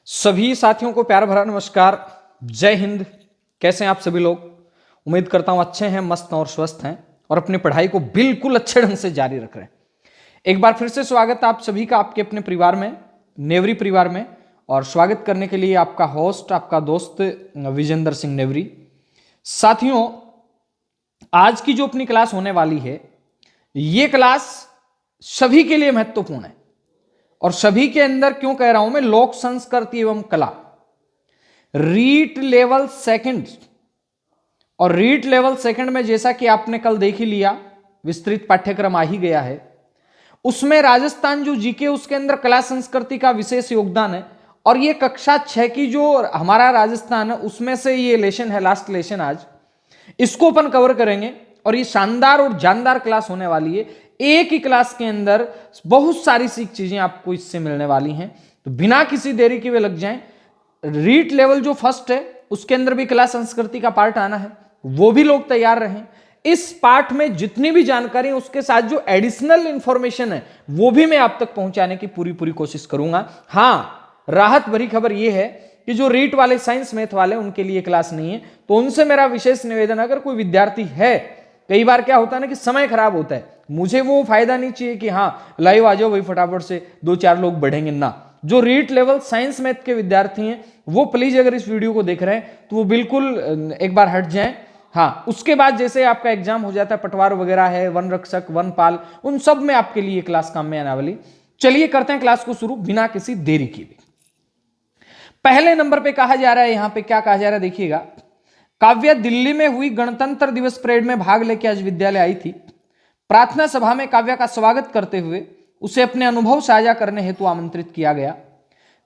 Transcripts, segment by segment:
सभी साथियों को प्यार भरा नमस्कार। जय हिंद। कैसे हैं आप सभी लोग? उम्मीद करता हूं अच्छे हैं, मस्त और स्वस्थ हैं और अपनी पढ़ाई को बिल्कुल अच्छे ढंग से जारी रख रहे हैं। एक बार फिर से स्वागत है आप सभी का आपके अपने परिवार में, नेवरी परिवार में। और स्वागत करने के लिए आपका होस्ट, आपका दोस्त विजेंद्र सिंह नेवरी। साथियों, आज की जो अपनी क्लास होने वाली है, ये क्लास सभी के लिए महत्वपूर्ण है। और सभी के अंदर क्यों कह रहा हूं मैं, लोक संस्कृति एवं कला रीट लेवल सेकंड। और रीट लेवल सेकंड में जैसा कि आपने कल देख ही लिया, विस्तृत पाठ्यक्रम आ ही गया है। उसमें राजस्थान जो जीके, उसके अंदर कला संस्कृति का विशेष योगदान है। और ये कक्षा 6 की जो हमारा राजस्थान है, उसमें से ये लेशन है, लास्ट लेशन आज, इसको अपन कवर करेंगे। और ये शानदार और जानदार क्लास होने वाली है। एक ही क्लास के अंदर बहुत सारी सीख चीजें आपको इससे मिलने वाली हैं। तो बिना किसी देरी के वे लग जाएं। रीट लेवल जो फर्स्ट है, उसके अंदर भी कला संस्कृति का पार्ट आना है, वो भी लोग तैयार रहें। इस पार्ट में जितनी भी जानकारी है, उसके साथ जो एडिशनल इंफॉर्मेशन है, वो भी मैं आप तक पहुंचाने की पूरी कोशिश करूंगा। हाँ, राहत भरी खबर यह है कि जो रीट वाले, साइंस मैथ वाले, उनके लिए क्लास नहीं है। तो उनसे मेरा विशेष निवेदन, अगर कोई विद्यार्थी है, कई बार क्या होता है ना कि समय खराब होता है, मुझे वो फायदा नहीं चाहिए कि हाँ लाइव आ जाओ भाई, फटाफट से 2-4 लोग बढ़ेंगे ना। जो रीट लेवल साइंस मैथ के विद्यार्थी हैं, वो प्लीज अगर इस वीडियो को देख रहे हैं तो वो बिल्कुल एक बार हट जाएं। हाँ, उसके बाद जैसे आपका एग्जाम हो जाता है, पटवार वगैरह है, वन रक्षक, वनपाल, उन सब में आपके लिए क्लास काम में आने वाली। चलिए करते हैं क्लास को शुरू बिना किसी देरी के भी। पहले नंबर पे कहा जा रहा है, यहां पे क्या कहा जा रहा है देखिएगा। काव्या दिल्ली में हुई गणतंत्र दिवस परेड में भाग लेकर आज विद्यालय आई थी। प्रार्थना सभा में काव्या का स्वागत करते हुए उसे अपने अनुभव साझा करने हेतु आमंत्रित किया गया।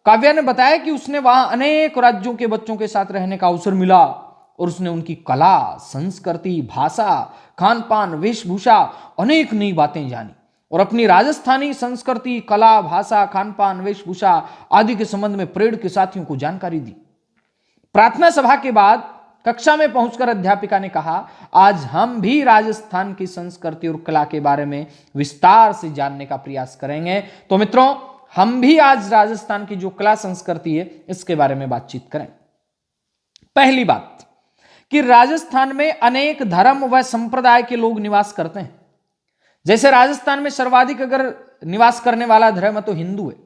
काव्या ने बताया कि उसने वहां अनेक राज्यों के बच्चों के साथ रहने का अवसर मिला और उसने उनकी कला, संस्कृति, भाषा, खान पान, वेशभूषा, अनेक नई बातें जानी और अपनी राजस्थानी संस्कृति, कला, भाषा, खान पान, वेशभूषा आदि के संबंध में परेड के साथियों को जानकारी दी। प्रार्थना सभा के बाद कक्षा में पहुंचकर अध्यापिका ने कहा, आज हम भी राजस्थान की संस्कृति और कला के बारे में विस्तार से जानने का प्रयास करेंगे। तो मित्रों, हम भी आज राजस्थान की जो कला संस्कृति है, इसके बारे में बातचीत करें। पहली बात कि राजस्थान में अनेक धर्म व संप्रदाय के लोग निवास करते हैं। जैसे राजस्थान में सर्वाधिक अगर निवास करने वाला धर्म है तो हिंदू है।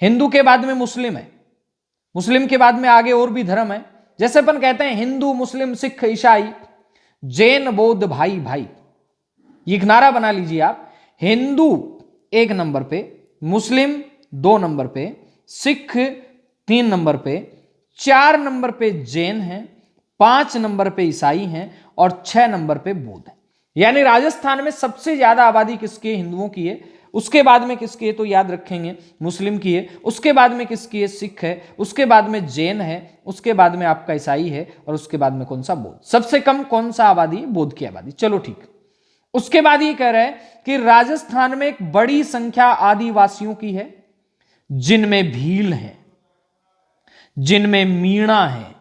हिंदू के बाद में मुस्लिम है। मुस्लिम के बाद में आगे और भी धर्म है। जैसे अपन कहते हैं हिंदू, मुस्लिम, सिख, ईसाई, जैन, बौद्ध, भाई भाई। ये एक नारा बना लीजिए आप। हिंदू 1 नंबर पे, मुस्लिम 2 नंबर पे, सिख 3 नंबर पे, 4 नंबर पे जैन है, 5 नंबर पे ईसाई हैं और 6 नंबर पे बौद्ध है। यानी राजस्थान में सबसे ज्यादा आबादी किसकी है? हिंदुओं की है। उसके बाद में किसकी है तो याद रखेंगे, मुस्लिम की है। उसके बाद में किसकी है? सिख है। उसके बाद में जैन है। उसके बाद में आपका ईसाई है। और उसके बाद में कौन सा? बौद्ध। सबसे कम कौन सा आबादी? बौद्ध की आबादी। चलो ठीक। उसके बाद ये कह रहे हैं कि राजस्थान में एक बड़ी संख्या आदिवासियों की है, जिनमें भील है, जिनमें मीणा है,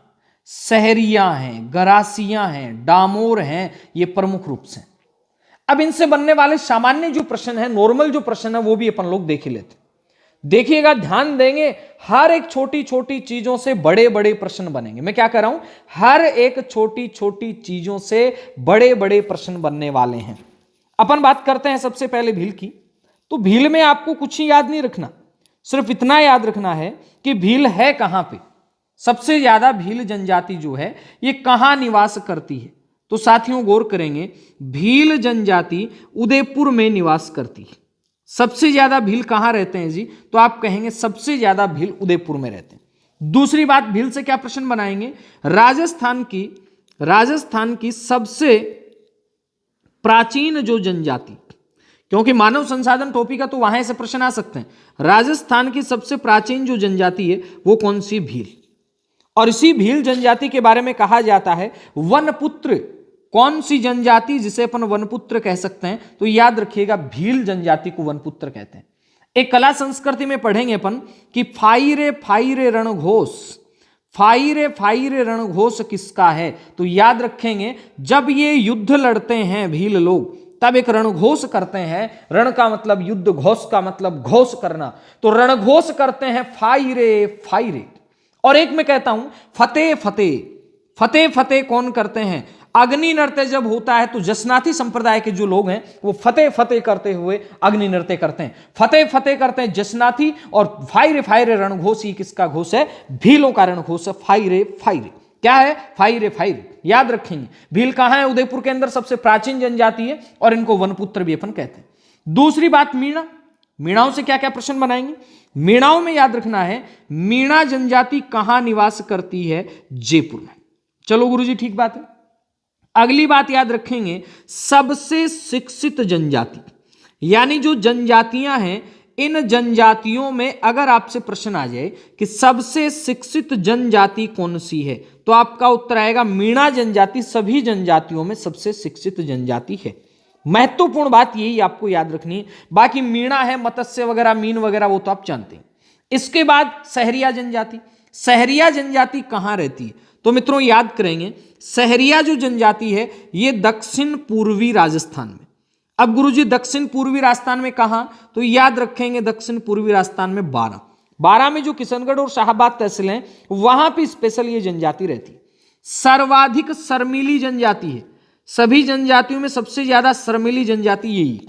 सहरिया हैं, गरासियां हैं, डामोर हैं। ये प्रमुख रूप से। अब इनसे बनने वाले सामान्य जो प्रश्न है, नॉर्मल जो प्रश्न है, वो भी अपन लोग देख ही लेते। देखिएगा, ध्यान देंगे, हर एक छोटी छोटी चीजों से बड़े बड़े प्रश्न बनेंगे। मैं क्या कर रहा हूं, हर एक छोटी छोटी चीजों से बड़े बड़े प्रश्न बनने वाले हैं। अपन बात करते हैं सबसे पहले भील की। तो भील में आपको कुछ ही याद नहीं रखना, सिर्फ इतना याद रखना है कि भील है कहां पे। सबसे ज्यादा भील जनजाति जो है, ये कहां निवास करती है? तो साथियों गौर करेंगे, भील जनजाति उदयपुर में निवास करती है। सबसे ज्यादा भील कहां रहते हैं जी? तो आप कहेंगे सबसे ज्यादा भील उदयपुर में रहते हैं। दूसरी बात, भील से क्या प्रश्न बनाएंगे? राजस्थान की सबसे प्राचीन जो जनजाति, क्योंकि मानव संसाधन टॉपिक का तो वहां से प्रश्न आ सकते हैं। राजस्थान की सबसे प्राचीन जो जनजाति है वो कौन सी? भील। और इसी भील जनजाति के बारे में कहा जाता है वनपुत्र। कौन सी जनजाति जिसे अपन वनपुत्र कह सकते हैं? तो याद रखिएगा, भील जनजाति को वनपुत्र कहते हैं। एक कला संस्कृति में पढ़ेंगे अपन कि फाइरे फाइरे रणघोष, फाइरे फाइरे रणघोष किसका है? तो याद रखेंगे, जब ये युद्ध लड़ते हैं भील लोग, तब एक रणघोष करते हैं। रण का मतलब युद्ध, घोष का मतलब घोष करना, तो रणघोष करते हैं फाइरे फाइरे। और एक मैं कहता हूं फतेह फतेह। फतेह फतेह कौन करते हैं? अग्नि नृत्य जब होता है तो जसनाथी संप्रदाय के जो लोग हैं वो फतेह फतेह करते हुए अग्नि नृत्य करते हैं। फतेह फतेह करते हैं जसनाथी, और फाइरे फाइरे रणघोष ही किसका घोष है? भीलों का रणघोष है। फाइरे फाइरे क्या है? फाइरे फाइरे, याद रखेंगे। भील कहां है? उदयपुर के अंदर सबसे प्राचीन जनजाति है, और इनको वनपुत्र भी अपन कहते हैं। दूसरी बात मीणा। मीणाओं से क्या क्या प्रश्न बनाएंगे? मीणाओं में याद रखना है, मीणा जनजाति कहां निवास करती है? जयपुर में। चलो गुरुजी ठीक बात है। अगली बात याद रखेंगे, सबसे शिक्षित जनजाति, यानी जो जनजातियां हैं, इन जनजातियों में अगर आपसे प्रश्न आ जाए कि सबसे शिक्षित जनजाति कौन सी है, तो आपका उत्तर आएगा मीणा जनजाति सभी जनजातियों में सबसे शिक्षित जनजाति है। महत्वपूर्ण बात यही आपको याद रखनी है। बाकी मीणा है, मत्स्य वगैरह, मीन वगैरह, वो तो आप जानते हैं। इसके बाद सहरिया जनजाति। सहरिया जनजाति कहां रहती है? तो मित्रों याद करेंगे, सहरिया जो जनजाति है ये दक्षिण पूर्वी राजस्थान में। अब गुरुजी दक्षिण पूर्वी राजस्थान में कहां? तो याद रखेंगे दक्षिण पूर्वी राजस्थान में बारां में जो किशनगढ़ और शाहबाद तहसील हैं वहां पे स्पेशल ये जनजाति रहती है। सर्वाधिक शर्मीली जनजाति है, सभी जनजातियों में सबसे ज्यादा शर्मीली जनजाति यही,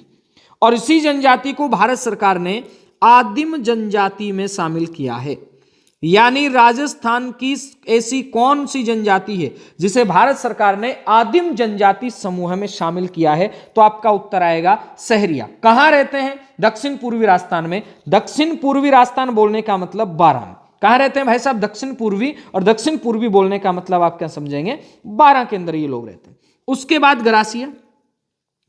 और इसी जनजाति को भारत सरकार ने आदिम जनजाति में शामिल किया है। यानी राजस्थान की ऐसी कौन सी जनजाति है जिसे भारत सरकार ने आदिम जनजाति समूह में शामिल किया है? तो आपका उत्तर आएगा सहरिया। कहां रहते हैं? दक्षिण पूर्वी राजस्थान में। दक्षिण पूर्वी राजस्थान बोलने का मतलब बारां में। कहां रहते हैं भाई साहब? दक्षिण पूर्वी, और दक्षिण पूर्वी बोलने का मतलब आप क्या समझेंगे? बारां के अंदर ये लोग रहते हैं। उसके बाद ग्रासिया।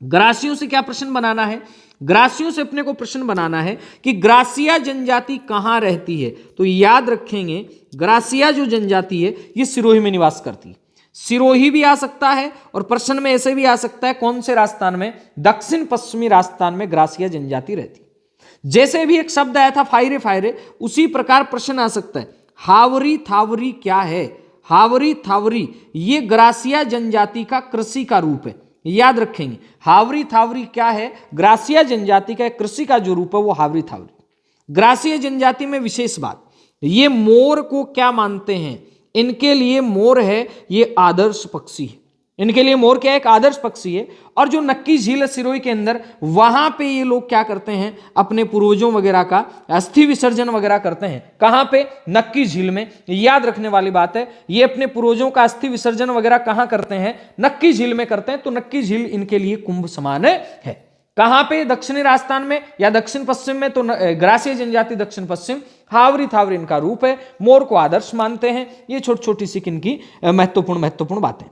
ग्रासियों से क्या प्रश्न बनाना है? ग्रासियों से अपने को प्रश्न बनाना है कि ग्रासिया जनजाति कहां रहती है? तो याद रखेंगे ग्रासिया जो जनजाति है ये सिरोही में निवास करती है। सिरोही भी आ सकता है, और प्रश्न में ऐसे भी आ सकता है कौन से राजस्थान में? दक्षिण पश्चिमी राजस्थान में ग्रासिया जनजाति रहती है। जैसे भी एक शब्द आया था फाइरे फाइरे, उसी प्रकार प्रश्न आ सकता है हावरी थावरी क्या है? हावरी थावरी ये ग्रासिया जनजाति का कृषि का रूप है। याद रखेंगे हावरी थावरी क्या है? ग्रासिया जनजाति का कृषि का जो रूप है वो हावरी थावरी। ग्रासिया जनजाति में विशेष बात, ये मोर को क्या मानते हैं? इनके लिए मोर है ये आदर्श पक्षी है। इनके लिए मोर क्या है? एक आदर्श पक्षी है। और जो नक्की झील है सिरोही के अंदर, वहां पे ये लोग क्या करते हैं? अपने पूर्वजों वगैरह का अस्थि विसर्जन वगैरह करते हैं। कहां पे? नक्की झील में। याद रखने वाली बात है, ये अपने पूर्वजों का अस्थि विसर्जन वगैरह कहां करते हैं? नक्की झील में करते हैं। तो नक्की झील इनके लिए कुंभ समान है। कहां पे? दक्षिणी राजस्थान में या दक्षिण पश्चिम में। तो ग्रासिया जनजाति दक्षिण पश्चिम। हावरी थावरी इनका रूप है, मोर को आदर्श मानते हैं। ये छोटी छोटी सी इनकी महत्वपूर्ण बातें।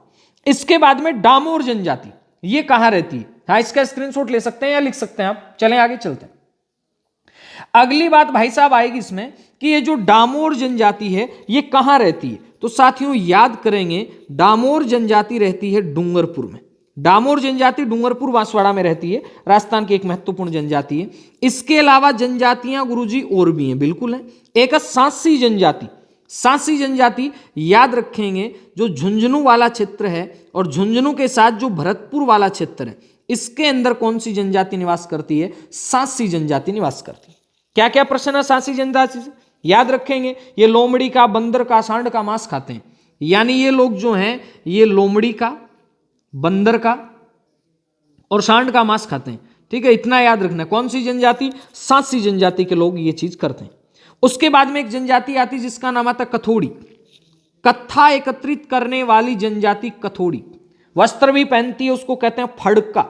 इसके बाद में डामोर जनजाति, ये कहां रहती है? हाँ, इसका स्क्रीनशॉट ले सकते हैं या लिख सकते हैं आप। चलें आगे चलते हैं। अगली बात भाई साहब आएगी इसमें कि ये जो डामोर जनजाति है ये कहां रहती है? तो साथियों याद करेंगे डामोर जनजाति रहती है डूंगरपुर में। डामोर जनजाति डूंगरपुर बांसवाड़ा में रहती है, राजस्थान की एक महत्वपूर्ण जनजाति है। इसके अलावा जनजातियां गुरुजी और भी हैं, बिल्कुल है। एक सांसी जनजाति। सांसी जनजाति याद रखेंगे जो झुंझुनू वाला क्षेत्र है, और झुंझुनू के साथ जो भरतपुर वाला क्षेत्र है, इसके अंदर कौन सी जनजाति निवास करती है? सांसी जनजाति निवास करती है। क्या क्या प्रश्न है सांसी जनजाति से? याद रखेंगे ये लोमड़ी का, बंदर का, सांड का मांस खाते हैं। यानी ये लोग जो हैं ये लोमड़ी का, बंदर का और सांड का मांस खाते हैं। ठीक है, इतना याद रखना। कौन सी जनजाति? सांसी जनजाति के लोग ये चीज करते हैं। उसके बाद में एक जनजाति आती जिसका नाम आता कथोड़ी। कत्था एकत्रित करने वाली जनजाति कथोड़ी। वस्त्र भी पहनती है, उसको कहते हैं फड़का।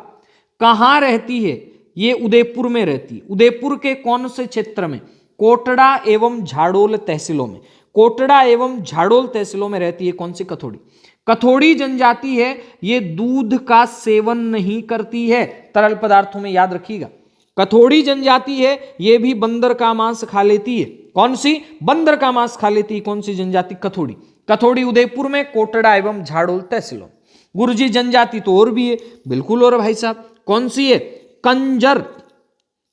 कहां रहती है? ये उदयपुर में रहती है। उदयपुर के कौन से क्षेत्र में? कोटड़ा एवं झाड़ोल तहसीलों में। कोटड़ा एवं झाड़ोल तहसीलों में रहती है कौन सी? कथोड़ी। कथोड़ी जनजाति है ये दूध का सेवन नहीं करती है, तरल पदार्थों में, याद रखिएगा। कथोड़ी जनजाति है ये भी बंदर का मांस खा लेती है। कौन सी? बंदर का मांस खा लेती है। कौन सी जनजाति? कथोड़ी। कथोड़ी उदयपुर में, कोटड़ा एवं झाड़ोल तहसीलों। गुरुजी जनजाति तो और भी है, बिल्कुल। और भाई साहब कौन सी है? कंजर।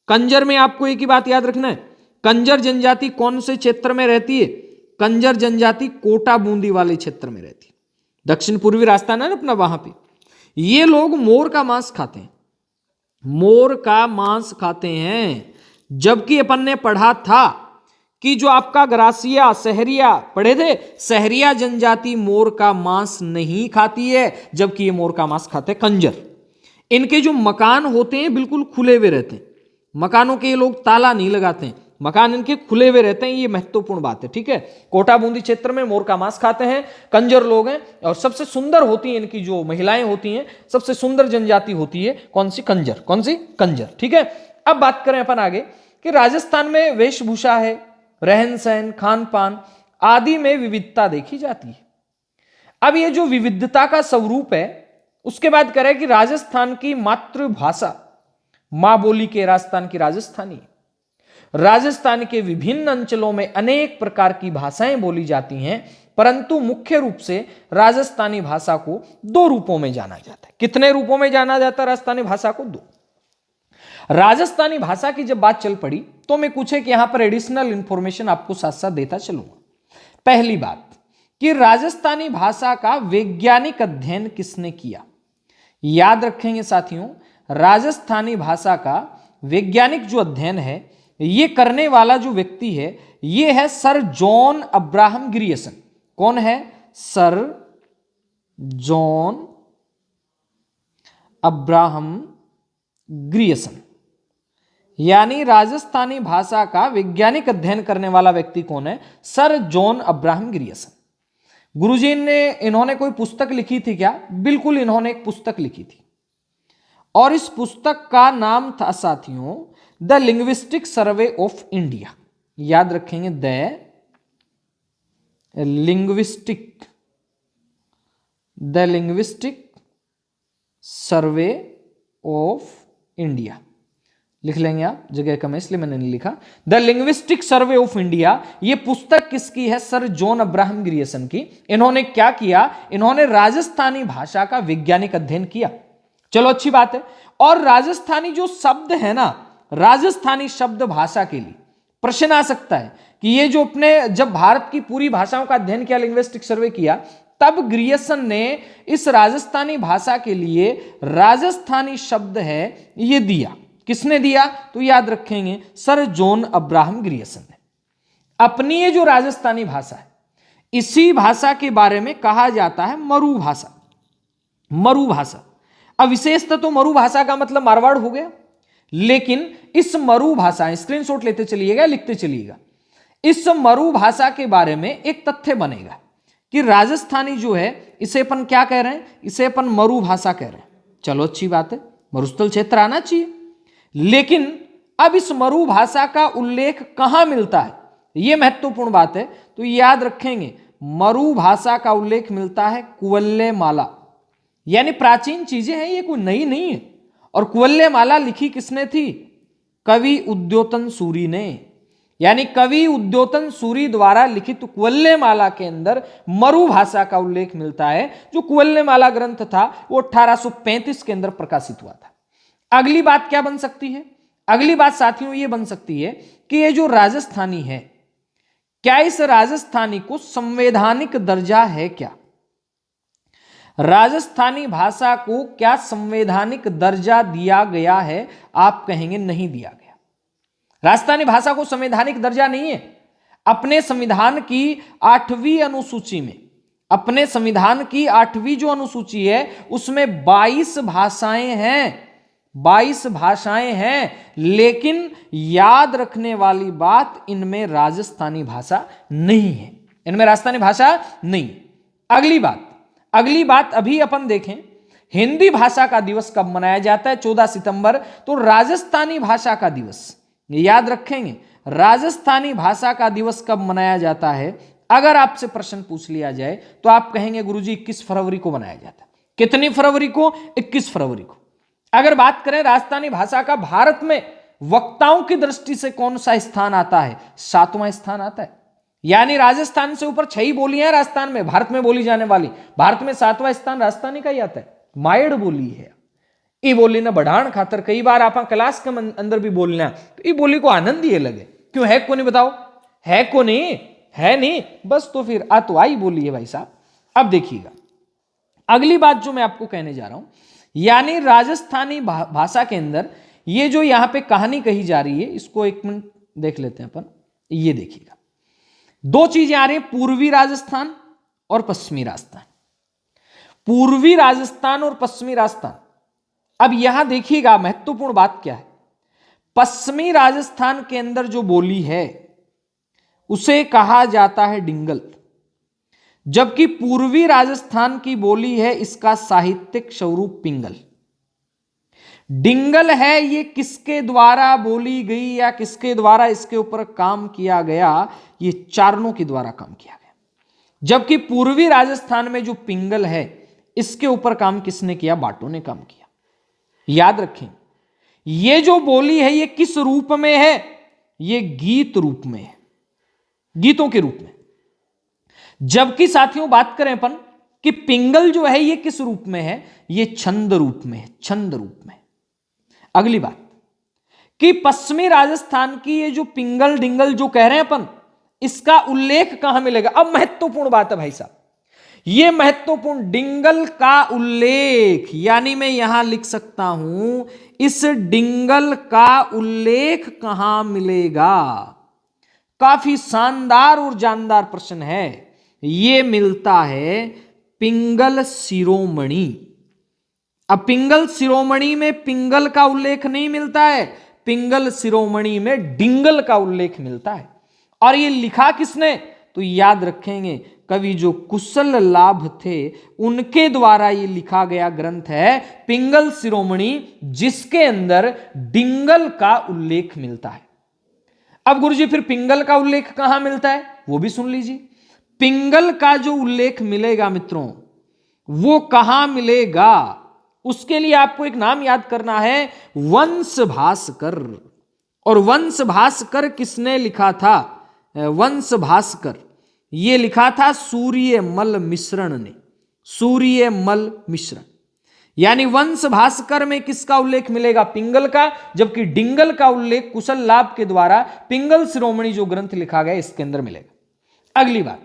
कंजर में आपको एक ही बात याद रखना है, कंजर जनजाति कौन से क्षेत्र में रहती है? कंजर जनजाति कोटा बूंदी वाले क्षेत्र में रहती है। दक्षिण पूर्वी राजस्थान है ना अपना, वहां पे ये लोग मोर का मांस खाते हैं। मोर का मांस खाते हैं। जबकि अपन ने पढ़ा था कि जो आपका ग्रासिया सहरिया पढ़े थे, सहरिया जनजाति मोर का मांस नहीं खाती है, जबकि ये मोर का मांस खाते हैं कंजर। इनके जो मकान होते हैं बिल्कुल खुले हुए रहते हैं, मकानों के ये लोग ताला नहीं लगाते हैं, मकान इनके खुले हुए रहते हैं, ये महत्वपूर्ण बात है। ठीक है, कोटा बूंदी क्षेत्र में मोर का मांस खाते हैं, कंजर लोग हैं, और सबसे सुंदर होती हैं इनकी जो महिलाएं होती हैं, सबसे सुंदर जनजाति होती है कौन सी? कंजर। कौन सी? कंजर। ठीक है, अब बात करें अपन आगे कि राजस्थान में वेशभूषा है, रहन सहन, खान पान आदि में विविधता देखी जाती है। अब ये जो विविधता का स्वरूप है, उसके बाद करें कि राजस्थान की मातृभाषा, मां बोली के राजस्थान की राजस्थानी। राजस्थान के विभिन्न अंचलों में अनेक प्रकार की भाषाएं बोली जाती हैं, परंतु मुख्य रूप से राजस्थानी भाषा को दो रूपों में जाना जाता है। कितने रूपों में जाना जाता है राजस्थानी भाषा को? दो। राजस्थानी भाषा की जब बात चल पड़ी तो मैं कुछ एक यहां पर एडिशनल इंफॉर्मेशन आपको साथ साथ देता चलूंगा। पहली बात कि राजस्थानी भाषा का वैज्ञानिक अध्ययन किसने किया? याद रखेंगे साथियों, राजस्थानी भाषा का वैज्ञानिक जो अध्ययन है, ये करने वाला जो व्यक्ति है, ये है सर जॉन अब्राहम ग्रियर्सन। कौन है? Sir John Abraham Grierson. यानी राजस्थानी भाषा का वैज्ञानिक अध्ययन करने वाला व्यक्ति कौन है? Sir John Abraham Grierson. गुरुजी ने इन्होंने कोई पुस्तक लिखी थी क्या? बिल्कुल, इन्होंने एक पुस्तक लिखी थी, और इस पुस्तक का नाम था साथियों the linguistic survey of India. याद रखेंगे, the linguistic survey of India लिख लेंगे आप, जगह कम है इसलिए मैंने नहीं लिखा। The linguistic survey of India, ये पुस्तक किसकी है? सर जॉन अब्राहम ग्रियर्सन की। इन्होंने क्या किया? इन्होंने राजस्थानी भाषा का वैज्ञानिक अध्ययन किया। चलो अच्छी बात है। और राजस्थानी जो शब्द है ना, राजस्थानी शब्द भाषा के लिए प्रश्न आ सकता है कि ये जो अपने जब भारत की पूरी भाषाओं का अध्ययन किया, लिंग्विस्टिक सर्वे किया, तब ग्रियर्सन ने इस राजस्थानी भाषा के लिए राजस्थानी शब्द है ये दिया। किसने दिया? तो याद रखेंगे सर जॉन अब्राहम ग्रियर्सन ने। अपनी ये जो राजस्थानी भाषा है, इसी भाषा के बारे में कहा जाता है मरु भाषा। मरु भाषा, अब विशेषतः तो मरु भाषा का मतलब मारवाड़ हो गया, लेकिन इस मरु भाषा, स्क्रीनशॉट लेते चलिएगा, लिखते चलिएगा, इस मरु भाषा के बारे में एक तथ्य बनेगा कि राजस्थानी जो है इसे अपन क्या कह रहे हैं? इसे अपन मरु भाषा कह रहे हैं। चलो अच्छी बात है, मरुस्थल क्षेत्र आना चाहिए। लेकिन अब इस मरु भाषा का उल्लेख कहां मिलता है, यह महत्वपूर्ण बात है। तो याद रखेंगे, मरु भाषा का उल्लेख मिलता है कुवल्ले माला, यानी प्राचीन चीजें हैं, ये कोई नई नहीं है। और कुवल्ले माला लिखी किसने थी? कवि उद्योतन सूरी ने। यानी कवि उद्योतन सूरी द्वारा लिखित कुवल्ले माला के अंदर मरु भाषा का उल्लेख मिलता है। जो कुवल्ले माला ग्रंथ था वो 1835 के अंदर प्रकाशित हुआ था। अगली बात क्या बन सकती है? अगली बात साथियों ये बन सकती है कि ये जो राजस्थानी है, क्या इस राजस्थानी को संवैधानिक दर्जा है? क्या राजस्थानी भाषा को क्या संवैधानिक दर्जा दिया गया है? आप कहेंगे नहीं दिया गया। राजस्थानी भाषा को संवैधानिक दर्जा नहीं है। अपने संविधान की 8वीं अनुसूची में, अपने संविधान की 8वीं जो अनुसूची है उसमें 22 भाषाएं हैं, 22 भाषाएं हैं, लेकिन याद रखने वाली बात, इनमें राजस्थानी भाषा नहीं है, इनमें राजस्थानी भाषा नहीं। अगली बात अभी अपन देखें, हिंदी भाषा का दिवस कब मनाया जाता है? 14 सितंबर। तो राजस्थानी भाषा का दिवस याद रखेंगे, राजस्थानी भाषा का दिवस कब मनाया जाता है? अगर आपसे प्रश्न पूछ लिया जाए तो आप कहेंगे गुरुजी 21 फरवरी को मनाया जाता है। कितनी फरवरी को? 21 फरवरी को। अगर बात करें राजस्थानी भाषा का भारत में वक्ताओं की दृष्टि से कौन सा स्थान आता है? 7वां स्थान आता है। यानी राजस्थान से ऊपर 6 बोलियां हैं राजस्थान में, भारत में बोली जाने वाली। भारत में 7वां स्थान राजस्थानी का ही आता है। मायड़ बोली है, ये बोली ना बढ़ाण खातर कई बार आप क्लास के अंदर भी बोलना, तो ये बोली को आनंद ही लगे। क्यों है को नहीं? बताओ, है को नहीं? है नहीं, बस तो फिर तो आई बोली है भाई साहब। अब देखिएगा, अगली बात जो मैं आपको कहने जा रहा हूं, यानी राजस्थानी भाषा के अंदर ये जो यहां पे कहानी कही जा रही है, इसको एक मिनट देख लेते हैं अपन। ये देखिएगा, दो चीजें आ रही है, पूर्वी राजस्थान और पश्चिमी राजस्थान। पूर्वी राजस्थान और पश्चिमी राजस्थान। अब यहां देखिएगा महत्वपूर्ण बात क्या है, पश्चिमी राजस्थान के अंदर जो बोली है उसे कहा जाता है डिंगल, जबकि पूर्वी राजस्थान की बोली है, इसका साहित्यिक स्वरूप पिंगल। डिंगल है ये किसके द्वारा बोली गई या किसके द्वारा इसके ऊपर काम किया गया, ये चारणों के द्वारा काम किया गया। जबकि पूर्वी राजस्थान में जो पिंगल है इसके ऊपर काम किसने किया, बाटों ने काम किया। याद रखें, ये जो बोली है ये किस रूप में है, ये गीत रूप में है, गीतों के रूप में। जबकि साथियों बात करें अपन कि पिंगल जो है ये किस रूप में है, ये छंद रूप में है, छंद रूप में। अगली बात कि पश्चिमी राजस्थान की ये जो पिंगल डिंगल जो कह रहे हैं अपन, इसका उल्लेख कहां मिलेगा। अब महत्वपूर्ण बात है भाई साहब, ये महत्वपूर्ण, डिंगल का उल्लेख, यानी मैं यहां लिख सकता हूं इस डिंगल का उल्लेख कहां मिलेगा। काफी शानदार और जानदार प्रश्न है। ये मिलता है पिंगल शिरोमणि। अब पिंगल शिरोमणि में पिंगल का उल्लेख नहीं मिलता है, पिंगल शिरोमणि में डिंगल का उल्लेख मिलता है। और ये लिखा किसने, तो याद रखेंगे कवि जो कुशल लाभ थे उनके द्वारा ये लिखा गया ग्रंथ है पिंगल शिरोमणि, जिसके अंदर डिंगल का उल्लेख मिलता है। अब गुरुजी फिर पिंगल का उल्लेख कहां मिलता है, वो भी सुन लीजिए। पिंगल का जो उल्लेख मिलेगा मित्रों, वो कहां मिलेगा, उसके लिए आपको एक नाम याद करना है, वंश भास्कर। और वंश भास्कर किसने लिखा था, वंश भास्कर ये लिखा था सूर्यमल मिश्रण ने, सूर्यमल मिश्रण। यानी वंश भास्कर में किसका उल्लेख मिलेगा, पिंगल का, जबकि डिंगल का उल्लेख कुशल लाभ के द्वारा पिंगल शिरोमणि जो ग्रंथ लिखा गया इसके अंदर मिलेगा। अगली बात,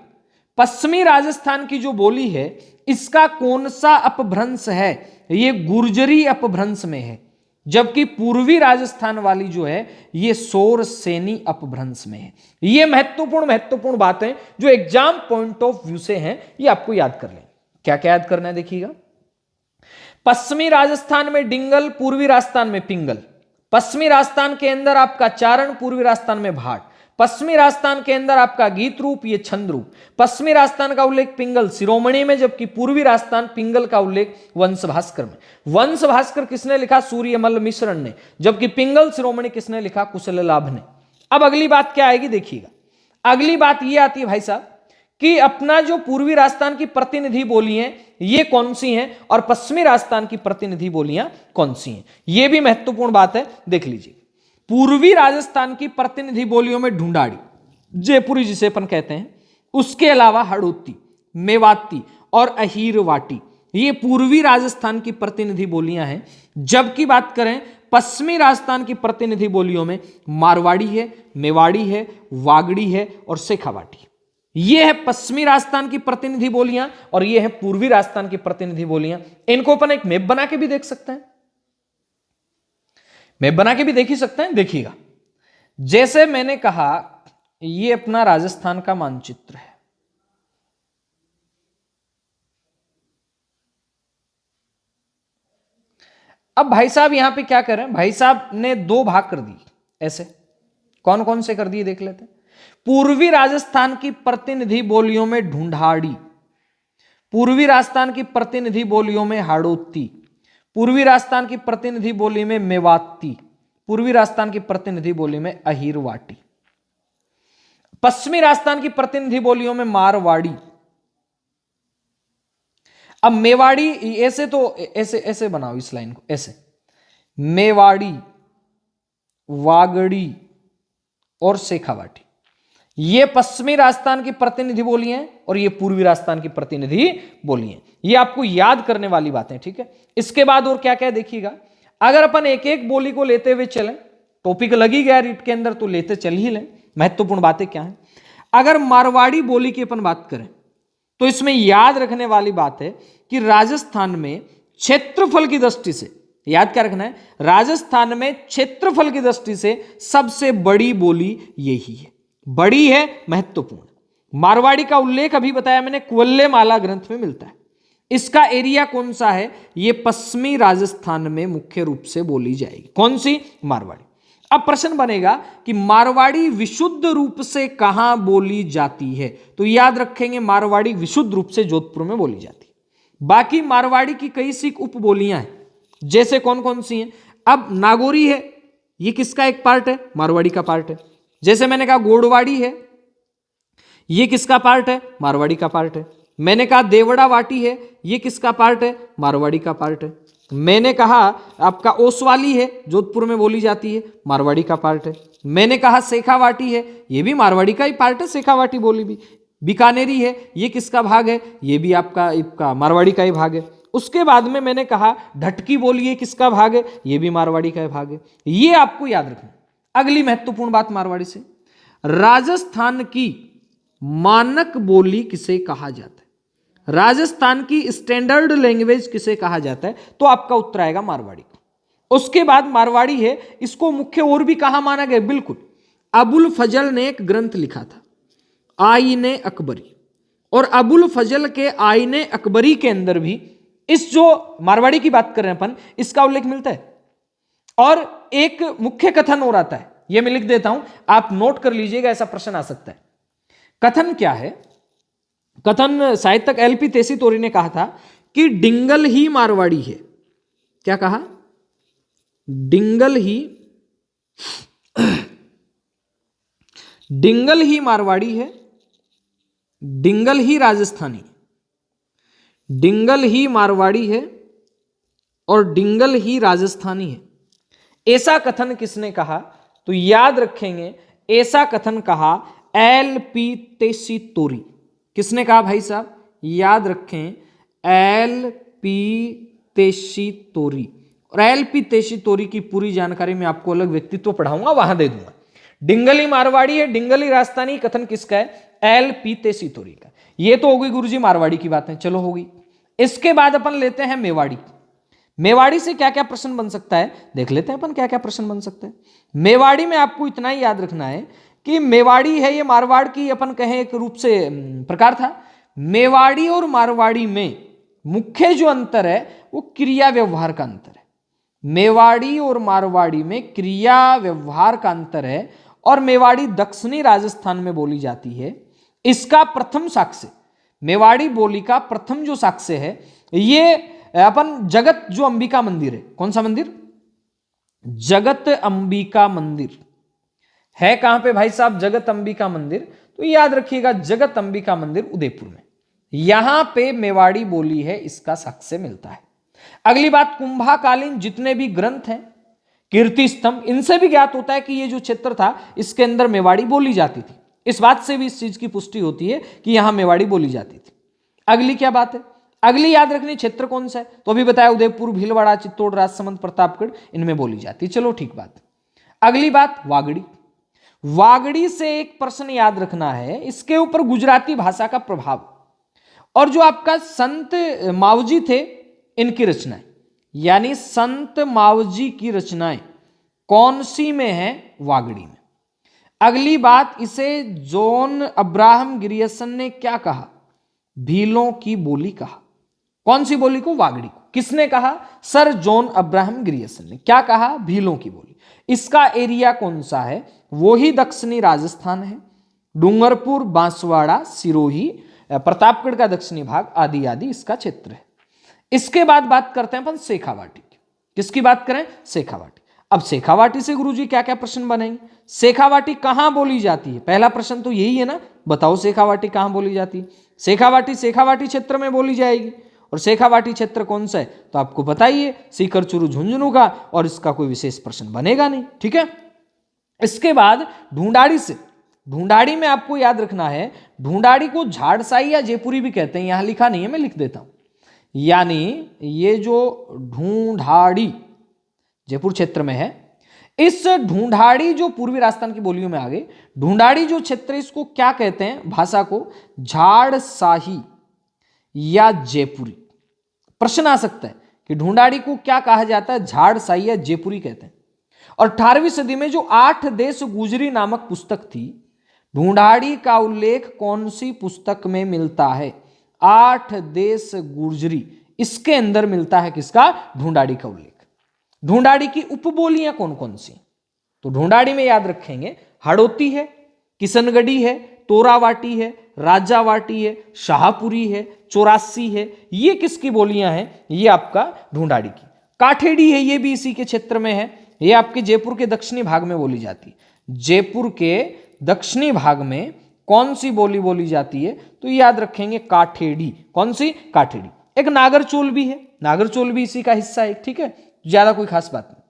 पश्चिमी राजस्थान की जो बोली है इसका कौन सा अपभ्रंश है, ये गुर्जरी अपभ्रंश में है, जबकि पूर्वी राजस्थान वाली जो है ये सोरसेनी अपभ्रंश में है। ये महत्वपूर्ण बातें जो एग्जाम पॉइंट ऑफ व्यू से हैं, ये आपको याद कर लें। क्या क्या याद करना है देखिएगा, पश्चिमी राजस्थान में डिंगल, पूर्वी राजस्थान में पिंगल। पश्चिमी राजस्थान के अंदर आपका चारण, पूर्वी राजस्थान में भाट। पश्चिमी राजस्थान के अंदर आपका गीत रूप, ये छंद रूप। पश्चिमी राजस्थान का उल्लेख पिंगल शिरोमणि में, जबकि पूर्वी राजस्थान पिंगल का उल्लेख वंश भास्कर में। वंश भास्कर किसने लिखा, सूर्यमल मिश्रण ने, जबकि पिंगल शिरोमणि किसने लिखा, कुशल लाभ ने। अब अगली बात क्या आएगी देखिएगा, अगली बात ये आती है भाई साहब कि अपना जो पूर्वी राजस्थान की प्रतिनिधि बोली हैं ये कौन सी हैं और पश्चिमी राजस्थान की प्रतिनिधि बोलियां कौन सी हैं, ये भी महत्वपूर्ण बात है, देख लीजिए। पूर्वी राजस्थान की प्रतिनिधि बोलियों में ढूंढाड़ी, जयपुरी जिसे अपन कहते हैं, उसके अलावा हड़ौती, मेवाती और अहीरवाटी, ये पूर्वी राजस्थान की प्रतिनिधि बोलियां हैं। जबकि बात करें पश्चिमी राजस्थान की प्रतिनिधि बोलियों में मारवाड़ी है, मेवाड़ी है, वागड़ी है और शेखावाटी। ये है पश्चिमी राजस्थान की प्रतिनिधि बोलियां और ये है पूर्वी राजस्थान की प्रतिनिधि बोलियां। इनको अपन एक मैप बना के भी देख सकते हैं, मैप बना के भी देख ही सकते हैं। देखिएगा, जैसे मैंने कहा ये अपना राजस्थान का मानचित्र है, अब भाई साहब यहां पे क्या कर रहे हैं, भाई साहब ने दो भाग कर दिए, ऐसे कौन कौन से कर दिए देख लेते हैं। पूर्वी राजस्थान की प्रतिनिधि बोलियों में ढूंढाड़ी, पूर्वी राजस्थान की प्रतिनिधि बोलियों में हाड़ौती, पूर्वी राजस्थान की प्रतिनिधि बोली में मेवाती, पूर्वी राजस्थान की प्रतिनिधि बोली में अहीरवाटी, पश्चिमी राजस्थान की प्रतिनिधि बोलियों में मारवाड़ी। अब मेवाड़ी ऐसे, तो ऐसे ऐसे बनाओ इस लाइन को, ऐसे मेवाड़ी, वागड़ी और शेखावाटी, ये पश्चिमी राजस्थान की प्रतिनिधि बोली हैं और ये पूर्वी राजस्थान की प्रतिनिधि बोली हैं। ये आपको याद करने वाली बातें, ठीक है। इसके बाद और क्या क्या है देखिएगा, अगर अपन एक एक बोली को लेते हुए चलें, टॉपिक लग ही गया रीट के अंदर तो लेते चल ही लें। महत्वपूर्ण बातें क्या है, अगर मारवाड़ी बोली की अपन बात करें तो इसमें याद रखने वाली बात है कि राजस्थान में क्षेत्रफल की दृष्टि से, याद क्या रखना है, राजस्थान में क्षेत्रफल की दृष्टि से सबसे बड़ी बोली यही है, बड़ी है, महत्वपूर्ण। मारवाड़ी का उल्लेख अभी बताया मैंने कुवल्ले माला ग्रंथ में मिलता है। इसका एरिया कौन सा है, ये पश्चिमी राजस्थान में मुख्य रूप से बोली जाएगी। कौन सी, मारवाड़ी। अब प्रश्न बनेगा कि मारवाड़ी विशुद्ध रूप से कहां बोली जाती है, तो याद रखेंगे मारवाड़ी विशुद्ध रूप से जोधपुर में बोली जाती है। बाकी मारवाड़ी की कई सी उपबोलियां हैं, जैसे कौन कौन सी हैं। अब नागौरी है, ये किसका एक पार्ट है, मारवाड़ी का पार्ट है। जैसे मैंने कहा गोडवाड़ी है, ये किसका पार्ट है, मारवाड़ी का पार्ट है। मैंने कहा देवड़ा वाटी है, ये किसका पार्ट है, मारवाड़ी का पार्ट है। मैंने कहा आपका ओसवाली है, जोधपुर में बोली जाती है, मारवाड़ी का पार्ट है। मैंने कहा शेखावाटी है, ये भी मारवाड़ी का ही पार्ट है, शेखावाटी बोली भी। बीकानेरी है, ये किसका भाग है, ये भी आपका मारवाड़ी का ही भाग है। उसके बाद में मैंने कहा ढटकी बोली है, किसका भाग है, ये भी मारवाड़ी का ही भाग है। ये आपको याद रखना। अगली महत्वपूर्ण बात मारवाड़ी से, राजस्थान की मानक बोली किसे कहा जाता है, राजस्थान की स्टैंडर्ड लैंग्वेज किसे कहा जाता है, तो आपका उत्तर आएगा मारवाड़ी को। उसके बाद मारवाड़ी है, इसको मुख्य और भी कहा माना गया, बिल्कुल। अबुल फजल ने एक ग्रंथ लिखा था आईने अकबरी, और अबुल फजल के आईने अकबरी के अंदर भी इस जो मारवाड़ी की बात कर रहे हैं अपन, इसका उल्लेख मिलता है। और एक मुख्य कथन और आता है, यह मैं लिख देता हूं, आप नोट कर लीजिएगा, ऐसा प्रश्न आ सकता है। कथन क्या है, कथन साहित्यक एलपी तेसी तोरी ने कहा था कि डिंगल ही मारवाड़ी है। क्या कहा, डिंगल ही मारवाड़ी है, डिंगल ही राजस्थानी, डिंगल ही मारवाड़ी है और डिंगल ही राजस्थानी है। ऐसा कथन किसने कहा, तो याद रखेंगे ऐसा कथन कहा एलपी तेसी तोरी। किसने कहा भाई साहब, याद रखें एलपी तेसी तोरी। और एलपी तेसी तोरी की पूरी जानकारी मैं आपको अलग व्यक्तित्व पढ़ाऊंगा, वहां दे दूंगा। डिंगली मारवाड़ी है, डिंगली राजस्थानी, कथन किसका है, एलपी तेसी तोरी का। ये तो होगी गुरुजी मारवाड़ी की बातें, चलो होगी। इसके बाद अपन लेते हैं मेवाड़ी। मेवाड़ी से क्या क्या प्रश्न बन सकता है, देख लेते हैं अपन क्या क्या प्रश्न बन सकते हैं। मेवाड़ी में आपको इतना ही याद रखना है कि मेवाड़ी है, ये मारवाड़ की अपन कहें एक रूप से प्रकार था। मेवाड़ी और मारवाड़ी में मुख्य जो अंतर है वो क्रिया व्यवहार का अंतर है। मेवाड़ी और मारवाड़ी में क्रिया व्यवहार का अंतर है, और मेवाड़ी दक्षिणी राजस्थान में बोली जाती है। इसका प्रथम साक्ष्य, मेवाड़ी बोली का प्रथम जो साक्ष्य है, ये अपन जगत जो अंबिका मंदिर है, कौन सा मंदिर, जगत अंबिका मंदिर है। कहां पे भाई साहब, जगत अंबिका मंदिर, तो याद रखिएगा जगत अंबिका मंदिर उदयपुर में, यहां पे मेवाड़ी बोली है, इसका साक्ष्य मिलता है। अगली बात, कुंभाकालीन जितने भी ग्रंथ हैं, कीर्ति स्तंभ, इनसे भी ज्ञात होता है कि ये जो क्षेत्र था इसके अंदर मेवाड़ी बोली जाती थी। इस बात से भी इस चीज की पुष्टि होती है कि यहां मेवाड़ी बोली जाती थी। अगली क्या बात है, अगली याद रखनी, क्षेत्र कौन सा है, तो अभी बताया उदयपुर, भीलवाड़ा, चित्तौड़, राजसमंद, प्रतापगढ़, इनमें बोली जाती है। चलो ठीक बात। अगली बात, वागड़ी। वागड़ी से एक प्रश्न याद रखना है, इसके ऊपर गुजराती भाषा का प्रभाव, और जो आपका संत मावजी थे इनकी रचनाएं, यानी संत मावजी की रचनाएं कौन सी में है, वागड़ी में। अगली बात, इसे जॉन अब्राहम ग्रियर्सन ने क्या कहा, भीलों की बोली कहा। कौन सी बोली को, वागड़ी को। किसने कहा, सर जॉन अब्राहम ग्रियर्सन ने। क्या कहा, भीलों की बोली। इसका एरिया कौन सा है, वो ही दक्षिणी राजस्थान है, डूंगरपुर, बांसवाड़ा, सिरोही, प्रतापगढ़ का दक्षिणी भाग, आदि आदि इसका क्षेत्र है। इसके बाद बात करते हैं अपन शेखावाटी की। किसकी बात करें, शेखावाटी। अब शेखावाटी से गुरुजी क्या क्या प्रश्न बनेंगे, शेखावाटी कहां बोली जाती है, पहला प्रश्न तो यही है ना, बताओ शेखावाटी कहां बोली जाती है। शेखावाटी शेखावाटी क्षेत्र में बोली जाएगी, और शेखावाटी क्षेत्र कौन सा है, तो आपको बताइए, सीकर, चुरू, झुंझुनू का, और इसका कोई विशेष प्रश्न बनेगा नहीं, ठीक है। इसके बाद ढूंढाड़ी से, ढूंढाड़ी में आपको याद रखना है, ढूंढाड़ी को झाड़साई या जयपुरी भी कहते हैं, यहां लिखा नहीं है, मैं लिख देता हूं। यानी ये जो ढूंढाड़ी जयपुर क्षेत्र में है, इस ढूंढाड़ी जो पूर्वी राजस्थान की बोलियों में आ गई, ढूंढाड़ी जो क्षेत्र, इसको क्या कहते हैं भाषा को, झाड़साही या जयपुरी। प्रश्न आ सकता है कि ढूंढाड़ी को क्या कहा जाता है, झाड़ साई या जयपुरी कहते हैं। और 18वीं सदी में जो 8 देश गुजरी नामक पुस्तक थी, ढूंढाड़ी का उल्लेख कौन सी पुस्तक में मिलता है, 8 देश गुजरी, इसके अंदर मिलता है किसका, ढूंढाड़ी का उल्लेख। ढूंढाड़ी की उपबोलियां कौन कौन सी, तो ढूंढाड़ी में याद रखेंगे हड़ौती है, किशनगढ़ी है, तोरावाटी है, राजावाटी है, शाहपुरी है, चौरासी है, ये किसकी बोलियां हैं, ये आपका ढूंढाड़ी की। काठेड़ी है, ये भी इसी के क्षेत्र में है, ये आपके जयपुर के दक्षिणी भाग में बोली जाती है। जयपुर के दक्षिणी भाग में कौन सी बोली बोली जाती है, तो याद रखेंगे काठेड़ी। कौन सी, काठेड़ी। एक नागरचोल भी है, नागरचोल भी इसी का हिस्सा है, ठीक है, ज्यादा कोई खास बात नहीं।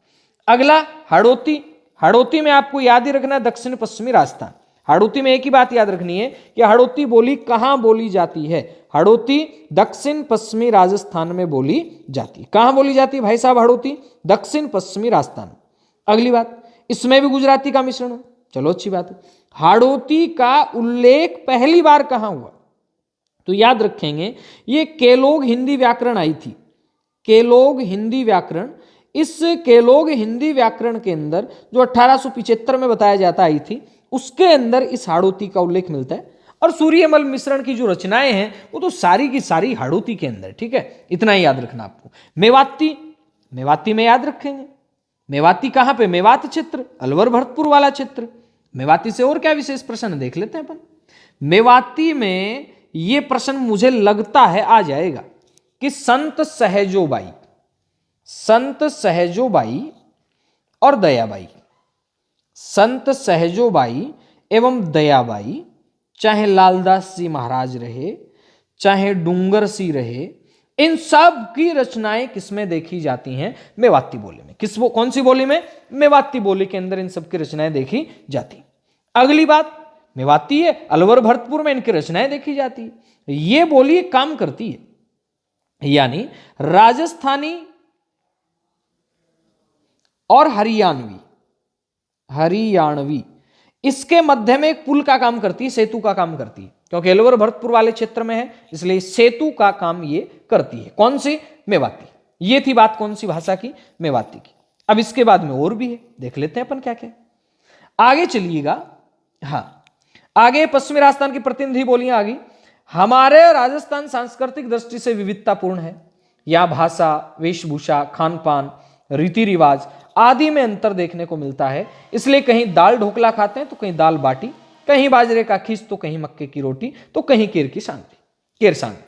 अगला हड़ौती, हड़ौती में आपको याद ही रखना है दक्षिण पश्चिमी राजस्थान। हड़ौती में एक ही बात याद रखनी है कि हड़ौती बोली कहां बोली जाती है, हड़ौती दक्षिण पश्चिमी राजस्थान में बोली जाती है। कहां बोली जाती है भाई साहब हड़ौती, दक्षिण पश्चिमी राजस्थान। अगली बात, इसमें भी गुजराती का मिश्रण है, चलो अच्छी बात है। हड़ौती का उल्लेख पहली बार कहां हुआ, तो याद रखेंगे ये केलोग हिंदी व्याकरण आई थी, केलोग हिंदी व्याकरण। इस केलोग हिंदी व्याकरण के अंदर जो 1875 में बताया जाता आई थी, उसके अंदर इस हाड़ौती का उल्लेख मिलता है। और सूर्यमल मिश्रण की जो रचनाएं हैं वो तो सारी की सारी हाड़ौती के अंदर, ठीक है, इतना ही याद रखना आपको। मेवाती, मेवाती में याद रखेंगे, मेवाती कहां पे, मेवात क्षेत्र, अलवर भरतपुर वाला क्षेत्र। मेवाती से और क्या विशेष प्रश्न देख लेते हैं अपन। मेवाती में ये प्रश्न मुझे लगता है आ जाएगा कि संत सहजोबाई, संत सहजोबाई और दयाबाई, संत सहजोबाई एवं दयाबाई, चाहे लालदास जी महाराज रहे, चाहे डूंगर सिंह रहे, इन सब की रचनाएं किसमें देखी जाती हैं, मेवाती बोली में। किस कौन सी बोली में, मेवाती बोली के अंदर इन सब की रचनाएं देखी जाती। अगली बात, मेवाती है, अलवर भरतपुर में इनकी रचनाएं देखी जाती है। ये बोली काम करती है, यानी राजस्थानी और हरियाणवी, हरियाणवी इसके मध्य में एक पुल का काम करती है, सेतु का काम करती है, क्योंकि अलवर भरतपुर वाले क्षेत्र में है, इसलिए सेतु का काम ये करती है। कौन सी, मेवाती। ये थी बात कौन सी भाषा की, मेवाती की। अब इसके बाद में और भी है, देख लेते हैं अपन क्या क्या। आगे चलिएगा, हाँ आगे पश्चिमी राजस्थान की प्रतिनिधि बोलियां आ गई। हमारे राजस्थान सांस्कृतिक दृष्टि से विविधतापूर्ण है, यह भाषा, वेशभूषा, खान पान, रीति रिवाज आदि में अंतर देखने को मिलता है। इसलिए कहीं दाल ढोकला खाते हैं तो कहीं दाल बाटी, कहीं बाजरे का खीस तो कहीं मक्के की रोटी, तो कहीं केर की सांती, केर सांती।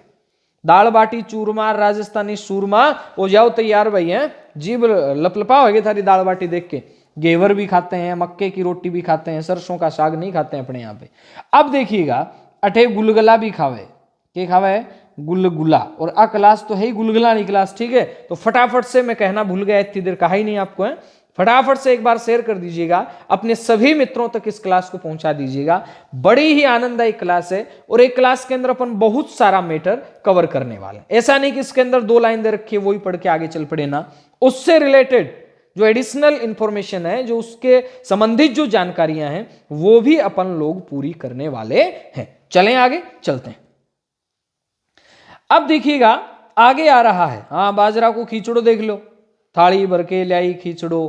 दाल बाटी चूरमा, राजस्थानी सूरमा, हो जाओ तैयार भाई हैं, जीभ लपलपा होगी थारी दाल बाटी देख के। घेवर भी खाते हैं, मक्के की रोटी भी खाते हैं, सरसों का साग नहीं खाते हैं अपने यहाँ पे। अब देखिएगा, अठे गुलगुला भी खावे, क्या खावे, गुलगुला, और अ क्लास तो है ही गुलगुला नहीं क्लास, ठीक है। तो फटाफट से, मैं कहना भूल गया, इतनी देर कहा ही नहीं आपको है, फटाफट से एक बार शेयर कर दीजिएगा, अपने सभी मित्रों तक इस क्लास को पहुंचा दीजिएगा। बड़ी ही आनंददायक क्लास है, और एक क्लास के अंदर अपन बहुत सारा मैटर कवर करने वाले हैं। ऐसा नहीं कि इसके अंदर 2 लाइन दे रखी है वही पढ़ के आगे चल पड़े ना, उससे रिलेटेड जो एडिशनल इंफॉर्मेशन है, जो उसके संबंधित जो जानकारियां हैं, वो भी अपन लोग पूरी करने वाले हैं। चलें आगे चलते हैं। अब देखिएगा आगे आ रहा है, हाँ बाजरा को खींचड़ो देख लो, थाली भर के लाई खींचड़ो,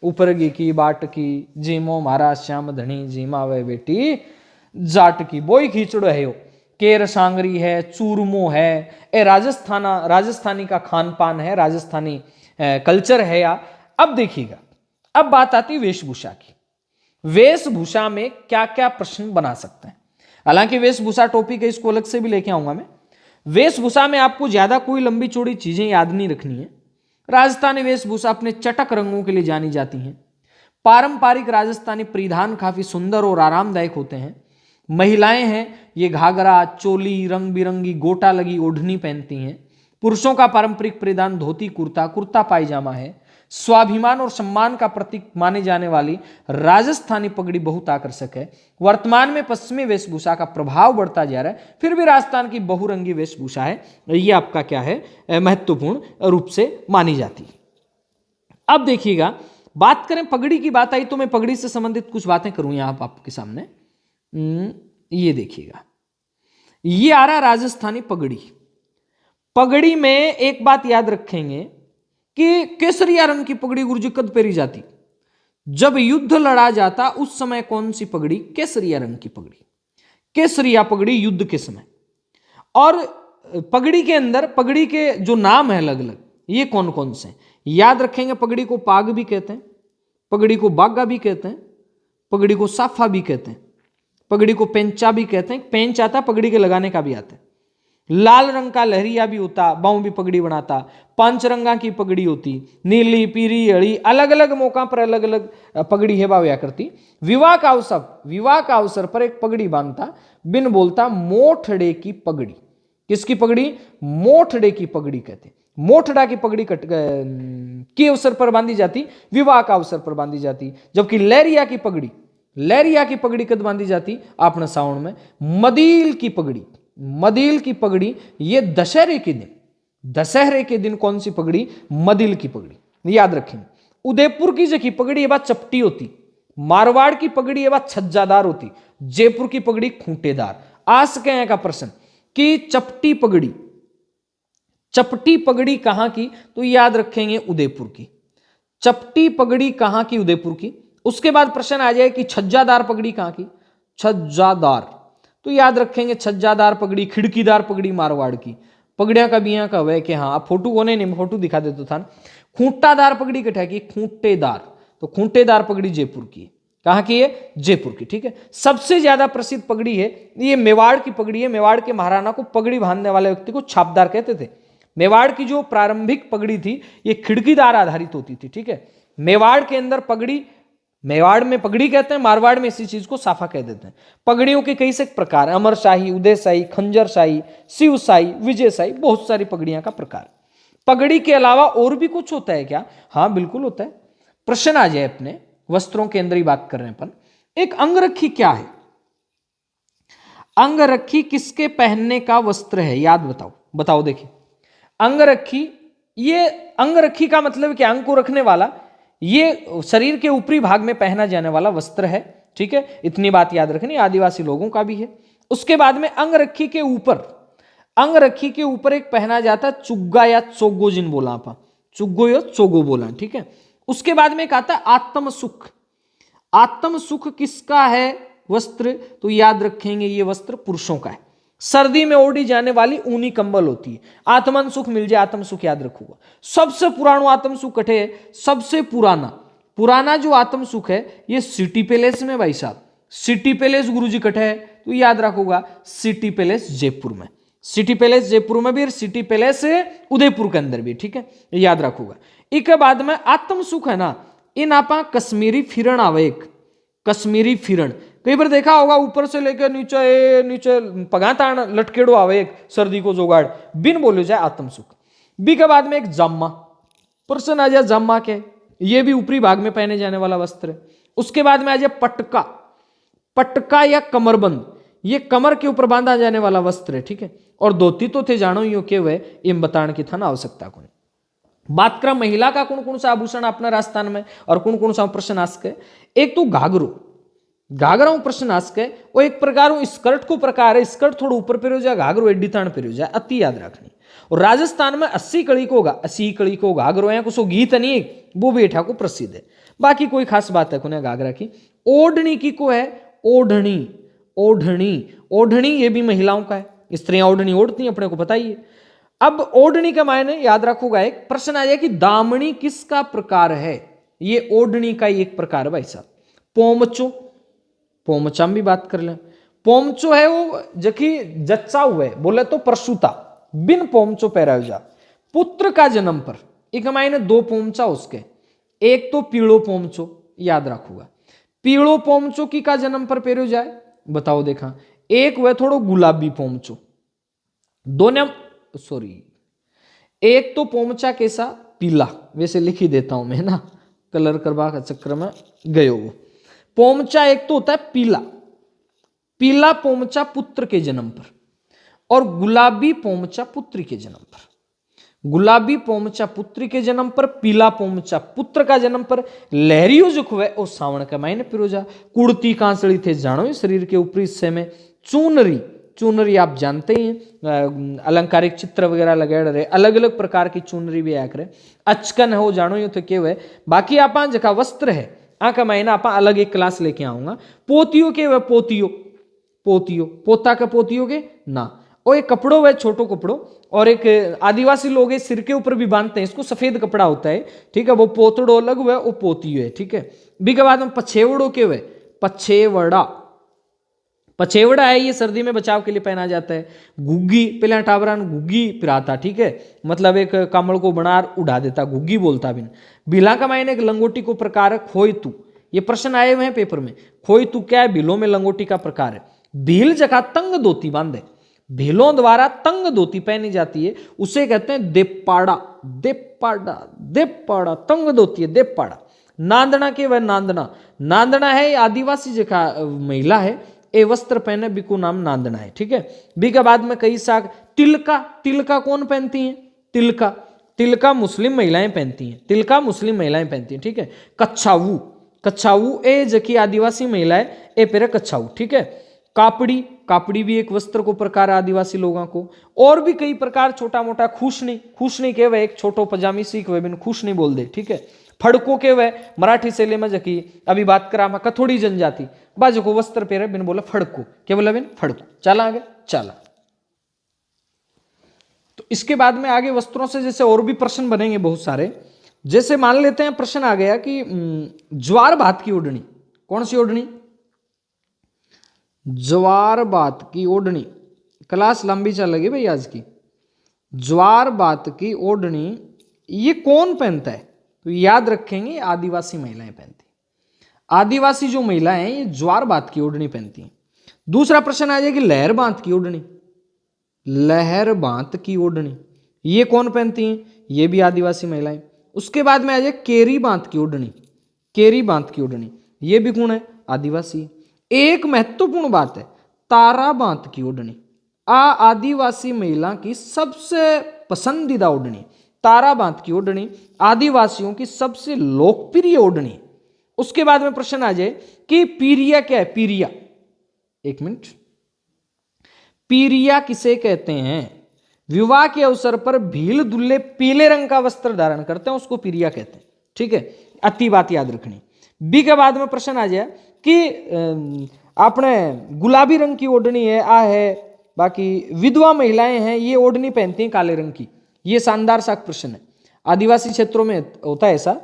ऊपर गी की बाट की, जीमो मारा श्याम धनी, जीमा वे बेटी जाट की, बोई खींचड़ो है यो। केर सांगरी है, चूरमो है, ए राजस्थानी का खान पान है, राजस्थानी कल्चर है या। अब देखिएगा, अब बात आती वेशभूषा की। वेशभूषा में क्या क्या प्रश्न बना सकते हैं, हालांकि वेशभूषा टॉपिक है, इसको अलग से भी लेके आऊंगा मैं। वेशभूषा में आपको ज्यादा कोई लंबी चौड़ी चीजें याद नहीं रखनी है। राजस्थानी वेशभूषा अपने चटक रंगों के लिए जानी जाती हैं। पारंपरिक राजस्थानी परिधान काफी सुंदर और आरामदायक होते हैं। महिलाएं हैं, ये घाघरा, चोली, रंग बिरंगी गोटा लगी ओढ़नी पहनती हैं। पुरुषों का पारंपरिक परिधान धोती कुर्ता, कुर्ता पायजामा है। स्वाभिमान और सम्मान का प्रतीक माने जाने वाली राजस्थानी पगड़ी बहुत आकर्षक है। वर्तमान में पश्चिमी वेशभूषा का प्रभाव बढ़ता जा रहा है, फिर भी राजस्थान की बहुरंगी वेशभूषा है, ये आपका क्या है, महत्वपूर्ण रूप से मानी जाती है। अब देखिएगा, बात करें पगड़ी की, बात आई तो मैं पगड़ी से संबंधित कुछ बातें करूं यहां आपके सामने। ये देखिएगा, ये आ रहा राजस्थानी पगड़ी। पगड़ी में एक बात याद रखेंगे कि केसरिया रंग की पगड़ी गुरुजी कद पहरी जाती? जब युद्ध लड़ा जाता उस समय कौन सी पगड़ी? केसरिया रंग की पगड़ी, केसरिया पगड़ी युद्ध के समय। और पगड़ी के अंदर पगड़ी के जो नाम है अलग अलग, ये कौन कौन से याद रखेंगे? पगड़ी को पाग भी कहते हैं, पगड़ी को बागा भी कहते हैं, पगड़ी को साफा भी कहते हैं, पगड़ी को पेंचा भी कहते हैं। पेंच आता पगड़ी के लगाने का भी आता है। लाल रंग का लहरिया भी होता, बाऊ भी पगड़ी बनाता। पांच रंगा की पगड़ी होती, नीली पीली हरी, अलग अलग मौका पर अलग अलग पगड़ी है बावया करती। विवाह का अवसर पर एक पगड़ी बांधता, बिन बोलता मोठड़े की पगड़ी। किसकी पगड़ी? मोठड़े की पगड़ी कहते। मोठड़ा की पगड़ी के अवसर पर बांधी जाती, विवाह का अवसर पर बांधी जाती। जबकि लहरिया की पगड़ी कद बांधी जाती? आपने सावन में। मदील की पगड़ी ये दशहरे के दिन कौन सी पगड़ी? मदील की पगड़ी याद रखेंगे। उदयपुर की जो की पगड़ी ये बात चपटी होती, मारवाड़ की पगड़ी ये बात छज्जादार होती, जयपुर की पगड़ी खूंटेदार। आ सके का प्रश्न कि चपटी पगड़ी कहां की? तो याद रखेंगे उदयपुर की। चपटी पगड़ी कहां की? उदयपुर की। उसके बाद प्रश्न आ जाए कि छज्जादार पगड़ी कहां की? छज्जादार, तो याद रखेंगे छज्जादार पगड़ी, खिड़कीदार पगड़ी मारवाड़ की। पगड़ियां का बिया का वह कि हाँ, आप फोटो कोने नहीं, फोटो दिखा देता था। खूंटादार पगड़ी कटा की? खूंटेदार, तो खूंटेदार पगड़ी जयपुर की। कहां की है? जयपुर की। ठीक है। सबसे ज्यादा प्रसिद्ध पगड़ी है ये मेवाड़ की पगड़ी है। मेवाड़ के महाराणा को पगड़ी बांधने वाले व्यक्ति को छापदार कहते थे। मेवाड़ की जो प्रारंभिक पगड़ी थी ये खिड़कीदार आधारित होती थी। ठीक है। मेवाड़ के अंदर पगड़ी, मेवाड़ में पगड़ी कहते हैं, मारवाड़ में इसी चीज को साफा कह देते हैं। पगड़ियों के कई से प्रकार, अमरशाही, उदयशाही, खंजरशाही, शिवशाही, विजयशाही, बहुत सारी पगड़ियां का प्रकार। पगड़ी के अलावा और भी कुछ होता है क्या? हाँ बिल्कुल होता है। प्रश्न आ जाए अपने वस्त्रों के अंदर ही बात कर रहे हैं अपन। एक अंगरखी क्या है? अंगरखी किसके पहनने का वस्त्र है? याद बताओ देखिए। अंगरखी का मतलब क्या? अंग को रखने वाला, ये शरीर के ऊपरी भाग में पहना जाने वाला वस्त्र है। ठीक है, इतनी बात याद रखनी, आदिवासी लोगों का भी है। उसके बाद में अंगरखी के ऊपर एक पहना जाता चुग्गा या चोगो, जिन बोला आप, चुग्गो या चोगो बोला। ठीक है। उसके बाद में एक आता आत्मसुख। आत्मसुख किसका है वस्त्र? तो याद रखेंगे ये वस्त्र पुरुषों का है। सर्दी में ओढ़ी जाने वाली ऊनी कंबल होती है। आत्मन सुख मिल जाए, आत्मसुख याद रखूंगा। सबसे पुराना आत्मसुख कटे है, सबसे पुराना जो आत्मसुख है ये सिटी पैलेस में भाई साहब। सिटी पैलेस गुरुजी कटे है, तो याद रखूंगा सिटी पैलेस जयपुर में। सिटी पैलेस जयपुर में भी, सिटी पैलेस उदयपुर के अंदर भी। ठीक है, याद रखूंगा। एक बाद में आत्मसुख है ना, इन आपा कश्मीरी फिरण आवे। कश्मीरी फिरण कई बार देखा होगा, ऊपर से लेकर नीचे पगातान लटकेड़ो आवे एक सर्दी को जोगाड़, बिन बोले जाए आत्मसुख। बी के बाद में एक जामा, प्रश्न आ जाए जामा के, ये भी ऊपरी भाग में पहने जाने वाला वस्त्र है। उसके बाद में आ जाए पटका या कमरबंद, ये कमर के ऊपर बांधा जाने वाला वस्त्र है। ठीक है। और धोती तो थे जानो यो के वे इम बताने की था ना आवश्यकता को। बात कर महिला का कौन सा आभूषण अपना राजस्थान में और कौन सा प्रश्न आस्क है? एक तो घाघरा प्रश्न आस्क है, वो एक प्रकार स्कर्ट को प्रकार है। स्कर्ट थोड़ा ऊपर पे हो जाए, घाघरो एडी ताण पे हो जाए, अति याद रखनी। और राजस्थान में 80 कड़ी को घाघरो है, कुछ गीत नहीं, वो भी एठा को प्रसिद्ध है। बाकी कोई खास बात है कुने घाघरा की। ओढ़नी की को है ओढ़नी ये भी महिलाओं का है। स्त्रियां ओढ़नी ओढ़ती हैं, अपने को पता ही है। अब ओढ़नी का मायने याद रखूंगा। एक प्रश्न आ जाए कि दामनी किसका प्रकार है? ये ओढ़नी का एक प्रकार है भाई साहब। पोमचा में भी बात कर लें। पोमचो है वो जखी जच्चा हुए, बोले तो प्रसूता, बिन पोमचो पहरा जा। पुत्र का जन्म पर एक मायने 2 पोमचा उसके, एक तो पीड़ो पोमचो याद रखूंगा। पीड़ो पोमचो की का जन्म पर पहरो जाए, बताओ देखा। एक वह थोड़ो गुलाबी पोमचो, दोनों एक तो पोमचा कैसा पीला, वैसे लिख ही देता हूं मैं ना, कलर करवा का चक्कर में गयो। पोमचा एक तो होता है पीला पोमचा पुत्र के जन्म पर, और गुलाबी पोमचा पुत्री के जन्म पर। गुलाबी पोमचा पुत्री के जन्म पर, पीला पोमचा पुत्र का जन्म पर। लहरियो जो हुए वो सावण के मायने पिरोजा। कुड़ती कांसड़ी थे जानो, शरीर के ऊपरी हिस्से में चूनरी चुनरी आप जानते ही हैं, अलंकारिक चित्र वगैरह लगे रहे, अलग अलग प्रकार की चुनरी भी आया करे। अचकन हो जानो यू तो केव है। बाकी आप जका वस्त्र है आका महीना आप अलग एक क्लास लेके आऊंगा। पोतियो के वह पोतियो, पोतियो पोता का पोतियो के ना, और एक कपड़ो वह छोटो कपड़ो, और एक आदिवासी लोग सिर के ऊपर भी बांधते हैं, इसको सफेद कपड़ा होता है, ठीक है, वो पोतड़ो अलग हुआ, वो पोतियो है, ठीक है। बी के बाद में पछेवड़ो के वह पछेवड़ा, पछेवड़ा है, ये सर्दी में बचाव के लिए पहना जाता है। गुग्गी पहले टावरान गुग्गी पिराता, ठीक है, मतलब एक कमल को बनार उड़ा देता, गुग्गी बोलता बिन। बिला का मायने एक लंगोटी को प्रकार है खोयतू, ये प्रश्न आए हुए हैं पेपर में। खोयतू क्या है? बिलों में लंगोटी का प्रकार है। भील जगह तंग धोती बांधे, भीलों द्वारा तंग धोती पहनी जाती है, उसे कहते हैं देपाड़ा, देपाड़ा, देपाड़ा, तंग धोती है देपाड़ा। नांदना के वह नांदना, नांदना है आदिवासी जगह महिला है, ए वस्त्र पहने बिकू नाम नांदना है, ठीक है। बी के बाद में कई साग तिलका, तिलका कौन पहनती हैं? तिलका, तिलका मुस्लिम महिलाएं पहनती हैं, तिलका मुस्लिम महिलाएं पहनती हैं, ठीक है। कच्छाऊ, कच्छाऊ ए जकी आदिवासी महिलाएं ए पेरे कच्छाऊ, ठीक है। कापड़ी, कापड़ी भी एक वस्त्र को प्रकार है आदिवासी लोगों को। और भी कई प्रकार छोटा मोटा। खूशनी, खूशनी के वह एक छोटो पजामी सीख वह बिन खूशनी बोल दे, ठीक है। फड़को के वह मराठी शैली में जकी अभी बात करा कथोड़ी जनजाति बाजू को वस्त्र पेरे बिन बोला फड़को, क्या बोला बिन? फड़को। चला आगे, चला। तो इसके बाद में आगे वस्त्रों से जैसे और भी प्रश्न बनेंगे बहुत सारे। जैसे मान लेते हैं प्रश्न आ गया कि ज्वार भात की ओढ़नी, कौन सी ओढ़नी? ज्वार बात की ओढ़नी। क्लास लंबी चल लगी भाई आज की। ज्वार बात की ओढ़नी ये कौन पहनता है? तो याद रखेंगे आदिवासी महिलाएं पहनती। आदिवासी जो महिलाएं हैं ये ज्वार बात की ओढ़नी पहनती हैं। दूसरा प्रश्न आ जाएगी लहर बांत की ओढ़नी। लहर बांत की ओढ़नी ये कौन पहनती हैं? ये भी आदिवासी महिलाएं। उसके बाद में आ जाए केरी बांत की ओढ़नी। केरी बांत की ओढ़नी ये भी कौन है? आदिवासी। एक महत्वपूर्ण बात है तारा बांत की ओढ़नी। आदिवासी महिला की सबसे पसंदीदा ओढ़नी तारा बांत की ओढ़नी, आदिवासियों की सबसे लोकप्रिय ओढ़नी। उसके बाद में प्रश्न आ जाए कि पीरिया क्या है? पीरिया, एक मिनट, पीरिया किसे कहते हैं? विवाह के अवसर पर भील दुल्हे पीले रंग का वस्त्र धारण करते हैं, उसको पीरिया कहते हैं, ठीक है। अति बात याद रखनी। बी के बाद में प्रश्न आ जाए कि आपने गुलाबी रंग की ओढ़नी है आ है, बाकी विधवा महिलाएं हैं ये ओढ़नी पहनती हैं काले रंग की। ये शानदार सा प्रश्न है, आदिवासी क्षेत्रों में होता है ऐसा।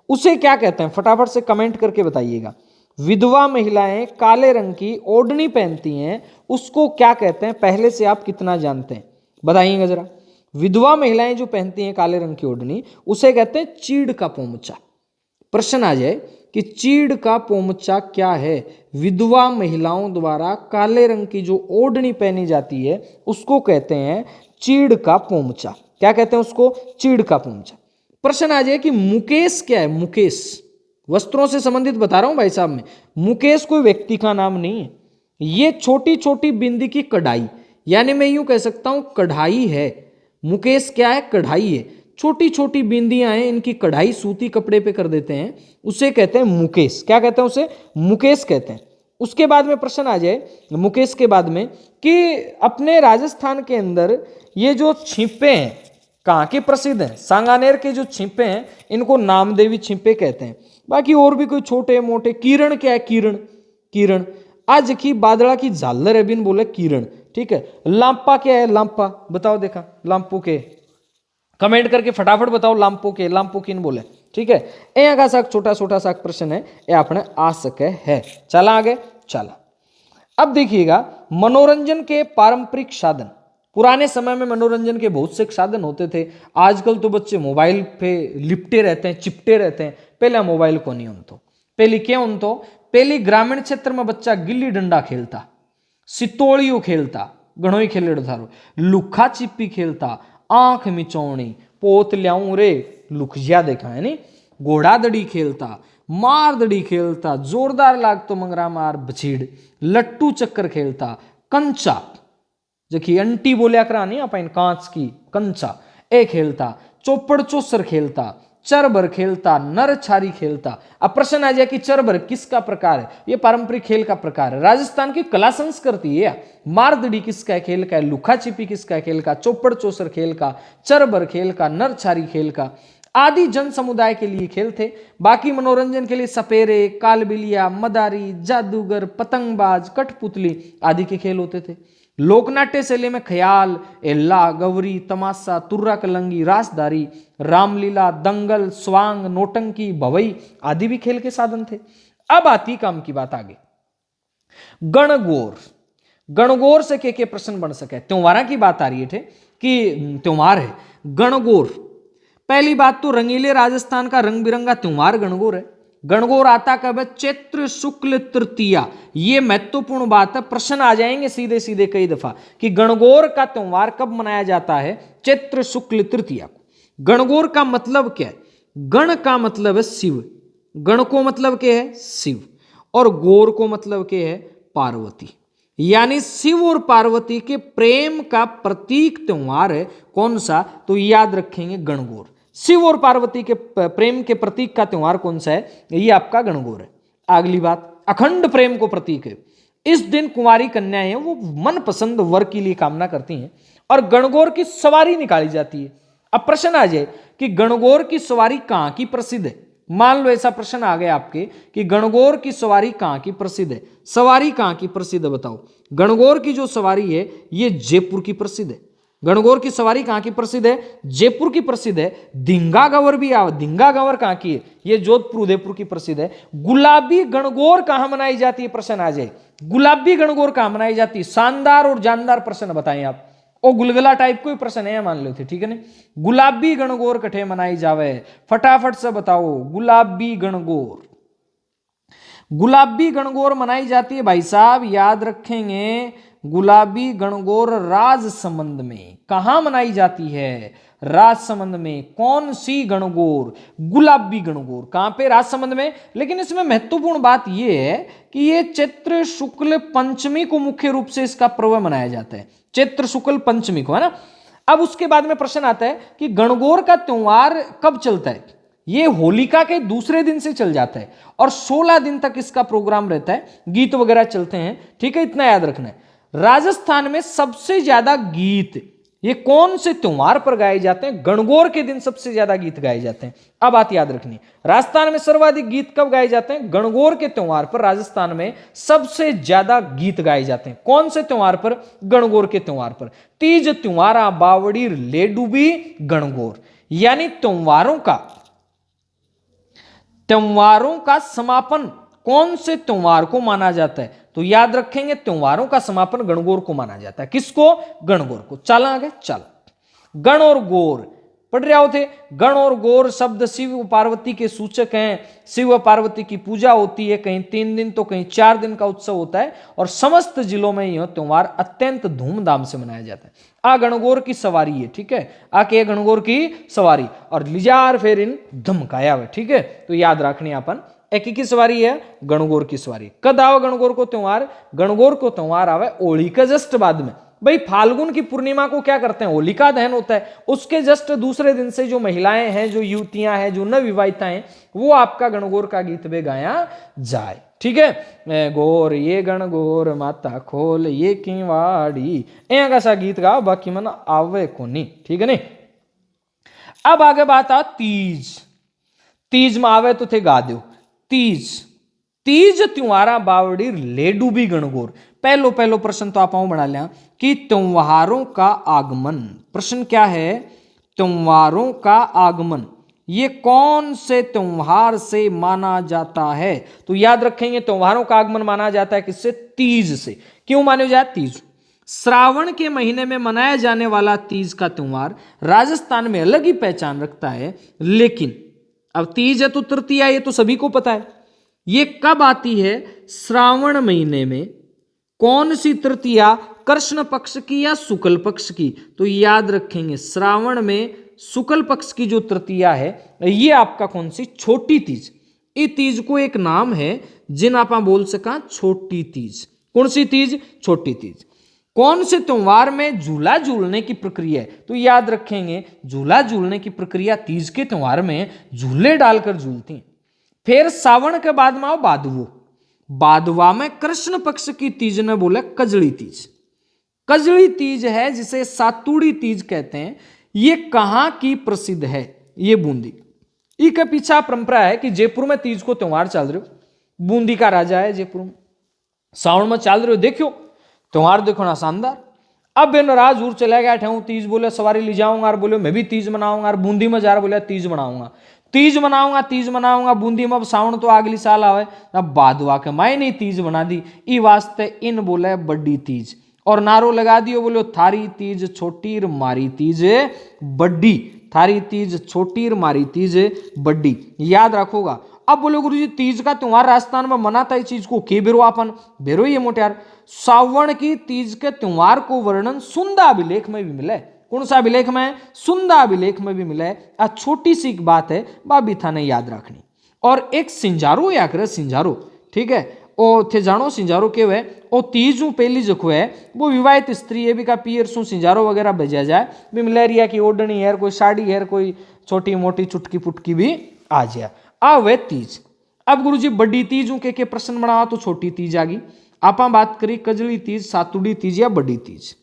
उसे क्या कहते हैं? फटाफट से कमेंट करके बताइएगा। विधवा महिलाएं काले रंग की ओढ़नी पहनती हैं, उसको क्या कहते हैं? पहले से आप कितना जानते हैं बताइएगा जरा। विधवा महिलाएं जो पहनती हैं काले रंग की ओढ़नी उसे कहते हैं चीड़ का पोमचा। प्रश्न आ जाए कि चीड़ का पोमचा क्या है? विधवा महिलाओं द्वारा काले रंग की जो ओढ़नी पहनी जाती है उसको कहते हैं चीड़ का पोमचा। क्या कहते हैं उसको? चीड़ का पोमचा। प्रश्न आ जाए कि मुकेश क्या है? मुकेश, वस्त्रों से संबंधित बता रहा हूं भाई साहब मैं। मुकेश कोई व्यक्ति का नाम नहीं है, ये छोटी छोटी बिंदी की कढ़ाई, यानी मैं यूं कह सकता हूं कढ़ाई है। मुकेश क्या है? कढ़ाई है। छोटी छोटी बिंदियां हैं, इनकी कढ़ाई सूती कपड़े पे कर देते हैं, उसे कहते हैं मुकेश। क्या कहते हैं उसे? मुकेश कहते हैं। उसके बाद में प्रश्न आ जाए मुकेश के बाद में कि अपने राजस्थान के अंदर ये जो छिपे हैं कहाँ के प्रसिद्ध हैं? सांगानेर के जो छिपे हैं इनको नामदेवी छिपे कहते हैं। बाकी और भी कोई छोटे मोटे। किरण क्या है? किरण, किरण आज की बादला की झालर है बिन बोले किरण, ठीक है। लांपा क्या है? लांपा बताओ, देखा लांपू के कमेंट करके फटाफट बताओ लांपो के, लांपो किन बोले, ठीक है। यहाँ का साक छोटा छोटा सा प्रश्न है ये आपने आ सके है। चला आगे, चला। अब देखिएगा मनोरंजन के पारंपरिक साधन। पुराने समय में मनोरंजन के बहुत से साधन होते थे, आजकल तो बच्चे मोबाइल पे लिपटे रहते हैं, चिपटे रहते हैं। पहले मोबाइल को नहीं उनको, पहले क्या उनको? पहले ग्रामीण क्षेत्र में बच्चा गिल्ली डंडा खेलता, सितोड़ियों खेलता, घणो ही खेल थारो, लुखा छिपी खेलता, आंख मिचौनी, पोत ल्याऊं रे लुखजिया देखा है नी, घोड़ा दड़ी खेलता, मार दड़ी खेलता, जोरदार लागतो मंगरा मार बछीड़, लट्टू चक्कर खेलता, कंचा जखी अंटी बोलिया करा नहीं अपन कांच की कंचा ए खेलता, चौपड़ चौसर खेलता, चरबर खेलता, नर छारी खेलता। अब प्रश्न आ जाए कि चरबर किसका प्रकार है? ये पारंपरिक खेल का प्रकार है, राजस्थान की कला संस्कृति है। मारदड़ी किसका खेल का है? लुका छिपी किसका खेल का? चौपड़ चौसर खेल का, चरबर खेल का, नर छारी खेल का आदि जन समुदाय के लिए खेल थे। बाकी मनोरंजन के लिए सपेरे, कालबिलिया, मदारी, जादूगर, पतंगबाज, कठपुतली आदि के खेल होते थे। लोकनाट्य शैली में ख्याल, एल्ला, गौरी, तमाशा, तुर्रा कलंगी, रासदारी, रामलीला, दंगल, स्वांग, नोटंकी, भवई आदि भी खेल के साधन थे। अब आती काम की बात आगे। गणगौर, गणगौर से के प्रश्न बन सके? त्योहार की बात आ रही है कि त्योहार है गणगौर। पहली बात तो रंगीले राजस्थान का रंग बिरंगा त्योहार गणगौर है। गणगौर आता कब है? चैत्र शुक्ल तृतीया। ये महत्वपूर्ण बात है, प्रश्न आ जाएंगे सीधे सीधे कई दफा कि गणगौर का त्योहार कब मनाया जाता है? चैत्र शुक्ल तृतीया को। गणगौर का मतलब क्या है? गण का मतलब है शिव, गण को मतलब क्या है? शिव, और गौर को मतलब क्या है? पार्वती। यानी शिव और पार्वती के प्रेम का प्रतीक त्योहार है। कौन सा? तो याद रखेंगे गणगौर। शिव और पार्वती के प्रेम के प्रतीक का त्योहार कौन सा है? ये आपका गणगौर है। अगली बात, अखंड प्रेम को प्रतीक है। इस दिन कुंवारी कन्याएं हैं वो मनपसंद वर के लिए कामना करती हैं और गणगौर की सवारी निकाली जाती है। अब प्रश्न आ जाए कि गणगौर की सवारी कहां की प्रसिद्ध है? मान लो ऐसा प्रश्न आ गया आपके कि गणगौर की सवारी कहां की प्रसिद्ध है? सवारी कहां की प्रसिद्ध है बताओ? गणगौर की जो सवारी है ये जयपुर की प्रसिद्ध है। गणगौर की सवारी कहां की प्रसिद्ध है? जयपुर की प्रसिद्ध है। धिंगा गंवर भी आओ, धिंगा गंवर कहां की है? ये जोधपुर उदयपुर की प्रसिद्ध है। गुलाबी गणगौर कहां मनाई जाती है? प्रश्न आ जाए, गुलाबी गणगौर कहां मनाई जाती है? शानदार और जानदार प्रश्न बताएं आप। ओ गुलगुला टाइप कोई प्रश्न है मान लो थे, ठीक है ना। गुलाबी गणगौर कठे मनाई जावे? फटाफट से बताओ। गुलाबी गणगौर, गुलाबी गणगौर मनाई जाती है भाई साहब, याद रखेंगे। गुलाबी गणगौर राजसमंद में। कहां मनाई जाती है? राजसमंद में। कौन सी गणगौर? गुलाबी गणगौर। कहां पे? राजसमंद में। लेकिन इसमें महत्वपूर्ण बात यह है कि यह चैत्र शुक्ल पंचमी को मुख्य रूप से इसका पर्व मनाया जाता है। चैत्र शुक्ल पंचमी को, है ना। अब उसके बाद में प्रश्न आता है कि गणगौर का त्योहार कब चलता है? ये होलिका के दूसरे दिन से चल जाता है और 16 दिन तक इसका प्रोग्राम रहता है, गीत वगैरह चलते हैं, ठीक है। इतना याद रखना है। राजस्थान में सबसे ज्यादा गीत ये कौन से त्योहार पर गाए जाते हैं? गणगौर के दिन सबसे ज्यादा गीत गाए जाते हैं। अब बात याद रखनी, राजस्थान में सर्वाधिक गीत कब गाए जाते हैं? गणगौर के त्योहार पर राजस्थान में सबसे ज्यादा गीत गाए जाते हैं। कौन से त्योहार पर? गणगौर के त्योहार पर। तीज त्योहारा बावड़ी लेडूबी गणगौर। यानी त्योहारों का समापन कौन से त्योहार को माना जाता है? तो याद रखेंगे त्योहारों का समापन गणगौर को माना जाता है। किसको? गणगौर को। चल आगे, चल। गण और गौर पढ़ रहे होते। गण और गौर शब्द शिव पार्वती के सूचक हैं। शिव पार्वती की पूजा होती है, कहीं 3 दिन तो कहीं 4 दिन का उत्सव होता है और समस्त जिलों में यह त्योहार अत्यंत धूमधाम से मनाया जाता है। आ गणगौर की सवारी है, ठीक है। आके गणगौर की सवारी और लिजार फेर इन धमकाया हुआ, ठीक है। तो याद रखनी अपन एक की सवारी है गणगौर की सवारी। कद आओ गणगौर को त्योहार? गणगौर को त्योहार आवे होली का जस्ट बाद में। भाई फाल्गुन की पूर्णिमा को क्या करते हैं? होलिका दहन होता है। उसके जस्ट दूसरे दिन से जो महिलाएं हैं, जो युवतियां हैं, जो नवविवाहिताएं हैं, वो आपका गणगौर का गीत भी गाया जाए, ठीक है। गौर ये गणगौर माता खोल ये किवाड़ी, ऐसा सा गीत गाओ, बाकी मन आवे को नहीं, ठीक है नहीं। अब आगे बात आ तीज। तीज में आवे तो थे गा दो। तीज, तीज त्योहारा बावड़ी लेडूबी गणगौर। पहलो प्रश्न तो आप बना लिया कि त्योहारों का आगमन। प्रश्न क्या है? त्योहारों का आगमन ये कौन से त्योहार से माना जाता है? तो याद रखेंगे त्योहारों का आगमन माना जाता है किससे? तीज से। क्यों माने जाए तीज? श्रावण के महीने में मनाया जाने वाला तीज का त्योहार राजस्थान में अलग ही पहचान रखता है। लेकिन अब तीज है तो तृतीया, ये तो सभी को पता है। ये कब आती है? श्रावण महीने में। कौन सी तृतीया? कृष्ण पक्ष की या शुक्ल पक्ष की? तो याद रखेंगे श्रावण में शुक्ल पक्ष की जो तृतीया है ये आपका कौन सी? छोटी तीज। इस तीज को एक नाम है जिन आप बोल सका छोटी तीज। कौन सी तीज? छोटी तीज। कौन से त्योहार में झूला झूलने की प्रक्रिया है? तो याद रखेंगे झूला झूलने की प्रक्रिया तीज के त्योहार में झूले डालकर झूलती हैं। फिर सावन के बाद में आओ बादवो। बादवा में कृष्ण पक्ष की तीज ने बोले कजड़ी तीज। कजड़ी तीज है जिसे सातुड़ी तीज कहते हैं। ये कहां की प्रसिद्ध है? ये बूंदी। इसके पीछे परंपरा है कि जयपुर में तीज को त्योहार चल रहे हो, बूंदी का राजा है जयपुर में, सावन में चल रहे हो, देखो त्योहार देखो ना शानदार। अब बे नाराज दूर चला गया ठहूं तीज, बोले सवारी ले जाऊंगा, और बोले मैं भी तीज मनाऊंगा, और बूंदी में जा रहा बोले तीज मनाऊंगा, तीज मनाऊंगा, तीज मनाऊंगा बूंदी में। अब सावन तो अगली साल आवे, अब बादवा के माई नहीं तीज बना दी। ई वास्ते इन बोले बड्डी तीज, और नारो लगा दियो बोलो थारी तीज छोटी मारी तीज बड्डी, थारी तीज छोटी मारी तीज बड्डी। याद रखोगा। अब बोलो गुरुजी तीज का त्योहार राजस्थान में मनाता है, चीज को के बेरो अपन बेरो ये मोटे यार। सावन की तीज के त्योहार को वर्णन सुंदा अभिलेख में भी मिले। कौन सा अभिलेख में? सुंदा अभिलेख में भी मिले। आ छोटी सी एक बात है बाबी थाने याद रखनी। और एक सिंजारो या करे सिंजारो, ठीक है, ओ थे जानो सिंजारो के वे ओ तीजू पहली जखो है वो विवाहित स्त्री है भी का पियर सु सिंजारो वगैरह भेजा जाए भी मलेरिया की ओढ़नी है, कोई साड़ी है, कोई छोटी मोटी चुटकी पुटकी भी आ जाए। आ वे तीज। अब गुरुजी बड़ी तीज के प्रश्न बनावा तो छोटी तीज आ गई। आप बात करी कजली तीज, सातुड़ी तीज या बड़ी तीज।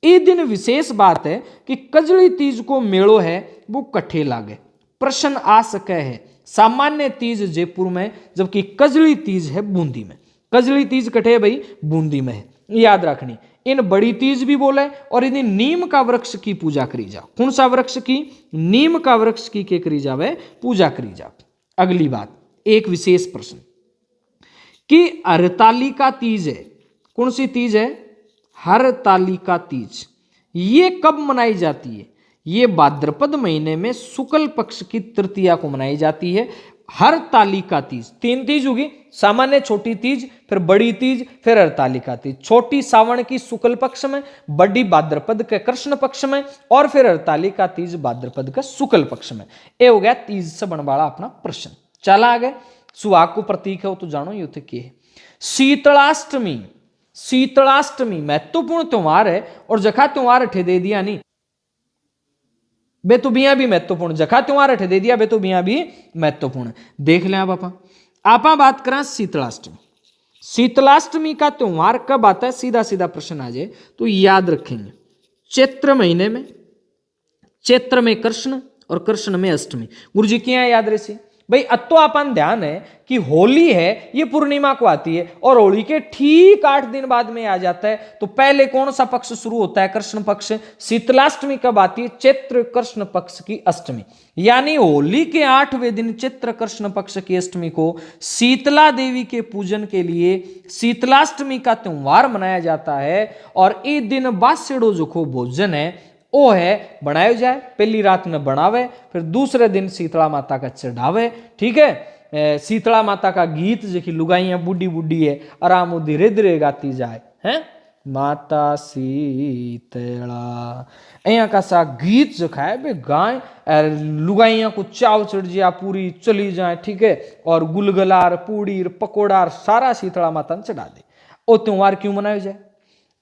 ये दिन विशेष बात है कि कजली तीज को मेड़ो है वो कठे लागे। प्रश्न आ सके है सामान्य तीज जयपुर में, जबकि कजली तीज है बूंदी में। कजली तीज कठे भाई बूंदी में है, याद रखनी। इन बड़ी तीज भी बोले और इन नीम का वृक्ष की पूजा करी जा। कौन सा वृक्ष की? नीम का वृक्ष की के करी जावे पूजा करी जा। अगली बात, एक विशेष प्रश्न कि हरतालिका तीज है। कौन सी तीज है? हरतालिका तीज। ये कब मनाई जाती है? ये भाद्रपद महीने में शुक्ल पक्ष की तृतीया को मनाई जाती है। हरतालिका तीज। तीन तीज होगी, सामान्य छोटी तीज, फिर बड़ी तीज, फिर हरतालिका तीज। छोटी सावन की शुक्ल पक्ष में, बड़ी भाद्रपद के कृष्ण पक्ष में, और फिर हरतालिका तीज भाद्रपद के शुक्ल पक्ष में। ये हो गया तीज से बन वाला अपना प्रश्न। चला आगे। सुहाग को प्रतीक है वो तो जानो ये के है। शीतलाष्टमी। शीतलाष्टमी महत्वपूर्ण त्योहार है और जखा त्योहार अठे दे दिया नहीं बे तो बिया भी महत्वपूर्ण। जखा त्योहार अठे दे दिया बे तो बिया भी महत्वपूर्ण। देख लें आपा बात करें शीतलाष्टमी। शीतलाष्टमी का त्योहार कब आता है? सीधा सीधा प्रश्न आ जाए तो याद रखेंगे चैत्र महीने में। चैत्र में कृष्ण और कृष्ण में अष्टमी। गुरुजी क्या याद रहे भाई? अतो अपन ध्यान है कि होली है ये पूर्णिमा को आती है और होली के ठीक 8 दिन बाद में आ जाता है। तो पहले कौन सा पक्ष शुरू होता है? कृष्ण पक्ष। शीतलाष्टमी कब आती है? चैत्र कृष्ण पक्ष की अष्टमी। यानी होली के 8वें दिन चैत्र कृष्ण पक्ष की अष्टमी को शीतला देवी के पूजन के लिए शीतलाष्टमी का त्योहार मनाया जाता है। और इस दिन बासेड़ो जो भोजन है वो है बनाया जाए। पहली रात में बनावे, फिर दूसरे दिन शीतला माता का चढ़ावे। ठीक है। शीतला माता का गीत जो कि लुगाइयां बूढ़ी बूढ़ी है आराम धीरे धीरे गाती जाए हैं। माता शीतला अया का सा गीत जो है वे गाय लुगाइयां को चाव चढ़ जाए पूरी चली जाए। ठीक है। और गुलगलार पूड़ी पकोड़ा सारा शीतला माता ने चढ़ा दे। वो त्योहार क्यों मनाया जाए?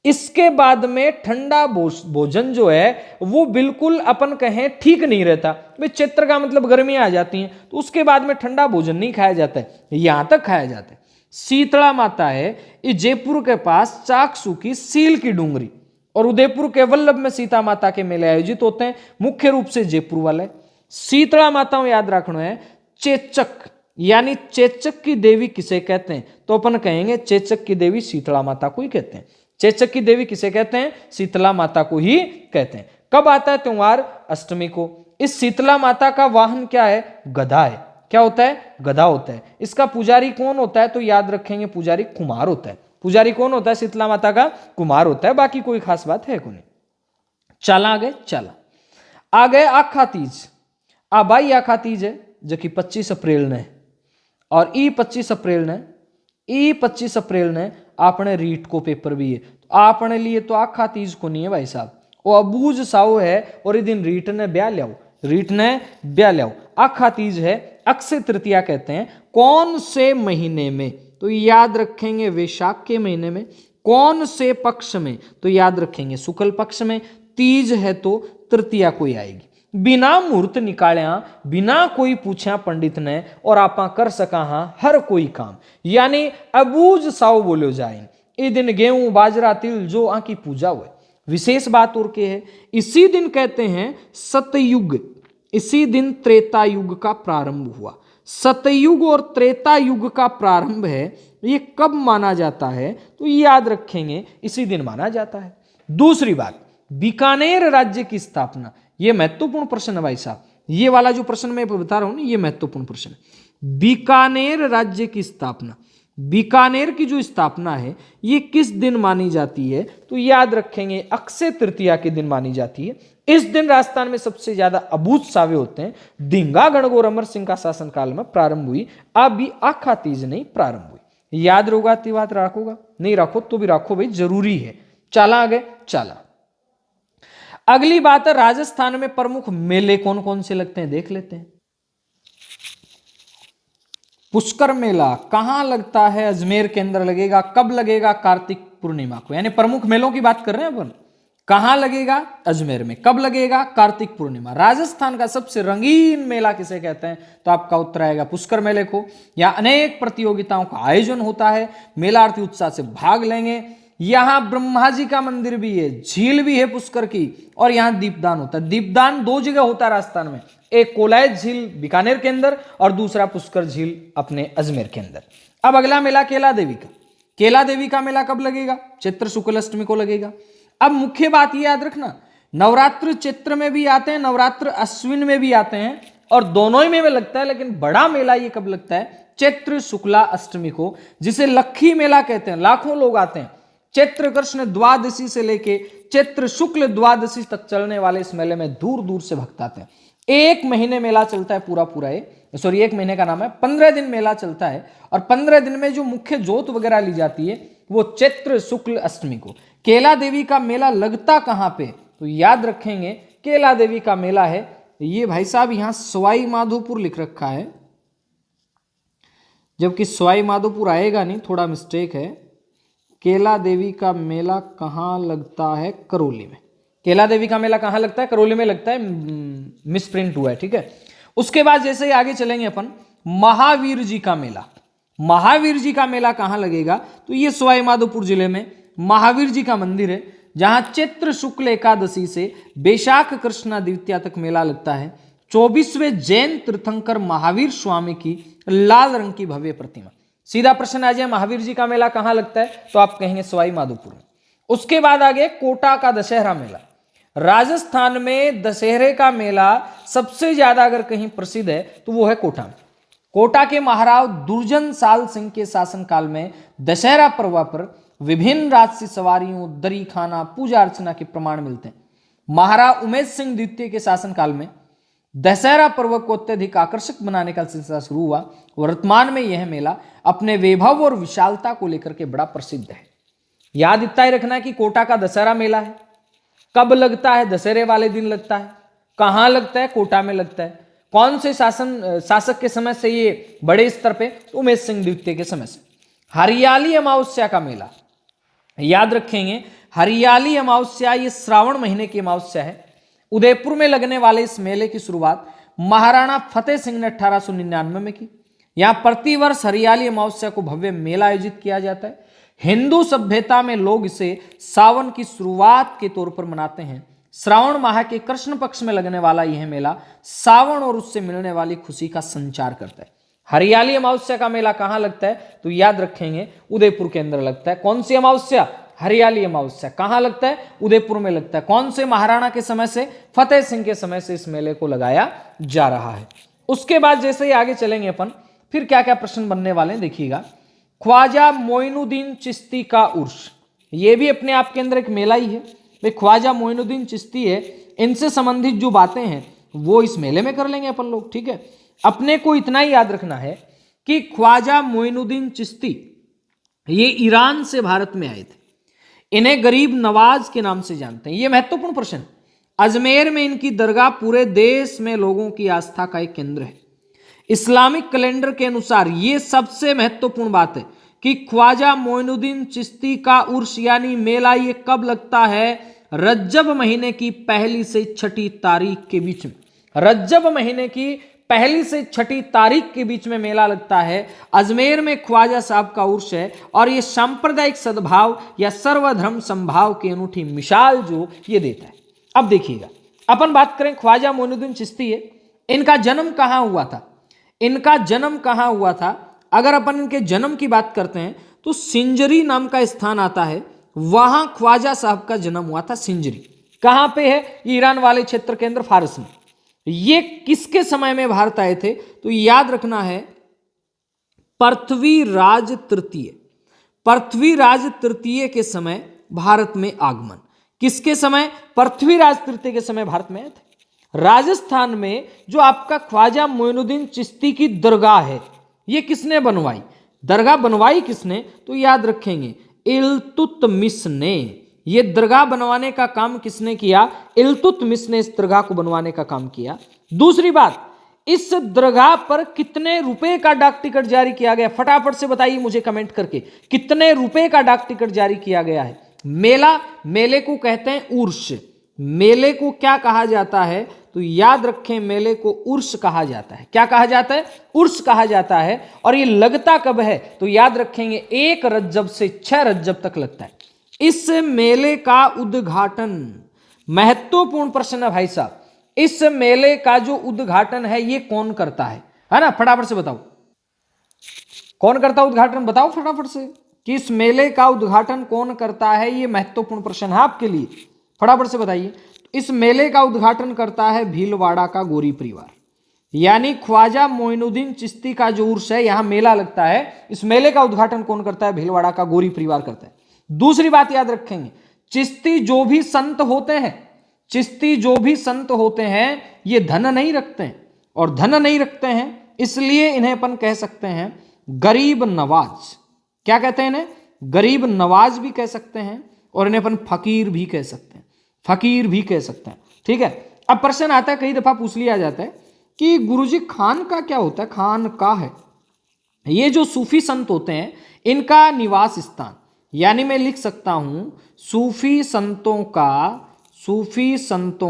इसके बाद में ठंडा भोजन जो है वो बिल्कुल अपन कहें ठीक नहीं रहता। भाई चैत्र का मतलब गर्मियां आ जाती हैं तो उसके बाद में ठंडा भोजन नहीं खाया जाता है, यहां तक खाया जाता है। शीतला माता है ये जयपुर के पास चाकसू की सील की डूंगरी और उदयपुर के वल्लभ में सीता माता के मेले आयोजित होते हैं, मुख्य रूप से जयपुर वाले। शीतला माता याद रखना है चेचक, यानी चेचक की देवी किसे कहते हैं? तो अपन कहेंगे चेचक की देवी शीतला माता को ही कहते हैं। चेचक की देवी किसे कहते हैं? शीतला माता को ही कहते हैं। कब आता है त्योहार? अष्टमी को। इस शीतला माता का वाहन क्या है? गधा है। क्या होता है? गधा होता है। इसका पुजारी कौन होता है? तो याद रखेंगे पुजारी कुमार होता है। पुजारी कौन होता है? शीतला माता का कुमार होता है। बाकी कोई खास बात है को नहीं। चला आगे, चला आ गए आखा तीज। भाई आखा तीज है जो कि 25 अप्रैल ने और ई 25 अप्रैल ने आपने रीट को पेपर भी है तो आपने लिए तो आखा तीज को नहीं है भाई साहब, वो अबूज साओ है और ये दिन रीट ने ब्याह लियाओ। आखा तीज है, अक्षय तृतीया कहते हैं। कौन से महीने में? तो याद रखेंगे वैशाख के महीने में। कौन से पक्ष में, तो याद रखेंगे शुक्ल पक्ष में, तीज है तो तृतीया कोई आएगी। बिना मुहूर्त निकालिया, बिना कोई पूछा पंडित ने, और आपा कर सका हां हर कोई काम, यानी अबूझ साव बोलो जाए। ए दिन गेहूं बाजरा तिल जो आकी पूजा हुए। विशेष बात और के है, इसी दिन कहते हैं सतयुग, इसी दिन त्रेता युग का प्रारंभ हुआ। सतयुग और त्रेता युग का प्रारंभ है, ये कब माना जाता है, तो याद रखेंगे इसी दिन माना जाता है। दूसरी बात, बीकानेर राज्य की स्थापना, ये महत्वपूर्ण प्रश्न है भाई साहब, ये वाला जो प्रश्न मैं बता रहा हूं ना, ये महत्वपूर्ण प्रश्न है। बीकानेर राज्य की स्थापना, बीकानेर की जो स्थापना है ये किस दिन मानी जाती है, तो याद रखेंगे अक्षय तृतीया के दिन मानी जाती है। इस दिन राजस्थान में सबसे ज्यादा अबूझ सावे होते हैं। धींगा गणगौर अमर सिंह का शासनकाल में प्रारंभ हुई, अभी आखा तीज नहीं प्रारंभ हुई। याद रहोगा तो बात राखोगा, नहीं राखो तो भी राखो भाई, जरूरी है। चला आगे, चला। अगली बात है, राजस्थान में प्रमुख मेले कौन कौन से लगते हैं देख लेते हैं। पुष्कर मेला कहां लगता है, अजमेर के अंदर लगेगा। कब लगेगा, कार्तिक पूर्णिमा को, यानी प्रमुख मेलों की बात कर रहे हैं अपन। कहां लगेगा, अजमेर में। कब लगेगा, कार्तिक पूर्णिमा। राजस्थान का सबसे रंगीन मेला किसे कहते हैं, तो आपका उत्तर आएगा पुष्कर मेले को। यहाँ अनेक प्रतियोगिताओं का आयोजन होता है, मेलार्थी उत्साह से भाग लेंगे। यहां ब्रह्मा जी का मंदिर भी है, झील भी है पुष्कर की, और यहां दीपदान होता है। दीपदान दो जगह होता है राजस्थान में, एक कोलायत झील बीकानेर के अंदर और दूसरा पुष्कर झील अपने अजमेर के अंदर। अब अगला मेला केला देवी का। केला देवी का मेला कब लगेगा, चैत्र शुक्ल अष्टमी को लगेगा। अब मुख्य बात ये याद रखना, नवरात्र चैत्र में भी आते हैं, नवरात्र अश्विन में भी आते हैं, और दोनों ही में लगता है, लेकिन बड़ा मेला ये कब लगता है, चैत्र शुक्ला अष्टमी को, जिसे लक्खी मेला कहते हैं। लाखों लोग आते हैं। चैत्र कृष्ण द्वादशी से लेके चैत्र शुक्ल द्वादशी तक चलने वाले इस मेले में दूर दूर से भक्त आते हैं। एक महीने मेला चलता है पूरा पूरा, सॉरी एक महीने का नाम है, 15 दिन मेला चलता है, और 15 दिन में जो मुख्य जोत वगैरह ली जाती है वो चैत्र शुक्ल अष्टमी को। केला देवी का मेला लगता कहां पे, तो याद रखेंगे केला देवी का मेला है, ये भाई साहब यहां सवाई माधोपुर लिख रखा है, जबकि सवाई माधोपुर आएगा नहीं, थोड़ा मिस्टेक है। केला देवी का मेला कहां लगता है, करौली में। केला देवी का मेला कहां लगता है, करौली में लगता है, मिसप्रिंट हुआ है, ठीक है। उसके बाद जैसे ही आगे चलेंगे अपन, महावीर जी का मेला। महावीर जी का मेला कहां लगेगा, तो ये सवाई माधोपुर जिले में महावीर जी का मंदिर है, जहां चैत्र शुक्ल एकादशी से बैशाख कृष्णा द्वितीया तक मेला लगता है। 24वें जैन तीर्थंकर महावीर स्वामी की लाल रंग की भव्य प्रतिमा। सीधा प्रश्न आ जाए, महावीर जी का मेला कहां लगता है, तो आप कहेंगे सवाई माधोपुर में। उसके बाद आगे कोटा का दशहरा मेला। राजस्थान में दशहरे का मेला सबसे ज्यादा अगर कहीं प्रसिद्ध है तो वो है कोटा में। कोटा के महाराव दुर्जन साल सिंह के शासनकाल में दशहरा पर्व पर विभिन्न राजसी सवारियों, दरी खाना, पूजा अर्चना के प्रमाण मिलते हैं। महाराज उमेश सिंह द्वितीय के शासनकाल में दशहरा पर्व को अत्यधिक आकर्षक बनाने का सिलसिला शुरू हुआ। वर्तमान में यह मेला अपने वैभव और विशालता को लेकर के बड़ा प्रसिद्ध है। याद इतना ही रखना है कि कोटा का दशहरा मेला है, कब लगता है, दशहरे वाले दिन लगता है। कहां लगता है, कोटा में लगता है। कौन से शासक के समय से ये बड़े स्तर पे, उमेश सिंह द्वितीय के समय से। हरियाली अमावस्या का मेला, याद रखेंगे हरियाली अमावस्या ये श्रावण महीने की अमावस्या है। उदयपुर में लगने वाले इस मेले की शुरुआत महाराणा फतेह सिंह ने 1899 में की। यहां प्रतिवर्ष हरियाली अमावस्या को भव्य मेला आयोजित किया जाता है। हिंदू सभ्यता में लोग इसे सावन की शुरुआत के तौर पर मनाते हैं। श्रावण माह के कृष्ण पक्ष में लगने वाला यह मेला सावन और उससे मिलने वाली खुशी का संचार करता है। हरियाली अमावस्या का मेला कहां लगता है, तो याद रखेंगे उदयपुर के अंदर लगता है। कौन सी अमावस्या, हरियाली अमावस्या। कहां लगता है, उदयपुर में लगता है। कौन से महाराणा के समय से, फतेह सिंह के समय से इस मेले को लगाया जा रहा है। उसके बाद जैसे ही आगे चलेंगे अपन, फिर क्या क्या प्रश्न बनने वाले हैं देखिएगा। ख्वाजा मोइनुद्दीन चिश्ती का उर्स, ये भी अपने आप के अंदर एक मेला ही है भाई। ख्वाजा मोइनुद्दीन चिश्ती है, इनसे संबंधित जो बातें हैं वो इस मेले में कर लेंगे अपन लोग, ठीक है। अपने को इतना ही याद रखना है कि ख्वाजा मोइनुद्दीन चिश्ती ये ईरान से भारत में आए थे। इन्हें गरीब नवाज के नाम से जानते हैं। ये महत्वपूर्ण प्रश्न। अजमेर में इनकी दरगाह पूरे देश में लोगों की आस्था का एक केंद्र है। इस्लामिक कैलेंडर के अनुसार ये सबसे महत्वपूर्ण बात है कि ख्वाजा मोइनुद्दीन चिश्ती का उर्स यानी मेला ये कब लगता है? रज्जब महीने की पहली से छठी तारीख के बीच में। रज्जब महीने की पहली से छठी तारीख के बीच में मेला लगता है। अजमेर में ख्वाजा साहब का उर्स है और ये सांप्रदायिक सद्भाव या सर्वधर्म संभाव की अनूठी मिसाल जो ये देता है। अब देखिएगा, अपन बात करें ख्वाजा मोइनुद्दीन चिश्ती है, इनका जन्म कहाँ हुआ था? इनका जन्म कहाँ हुआ था? अगर अपन इनके जन्म की बात करते हैं तो सिंजरी नाम का स्थान आता है, वहां ख्वाजा साहब का जन्म हुआ था। सिंजरी कहां पे है? ये ईरान वाले क्षेत्र के अंदर, फारस में। ये किसके समय में भारत आए थे? तो याद रखना है पृथ्वीराज तृतीय। पृथ्वीराज तृतीय के समय भारत में आगमन। किसके समय? पृथ्वीराज तृतीय के समय भारत में आए थे। राजस्थान में जो आपका ख्वाजा मोइनुद्दीन चिश्ती की दरगाह है, ये किसने बनवाई? दरगाह बनवाई किसने? तो याद रखेंगे इल्तुतमिश ने। ये दरगाह बनवाने का काम किसने किया? इल्तुतमिश ने इस दरगाह को बनवाने का काम किया। दूसरी बात, इस दरगाह पर कितने रुपए का डाक टिकट जारी किया गया? फटाफट से बताइए मुझे कमेंट करके, कितने रुपए का डाक टिकट जारी किया गया है? मेले को कहते हैं उर्स। मेले को क्या कहा जाता है? तो याद रखें, मेले को उर्स कहा जाता है। क्या कहा जाता है? उर्स कहा जाता है। और ये लगता कब है? तो याद रखेंगे 1 रज्जब से 6 रज्जब तक लगता है। इस मेले का उद्घाटन, महत्वपूर्ण प्रश्न है भाई साहब, इस मेले का जो उद्घाटन है ये कौन करता है ना? फटाफट से बताओ कौन करता है उद्घाटन? बताओ फटाफट से कि इस मेले का उद्घाटन कौन करता है। ये महत्वपूर्ण प्रश्न है आपके लिए, फटाफट से बताइए। इस मेले का उद्घाटन करता है भीलवाड़ा का गोरी परिवार। यानी ख्वाजा मोइनुद्दीन चिश्ती का जो उर्स है, यहां मेला लगता है, इस मेले का उद्घाटन कौन करता है? भीलवाड़ा का गोरी परिवार करता है। दूसरी बात याद रखेंगे, चिश्ती जो भी संत होते हैं, चिश्ती जो भी संत होते हैं, ये धन नहीं रखते हैं। और धन नहीं रखते हैं इसलिए इन्हें अपन कह सकते हैं गरीब नवाज। क्या कहते हैं इन्हें? गरीब नवाज भी कह सकते हैं और इन्हें अपन फकीर भी कह सकते हैं। फकीर भी कह सकते हैं, ठीक है। अब प्रश्न आता है, कई दफा पूछ लिया जाता है कि गुरुजी खान का क्या होता है? खान का है ये जो सूफी संत होते हैं इनका निवास स्थान, यानी मैं लिख सकता हूं सूफी संतों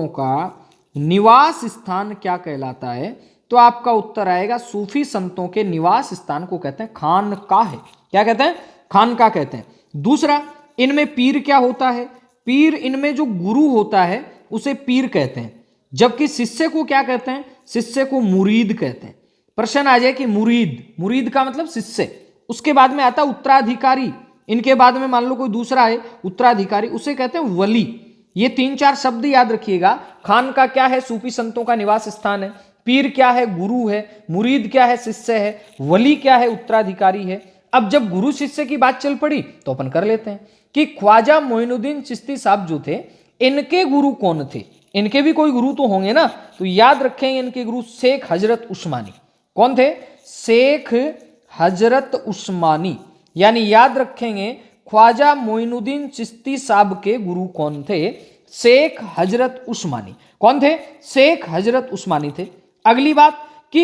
का निवास स्थान क्या कहलाता है? तो आपका उत्तर आएगा सूफी संतों के निवास स्थान को कहते हैं खानका है। क्या कहते हैं? खानका कहते हैं। दूसरा, इनमें पीर क्या होता है? पीर, इनमें जो गुरु होता है उसे पीर कहते हैं, जबकि शिष्य को क्या कहते हैं? शिष्य को मुरीद कहते हैं। प्रश्न आ जाए कि मुरीद का मतलब शिष्य। उसके बाद में आता उत्तराधिकारी, इनके बाद में मान लो कोई दूसरा है उत्तराधिकारी, उसे कहते हैं वली। ये 3-4 शब्द याद रखिएगा। खान का क्या है? सूफी संतों का निवास स्थान है। पीर क्या है? गुरु है। मुरीद क्या है? शिष्य है। वली क्या है? उत्तराधिकारी है। अब जब गुरु शिष्य की बात चल पड़ी तो अपन कर लेते हैं कि ख्वाजा मोइनुद्दीन चिश्ती साहब जो थे, इनके गुरु कौन थे? इनके भी कोई गुरु तो होंगे ना। तो याद रखेंगे इनके गुरु शेख हजरत उस्मानी। कौन थे? शेख हजरत उस्मानी। यानी याद रखेंगे ख्वाजा मोइनुद्दीन चिश्ती साहब के गुरु कौन थे? शेख हजरत उस्मानी। कौन थे? शेख हजरत उस्मानी थे। अगली बात कि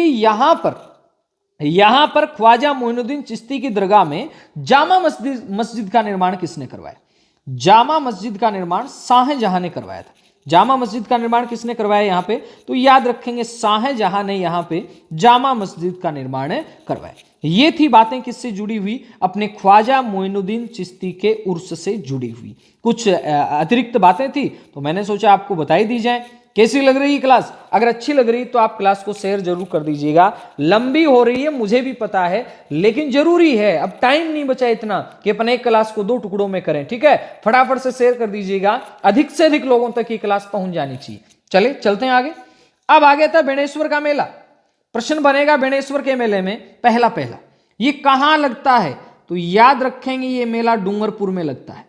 यहां पर ख्वाजा मोइनुद्दीन चिश्ती की दरगाह में जामा मस्जिद का निर्माण किसने करवाया? जामा मस्जिद का निर्माण शाहजहां ने करवाया था। जामा मस्जिद का निर्माण किसने करवाया यहां पे? तो याद रखेंगे शाहजहां ने यहां पे जामा मस्जिद का निर्माण करवाया। ये थी बातें किससे जुड़ी हुई? अपने ख्वाजा मोइनुद्दीन चिश्ती के उर्स से जुड़ी हुई। कुछ अतिरिक्त बातें थी तो मैंने सोचा आपको बताई दी जाए। कैसी लग रही है क्लास? अगर अच्छी लग रही तो आप क्लास को शेयर जरूर कर दीजिएगा। लंबी हो रही है मुझे भी पता है, लेकिन जरूरी है, अब टाइम नहीं बचा इतना कि अपन एक क्लास को 2 टुकड़ों में करें, ठीक है। फटाफट से शेयर कर दीजिएगा, अधिक से अधिक लोगों तक ये क्लास पहुंच जानी चाहिए। चले चलते हैं आगे। अब आ गया था बेणेश्वर का मेला। प्रश्न बनेगा बेणेश्वर के मेले में पहला ये कहां लगता है? तो याद रखेंगे ये मेला डूंगरपुर में लगता है।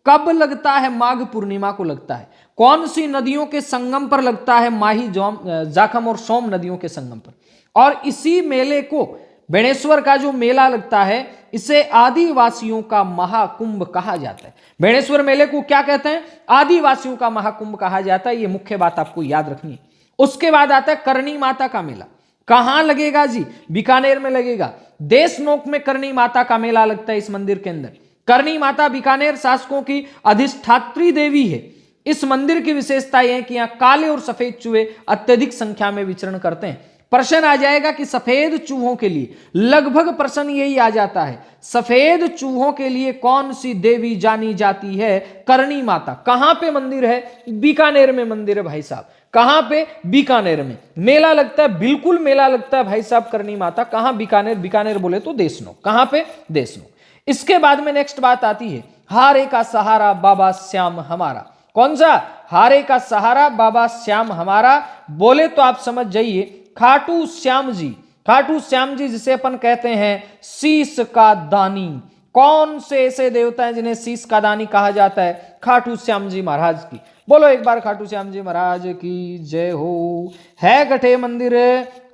कब लगता है? माघ पूर्णिमा को लगता है। कौन सी नदियों के संगम पर लगता है? माही, जाखम और सोम नदियों के संगम पर। और इसी मेले को, बेणेश्वर का जो मेला लगता है, इसे आदिवासियों का महाकुंभ कहा जाता है। बेणेश्वर मेले को क्या कहते हैं? आदिवासियों का महाकुंभ कहा जाता है। ये मुख्य बात आपको याद रखनी है। उसके बाद आता है करणी माता का मेला। कहां लगेगा जी? बीकानेर में लगेगा। देशनोक में करणी माता का मेला लगता है इस मंदिर के अंदर। करणी माता बीकानेर शासकों की अधिष्ठात्री देवी है। इस मंदिर की विशेषता यह है कि यहां काले और सफेद चूहे अत्यधिक संख्या में विचरण करते हैं। प्रश्न आ जाएगा कि सफेद चूहों के लिए, लगभग प्रश्न यही आ जाता है, सफेद चूहों के लिए कौन सी देवी जानी जाती है? करणी माता। कहां पे मंदिर है? बीकानेर में मंदिर है भाई साहब। कहां पे? बीकानेर में। मेला लगता है, बिल्कुल मेला लगता है भाई साहब करणी माता। कहां? बीकानेर। बीकानेर बोले तो देशनोक। कहां पे? देशनोक। इसके बाद में नेक्स्ट बात आती है, हारे का सहारा बाबा श्याम हमारा। कौन सा? हारे का सहारा बाबा श्याम हमारा। बोले तो आप समझ जाइए, खाटू श्याम जी। खाटू श्याम जी जिसे अपन कहते हैं शीश का दानी। कौन से ऐसे देवता हैं जिन्हें शीश का दानी कहा जाता है? खाटू श्याम जी महाराज की। बोलो एक बार खाटू श्याम जी महाराज की जय हो। है गठे मंदिर,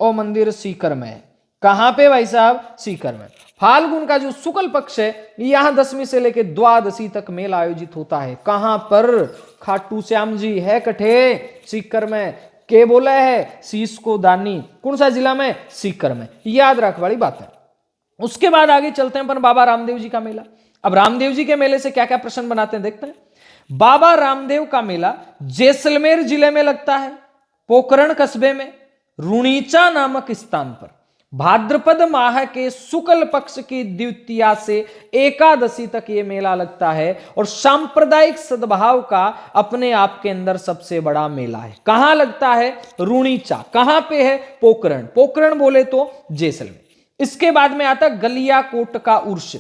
और मंदिर सीकर में। कहां पे भाई साहब? सीकर में। फाल्गुन का जो शुक्ल पक्ष है, यहां 10वीं से लेकर द्वादशी तक मेला आयोजित होता है। कहां पर? खाटू श्याम जी है कठे सीकर में। के बोला है? शीश को दानी। कौन सा जिला में? सीकर में। याद रख वाली बात है। उसके बाद आगे चलते हैं अपन बाबा रामदेव जी का मेला। अब रामदेव जी के मेले से क्या क्या प्रश्न बनाते हैं देखते हैं। बाबा रामदेव का मेला जैसलमेर जिले में लगता है, पोखरण कस्बे में, रुणीचा नामक स्थान पर। भाद्रपद माह के शुक्ल पक्ष की द्वितीया से एकादशी तक यह मेला लगता है और सांप्रदायिक सद्भाव का अपने आप के अंदर सबसे बड़ा मेला है। कहां लगता है? रुणीचा। कहां पे है? पोखरण। पोखरण बोले तो जैसलमेर। इसके बाद में आता गलियाकोट का उर्स।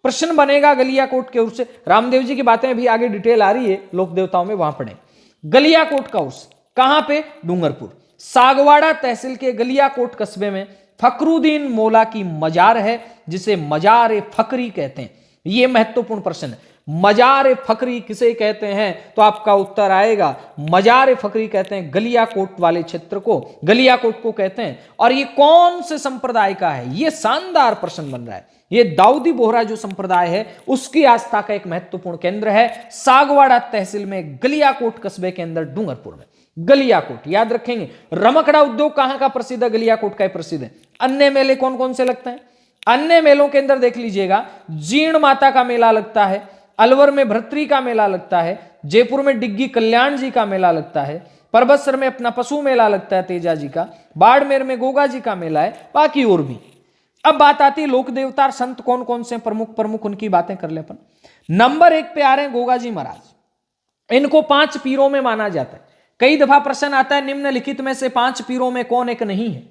प्रश्न बनेगा गलियाकोट के उर्स। रामदेव जी की बातें अभी आगे डिटेल आ रही है लोक देवताओं में, वहां पढ़े। गलियाकोट का उर्स कहां पे? डूंगरपुर। सागवाड़ा तहसील के गलियाकोट कस्बे में फकरुद्दीन मौला की मजार है, जिसे मजार फकरी कहते हैं। यह महत्वपूर्ण प्रश्न है। मजार फकरी किसे कहते हैं? तो आपका उत्तर आएगा मजार फकरी कहते हैं गलियाकोट वाले क्षेत्र को, गलियाकोट को कहते हैं। और ये कौन से संप्रदाय का है? ये शानदार प्रश्न बन रहा है। ये दाऊदी बोहरा जो संप्रदाय है उसकी आस्था का एक महत्वपूर्ण केंद्र है, सागवाड़ा तहसील में गलियाकोट कस्बे के अंदर डूंगरपुर में। गलियाकोट याद रखेंगे। रमकड़ा उद्योग कहां का प्रसिद्ध है? गलियाकोट का प्रसिद्ध है। अन्य मेले कौन कौन से लगते हैं? अन्य मेलों के अंदर देख लीजिएगा, जीर्ण माता का मेला लगता है, अलवर में भर्तरी का मेला लगता है, जयपुर में डिग्गी कल्याण जी का मेला लगता है, परबतसर में अपना पशु मेला लगता है तेजा जी का, बाड़मेर में गोगा जी का मेला है, बाकी और भी। अब बात आती है लोक देवता संत कौन कौन से प्रमुख उनकी बातें कर ले अपन। नंबर 1 पे आ रहे हैं गोगा जी महाराज। इनको 5 पीरों में माना जाता है। कई दफा प्रश्न आता है निम्नलिखित में से 5 पीरों में कौन एक नहीं है?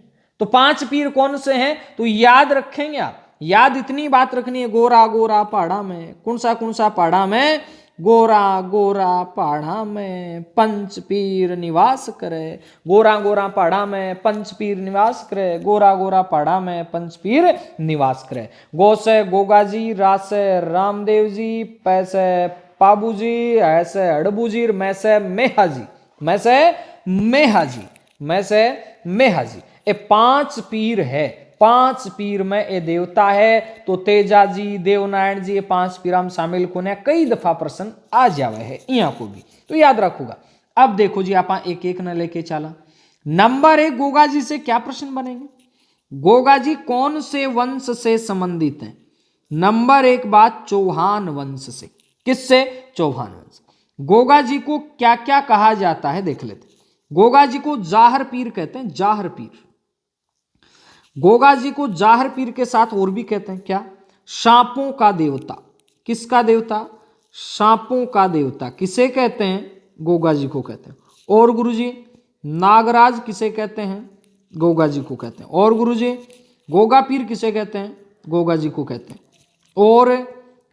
तो 5 पीर कौन से हैं? तो याद रखेंगे आप। याद इतनी बात रखनी है, गोरा गोरा पहाड़ा में। कौन सा पहाड़ा में? गोरा गोरा पहाड़ा में पंच पीर निवास करे। गोरा गोरा पहाड़ा में पंच पीर निवास करे। गोरा गोरा पहाड़ा में पंच पीर निवास करे। गो से गोगा जी, रा से रामदेव जी, पै से पाबू जी, ऐसे अड़बू जी, मैं से मेहा जी, मैं से मेहा जी, मैं से मेहा जी। ये 5 पीर है। 5 पीर में ये देवता है। तो तेजा जी, देवनारायण जी, ये 5 पीर हम शामिल कोने। कई दफा प्रश्न आ जावे है यहाँ को भी, तो याद रखूगा। अब देखो जी, आप एक एक न लेके चला। नंबर 1 गोगा जी से क्या प्रश्न बनेंगे? गोगा जी कौन से वंश से संबंधित हैं? नंबर 1 बात, चौहान वंश से। किससे? चौहान वंश। गोगा जी को क्या क्या कहा जाता है देख लेते। गोगा जी को जाहर पीर कहते हैं, जाहर पीर। गोगा जी को जाहर पीर के साथ और भी कहते हैं क्या? सांपों का देवता। किसका देवता? सांपों का देवता। किसे कहते हैं? गोगा जी को कहते हैं। और गुरुजी नागराज किसे कहते हैं? गोगा जी को कहते हैं। और गुरुजी गोगा पीर किसे कहते हैं? गोगा जी को कहते हैं। और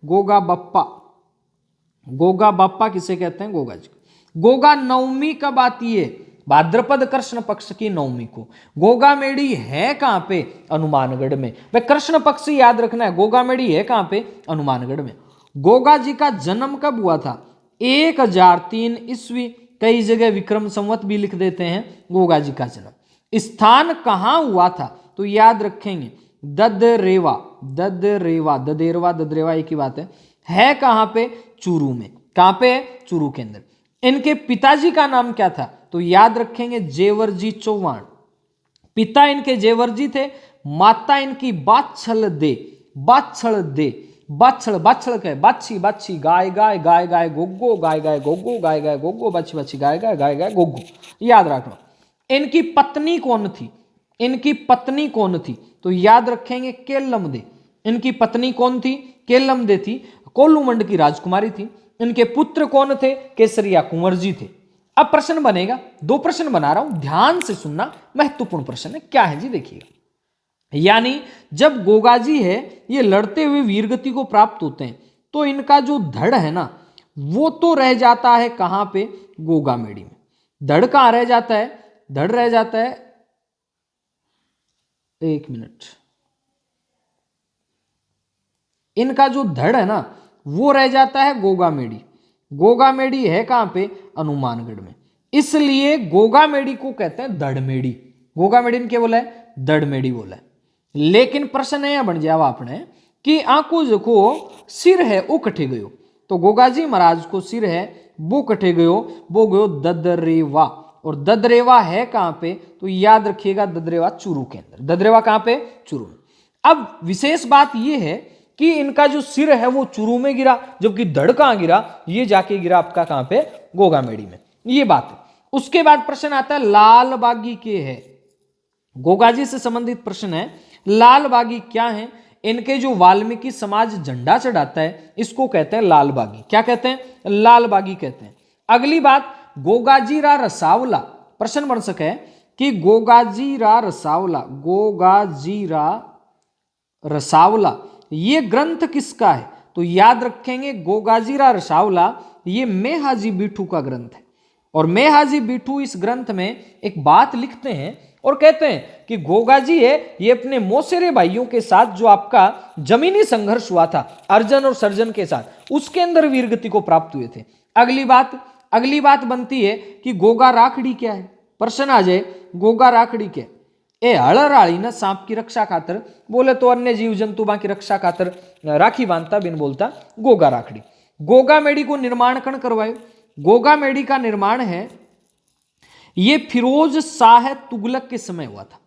गोगा बप्पा, गोगा बप्पा किसे कहते हैं? गोगा जी को। गोगा नवमी कब आती है? भाद्रपद कृष्ण पक्ष की नवमी को। गोगा मेड़ी है कहां पे? हनुमानगढ़ में। भाई कृष्ण पक्ष याद रखना है। गोगा मेड़ी है कहां पे? हनुमानगढ़ में। गोगा जी का जन्म कब हुआ था? 1003 ईस्वी। कई जगह विक्रम संवत भी लिख देते हैं। गोगा जी का जन्म स्थान कहां हुआ था? तो याद रखेंगे ददरेवा, ददरेवा, ददेरवा, ददरेवा एक ही बात है कहां पे? चूरू में। कहां पे? चूरू के अंदर। इनके पिताजी का नाम क्या था? तो याद रखेंगे जेवर जी चौहान। पिता इनके जयवर्जी थे, माता इनकी बाछल दे, बाछल दे, बाछल, बाछल क्या है, बाछी, बाछी, गाय गाय, गाय गाय गोगो, गाय गाय गोगो, गाय गाय गोगो, बाछी बाछी गाय गाय, गाय गाय गोगो, याद रखना। इनकी पत्नी कौन थी, इनकी पत्नी कौन थी, तो याद रखेंगे केल्लमदे। इनकी पत्नी कौन थी, केल्लमदे थी, कोल्लूमंड की राजकुमारी थी। इनके पुत्र कौन थे, केसरिया कुंवर जी थे। अब प्रश्न बनेगा, दो प्रश्न बना रहा हूं, ध्यान से सुनना, महत्वपूर्ण प्रश्न है। क्या है जी, देखिएगा। यानी जब गोगाजी है ये लड़ते हुए वीरगति को प्राप्त होते हैं, तो इनका जो धड़ है ना, वो तो रह जाता है कहां पे, गोगामेड़ी में। धड़ कहां रह जाता है, धड़ रह जाता है, एक मिनट, इनका जो धड़ है ना वो रह जाता है गोगामेड़ी। गोगामेड़ी है कहां पे, हनुमानगढ़ में। इसलिए गोगामेड़ी को कहते हैं धड़मेड़ी। गोगामेड़ी ने क्या बोला है, धड़मेड़ी बोला है। लेकिन प्रश्न यह बन जावा अपने कि आंखों जो सिर है वो कटे गयो, तो गोगाजी महाराज को सिर है वो कटे गयो, वो गयो ददरेवा। और ददरेवा है कहां पे, तो याद रखिएगा ददरेवा चूरू के अंदर। ददरेवा कहां पे, चूरू में। अब विशेष बात यह है कि इनका जो सिर है वो चूरू में गिरा, जबकि धड़ कहां गिरा, ये जाके गिरा आपका कहां पे, गोगामेड़ी में। ये बात है। उसके बाद प्रश्न आता है लाल बागी के है, गोगाजी से संबंधित प्रश्न है। लाल बागी क्या है, इनके जो वाल्मीकि समाज झंडा चढ़ाता है इसको कहते हैं लाल बागी। क्या कहते हैं, लाल बागी कहते हैं। अगली बात, गोगाजीरा रसावला। प्रश्न बन सके कि गोगाजीरा रसावला, गोगाजीरा रसावला ये ग्रंथ किसका है, तो याद रखेंगे गोगाजीरा रसावला ये मेहाजी बिठू का ग्रंथ है। और मेहाजी बिठू इस ग्रंथ में एक बात लिखते हैं और कहते हैं कि गोगाजी है ये अपने मौसेरे भाइयों के साथ जो आपका जमीनी संघर्ष हुआ था अर्जन और सर्जन के साथ, उसके अंदर वीरगति को प्राप्त हुए थे। अगली बात बनती है कि गोगा राखड़ी क्या है। प्रश्न आ जाए गोगा राखड़ी क्या, ए हड़राड़ी ना सांप की रक्षा खातर, बोले तो अन्य जीव जंतु की रक्षा खातर राखी बांधता बिन बोलता गोगा राखड़ी। गोगामेड़ी को निर्माण कण करवाए, गोगामेड़ी का निर्माण है ये फिरोज शाह तुगलक के समय हुआ था।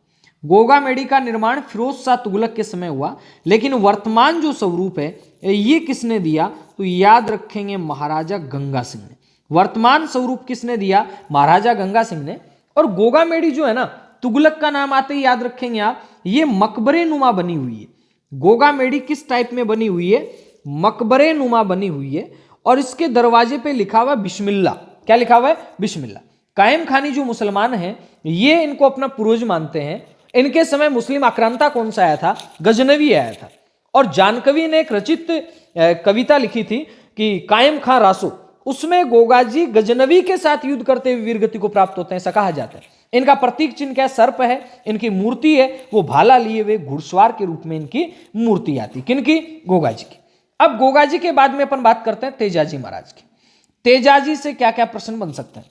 गोगामेड़ी का निर्माण फिरोज शाह तुगलक के समय हुआ, लेकिन वर्तमान जो स्वरूप है ये किसने दिया, तो याद रखेंगे महाराजा गंगा सिंह ने। वर्तमान स्वरूप किसने दिया, महाराजा गंगा सिंह ने। और गोगामेड़ी जो है ना, तुगलक का नाम आते ही याद रखेंगे आप, ये मकबरे नुमा बनी हुई है। गोगामेड़ी किस टाइप में बनी हुई है, मकबरे नुमा बनी हुई है। और इसके दरवाजे पे लिखा हुआ बिस्मिल्लाह। क्या लिखा हुआ है, बिस्मिल्लाह। कायम खानी जो मुसलमान हैं ये इनको अपना पूर्वज मानते हैं। इनके समय मुस्लिम आक्रांता कौन सा आया था, गजनवी आया था। और जानकवी ने एक रचित कविता लिखी थी कि कायम खां रासो, उसमें गोगाजी गजनवी के साथ युद्ध करते हुए वीरगति को प्राप्त होते हैं, ऐसा कहा जाता है। इनका प्रतीक चिन्ह क्या है, सर्प है। इनकी मूर्ति है वो भाला लिए हुए घुड़सवार के रूप में इनकी मूर्ति आती, किनकी, गोगाजी की। अब गोगाजी के बाद में अपन बात करते हैं तेजाजी महाराज की। तेजाजी से क्या क्या प्रश्न बन सकते हैं,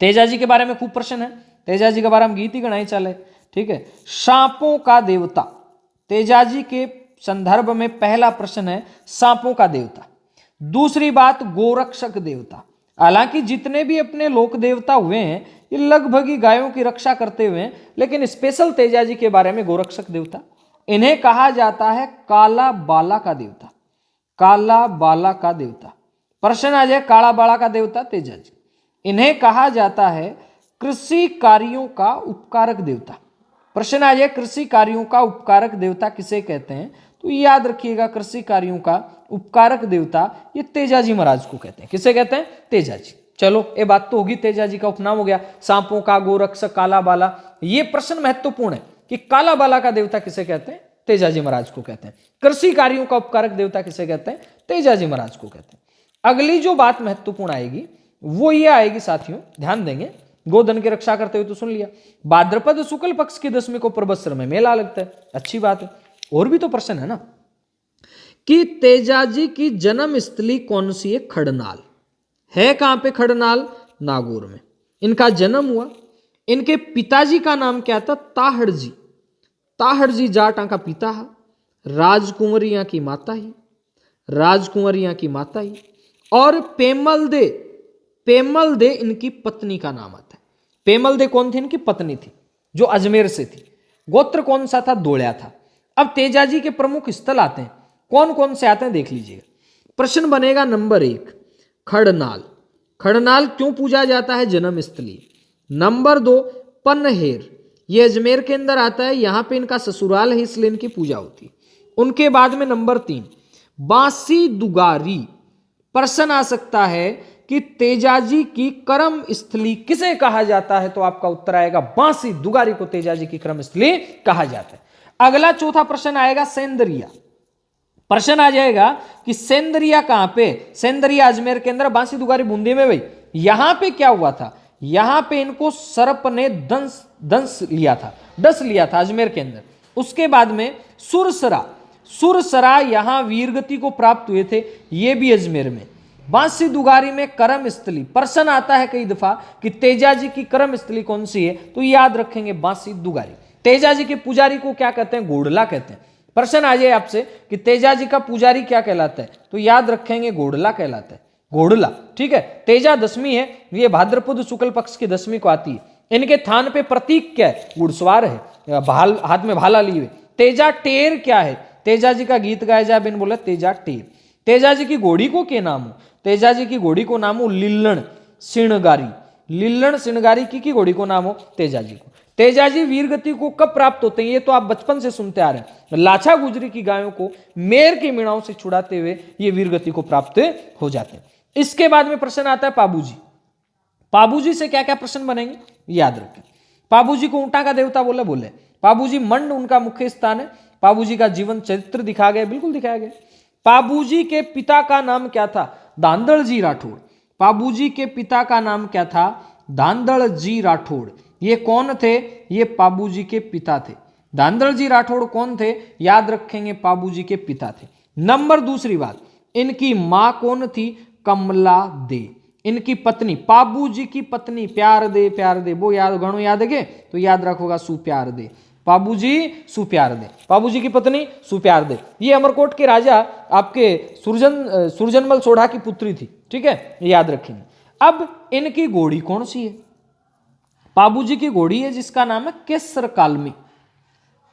तेजाजी के बारे में खूब प्रश्न है। तेजाजी के बारे में गीत ही गणाई चले, ठीक है। सांपों का देवता, तेजाजी के संदर्भ में पहला प्रश्न है सांपों का देवता। दूसरी बात गोरक्षक देवता। हालांकि जितने भी अपने लोक देवता हुए हैं ये लगभग ही गायों की रक्षा करते हुए हैं, लेकिन स्पेशल तेजाजी के बारे में गोरक्षक देवता। इन्हें कहा जाता है काला बाला का देवता, काला बाला का देवता। प्रश्न आ जाए काला बाला का देवता तेजाजी। इन्हें कहा जाता है कृषि कार्यों का उपकारक देवता। प्रश्न आ जाए कृषि कार्यों का उपकारक देवता किसे कहते हैं, तो याद रखिएगा कृषि कार्यों का उपकारक देवता ये तेजाजी महाराज को कहते हैं। किसे कहते हैं, तेजाजी। चलो ये बात तो होगी, तेजाजी का उपनाम हो गया सांपों का, गोरक्षक, काला बाला। ये प्रश्न महत्वपूर्ण है कि काला बाला का देवता किसे कहते हैं, तेजाजी महाराज को कहते हैं। कृषि कार्यों का उपकारक देवता किसे कहते हैं, तेजाजी महाराज को कहते हैं। अगली जो बात महत्वपूर्ण आएगी वो ये आएगी साथियों, ध्यान देंगे। गोधन की रक्षा करते हुए तो सुन लिया, भाद्रपद शुक्ल पक्ष की दशमी को प्रबस्त्र में मेला लगता है, अच्छी बात है। और भी तो प्रश्न है ना कि तेजाजी की जन्म स्थली कौन सी है, खड़नाल है। कहां पे, खड़नाल, नागौर में इनका जन्म हुआ। इनके पिताजी का नाम क्या था, ताहड़जी। ताहड़जी जाटा का पिता है, राजकुंवरियां की माता ही, राजकुंवरियां की माता ही। और पेमल दे इनकी पत्नी का नाम आता है। पेमल दे कौन थी, इनकी पत्नी थी। जो अजमेर से थी। गोत्र कौन सा था? दोल्या था। अब तेजाजी के प्रमुख स्थल आते हैं, कौन कौन से आते हैं देख लीजिएगा। प्रश्न बनेगा नंबर 1, खड़नाल। खड़नाल क्यों पूजा जाता है? जन्म स्थली। नंबर 2, पनहेर, ये अजमेर के अंदर आता है, यहां पे इनका ससुराल है, इसलिए इनकी पूजा होती है। उनके बाद में नंबर 3, बांसी दुगारी। प्रश्न आ सकता है कि तेजाजी की कर्म स्थली किसे कहा जाता है? तो आपका उत्तर आएगा बांसी दुगारी को तेजाजी की कर्म स्थली कहा जाता है। अगला चौथा प्रश्न आएगा सेंदरिया। प्रश्न आ जाएगा कि सेंदरिया कहां पे? सेंदरिया अजमेर के अंदर, बांसी दुगारी बूंदी में। भाई यहां पे क्या हुआ था? यहां पे इनको सर्प ने डस लिया था अजमेर के अंदर। उसके बाद में सुरसरा यहां वीरगति को प्राप्त हुए थे, ये भी अजमेर में। बांसी दुगारी में कर्म स्थली। प्रश्न आता है कई दफा कि तेजाजी की कर्म स्थली कौन सी है? तो याद रखेंगे बांसी दुगारी। तेजाजी के पुजारी को क्या कहते हैं? घोड़ला कहते हैं। प्रश्न आ जाए आपसे कि तेजाजी का पुजारी क्या कहलाता है? तो याद रखेंगे घोड़ला कहलाता है, घोड़ला। ठीक है, तेजा दशमी है, ये भाद्रपद शुक्ल पक्ष की दशमी को आती है। इनके थान पे प्रतीक क्या है? घुड़सवार है, हाथ में भाला लिए हुए। तेजा टेर क्या है? तेजाजी का गीत गाया जाए, बिन बोला तेजा टेर। तेजाजी की घोड़ी को क्या नाम हो? तेजाजी की घोड़ी को नाम हो लिल्लण सिणगारी। लिल्लण सिणगारी की घोड़ी को नाम हो तेजाजी को। तेजाजी वीरगति को कब प्राप्त होते हैं? ये तो आप बचपन से सुनते आ रहे हैं। लाछा गुजरी की गायों को मेर की मीणाओं से छुड़ाते हुए ये वीरगति को प्राप्त हो जाते हैं। इसके बाद में प्रश्न आता है पाबूजी। पाबूजी से क्या क्या प्रश्न बनेंगे याद रखें। पाबूजी को ऊंटा का देवता बोले। पाबूजी मंड उनका मुख्य स्थान है। पाबूजी का जीवन चरित्र दिखाया गया, बिल्कुल दिखाया गया। पाबूजी के पिता का नाम क्या था? धांधड़जी राठौड़। पाबूजी के पिता का नाम क्या था? धांधड़जी राठौड़। ये कौन थे? ये पाबूजी के पिता थे। धांधड़जी राठौड़ कौन थे? याद रखेंगे पाबूजी के पिता थे। नंबर दूसरी बात, इनकी मां कौन थी? कमला दे। इनकी पत्नी, पाबूजी की पत्नी, प्यार दे वो याद गणो याद है, तो याद रखोगा सुप्यार दे। पाबूजी सुप्यार दे, पाबूजी की पत्नी सुप्यार दे। ये अमरकोट के राजा आपके सुरजनमल सोढ़ा की पुत्री थी। ठीक है, याद रखेंगे। अब इनकी घोड़ी कौन सी है? पाबूजी की घोड़ी है जिसका नाम है केसर कालमी।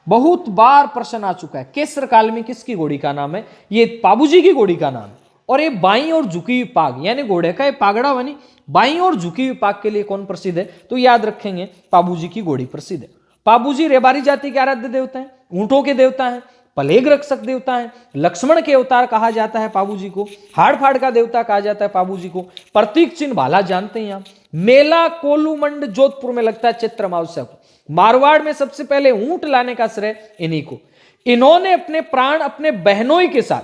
बहुत बार प्रश्न आ चुका है, केसर कालमी किसकी घोड़ी का नाम है? ये पाबूजी की घोड़ी का नाम है। और ये बाईं और झुकी हुई पाग, यानी घोड़े का ये पागड़ा बनी, बाईं और झुकी हुई पाग के लिए कौन प्रसिद्ध है? तो याद रखेंगे पाबूजी की घोड़ी प्रसिद्ध है। पाबूजी रेबारी जाति के आराध्य देवता हैं, ऊंटों के देवता हैं, प्लेग रक्षक देवता है, लक्ष्मण के अवतार कहा जाता है पाबूजी को, हाड़ फाड़ का देवता कहा जाता है पाबूजी को। प्रतीक चिन्ह भाला जानते हैं आप। मेला कोलूमंड जोधपुर में लगता है चैत्र अमावस्या को। मारवाड़ में सबसे पहले ऊंट लाने का श्रेय इन्हीं को। इन्होंने अपने प्राण अपने बहनोई के साथ,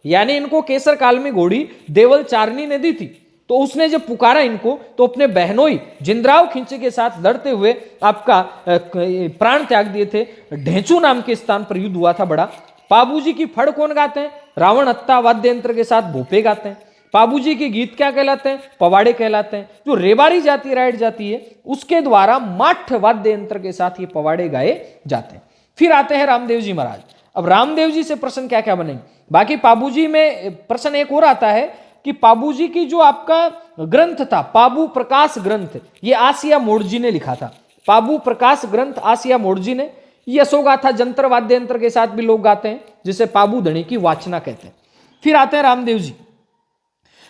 यानी इनको केसर काल में घोड़ी देवल चारनी ने दी थी, तो उसने जब पुकारा इनको तो अपने बहनोई जिंद्राव खिंचे के साथ लड़ते हुए आपका प्राण त्याग दिए थे। ढेंचू नाम के स्थान पर युद्ध हुआ था बड़ा। पाबूजी की फड़ कौन गाते हैं? रावण हत्ता वाद्य यंत्र के साथ भोपे गाते हैं। पाबूजी के गीत क्या कहलाते हैं? पवाड़े कहलाते हैं। जो रेबारी जाति राइट जाती है उसके द्वारा माठ वाद्य यंत्र के साथ ये पवाड़े गाए जाते हैं। फिर आते हैं रामदेव जी महाराज। अब रामदेव जी से प्रश्न क्या क्या बनेंगे? बाकी पाबूजी में प्रश्न एक और आता है कि पाबूजी की जो आपका ग्रंथ था पाबू प्रकाश ग्रंथ, ये आसिया मोड़जी ने लिखा था। पाबू प्रकाश ग्रंथ आसिया मोड़जी ने। यशोगाथा जंतर वाद्य यंत्र के साथ भी लोग गाते हैं, जिसे पाबू धनी की वाचना कहते हैं। फिर आते हैं रामदेव जी।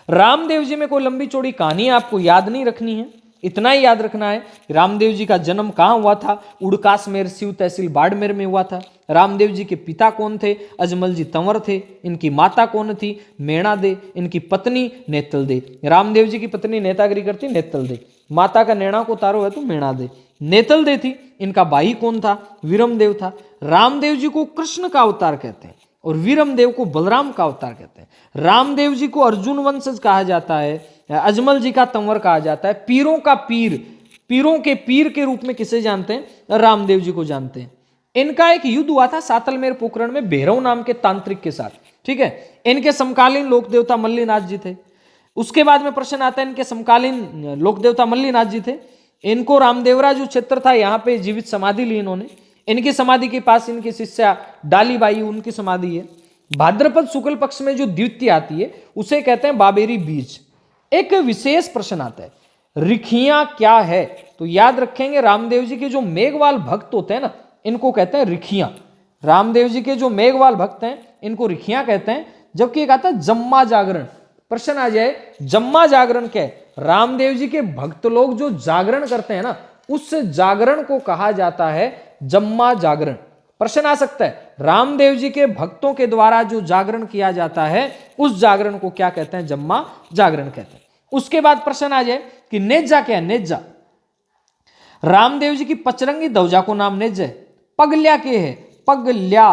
रामदेव जी में कोई लंबी चौड़ी कहानी आपको याद नहीं रखनी है, इतना ही याद रखना है रामदेव जी का जन्म कहां हुआ था? उड़कासमेर शिव तहसील बाड़मेर में हुआ था। रामदेव जी के पिता कौन थे? अजमल जी तंवर थे। इनकी माता कौन थी? मेणा दे। इनकी पत्नी नेतल दे। रामदेव जी की पत्नी नेतागिरी करती नेतल दे। माता का नैणा को तारो है तो मेणा दे। नेतल दे थी। इनका भाई कौन था? वीरमदेव था। रामदेव जी को कृष्ण का अवतार कहते हैं और वीरमदेव को बलराम का अवतार कहते हैं। रामदेव जी को अर्जुन वंशज कहा जाता है, अजमल जी का तंवर कहा जाता है। पीरों का पीर, पीरों के पीर के रूप में किसे जानते हैं? रामदेव जी को जानते हैं। इनका एक युद्ध हुआ था सातलमेर पोखरण में भैरव नाम के तांत्रिक के साथ। ठीक है, इनके समकालीन लोक देवता मल्लीनाथ जी थे। उसके बाद में प्रश्न आता है, इनके समकालीन लोक देवता मल्लीनाथ जी थे। इनको रामदेवरा जो क्षेत्र था यहाँ पे जीवित समाधि ली इन्होंने। इनकी समाधि के पास इनकी शिष्या डालीबाई, उनकी समाधि है। भाद्रपद शुक्ल पक्ष में जो द्वितीय आती है उसे कहते हैं बाबेरी बीज। एक विशेष प्रश्न आता है, रिखियां क्या है? तो याद रखेंगे रामदेव जी के जो मेघवाल भक्त होते हैं ना, इनको कहते हैं रिखियां। रामदेव जी के जो मेघवाल भक्त हैं इनको रिखियां कहते हैं। जबकि एक आता है जम्मा जागरण। प्रश्न आ जाए जम्मा जागरण क्या है? रामदेव जी के भक्त लोग जो जागरण करते हैं ना, उस जागरण को कहा जाता है जम्मा जागरण। प्रश्न आ सकता है रामदेव जी के भक्तों के द्वारा जो जागरण किया जाता है उस जागरण को क्या कहते हैं? जम्मा जागरण कहते हैं। उसके बाद प्रश्न आ जाए कि नेजा क्या है? नेजा, रामदेव जी की पचरंगी ध्वजा को नाम नेजा है। पगल्या के है? पगल्या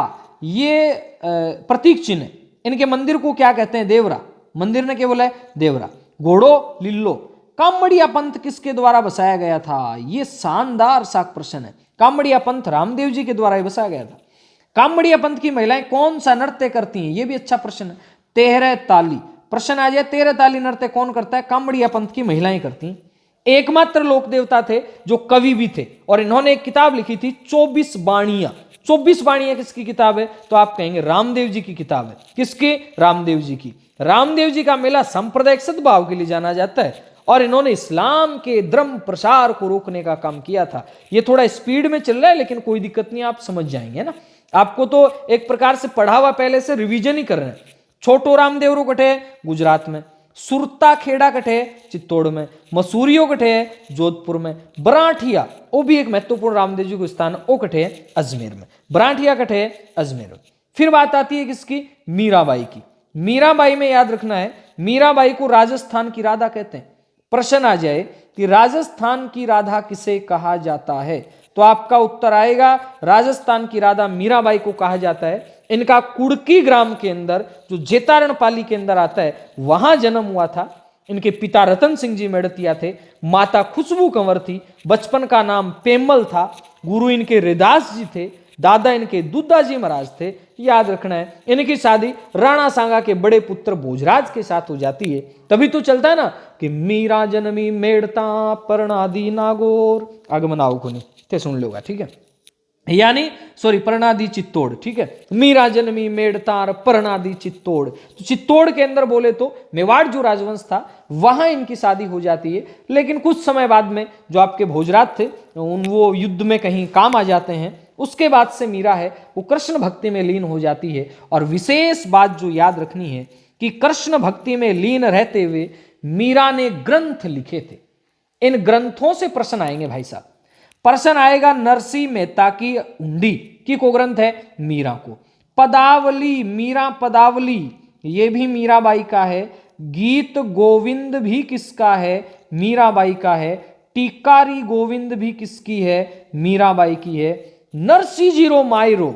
ये प्रतीक चिन्ह है। इनके मंदिर को क्या कहते हैं? देवरा। मंदिर ने क्या बोला है? देवरा। घोड़ो लिल्लो। कामड़िया पंथ किसके द्वारा बसाया गया था? ये शानदार सा प्रश्न है। कामड़िया पंथ रामदेव जी के द्वारा ही बसाया गया था। कामड़िया पंथ की महिलाएं कौन सा नृत्य करती हैं? ये भी अच्छा प्रश्न है। तेहरे ताली। प्रश्न आ जाए तेरह ताली नृत्य कौन करता है? कामड़िया पंथ की महिलाएं करती हैं। एकमात्र लोक देवता थे जो कवि भी थे, और इन्होंने एक किताब लिखी थी 24 बाणियां। 24 बाणियां किसकी किताब है? तो आप कहेंगे रामदेव जी की किताब है। किसकी? रामदेव जी की। रामदेव जी का मेला सांप्रदायिक सद्भाव के लिए जाना जाता है, और इन्होंने इस्लाम के धर्म प्रसार को रोकने का काम किया था। ये थोड़ा स्पीड में चल रहा है लेकिन कोई दिक्कत नहीं, आप समझ जाएंगे ना। आपको तो एक प्रकार से पढ़ा हुआ पहले से रिवीजन ही कर रहे हैं। छोटो रामदेवरो कठे गुजरात में, सुरता खेड़ा कठे चित्तौड़ में, मसूरियो कठे जोधपुर में, बराठिया वो भी एक महत्वपूर्ण रामदेव जी को स्थान वो कठे अजमेर में। बराठिया कठे अजमेर में। फिर बात आती है किसकी? मीराबाई की। मीराबाई में याद रखना है मीराबाई को राजस्थान की राधा कहते हैं। प्रश्न आ जाए कि राजस्थान की राधा किसे कहा जाता है? तो आपका उत्तर आएगा राजस्थान की राधा मीराबाई को कहा जाता है। इनका कुड़की ग्राम के अंदर जो जेतारण पाली के अंदर आता है वहां जन्म हुआ था। इनके पिता रतन सिंह जी मेड़तिया थे, माता खुशबू कंवर थी, बचपन का नाम पेमल था, गुरु इनके रिदास जी थे, दादा इनके दूधा जी महाराज थे। याद रखना है इनकी शादी राणा सांगा के बड़े पुत्र भोजराज के साथ हो जाती है। तभी तो चलता है ना कि मीरा जनमी मेड़ता परणादी नागौर। आगमन आओ को नहीं थे सुन लोगा, ठीक है, यानी सॉरी परणादी चित्तौड़, ठीक है। मीरा जन्मी मेड़तार परणादी चित्तौड़। तो चित्तौड़ के अंदर बोले तो मेवाड़ जो राजवंश था वहां इनकी शादी हो जाती है। लेकिन कुछ समय बाद में जो आपके भोजराज थे वो युद्ध में कहीं काम आ जाते हैं। उसके बाद से मीरा है वो कृष्ण भक्ति में लीन हो जाती है। और विशेष बात जो याद रखनी है कि कृष्ण भक्ति में लीन रहते हुए मीरा ने ग्रंथ लिखे थे। इन ग्रंथों से प्रश्न आएंगे भाई साहब। प्रश्न आएगा नरसिंह मेहता की हुंडी की को ग्रंथ है? मीरा को। पदावली, मीरा पदावली ये भी मीराबाई का है। गीत गोविंद भी किसका है? मीराबाई का है। टीकारी गोविंद भी किसकी है? मीराबाई की है। नरसिंह जीरो मायरो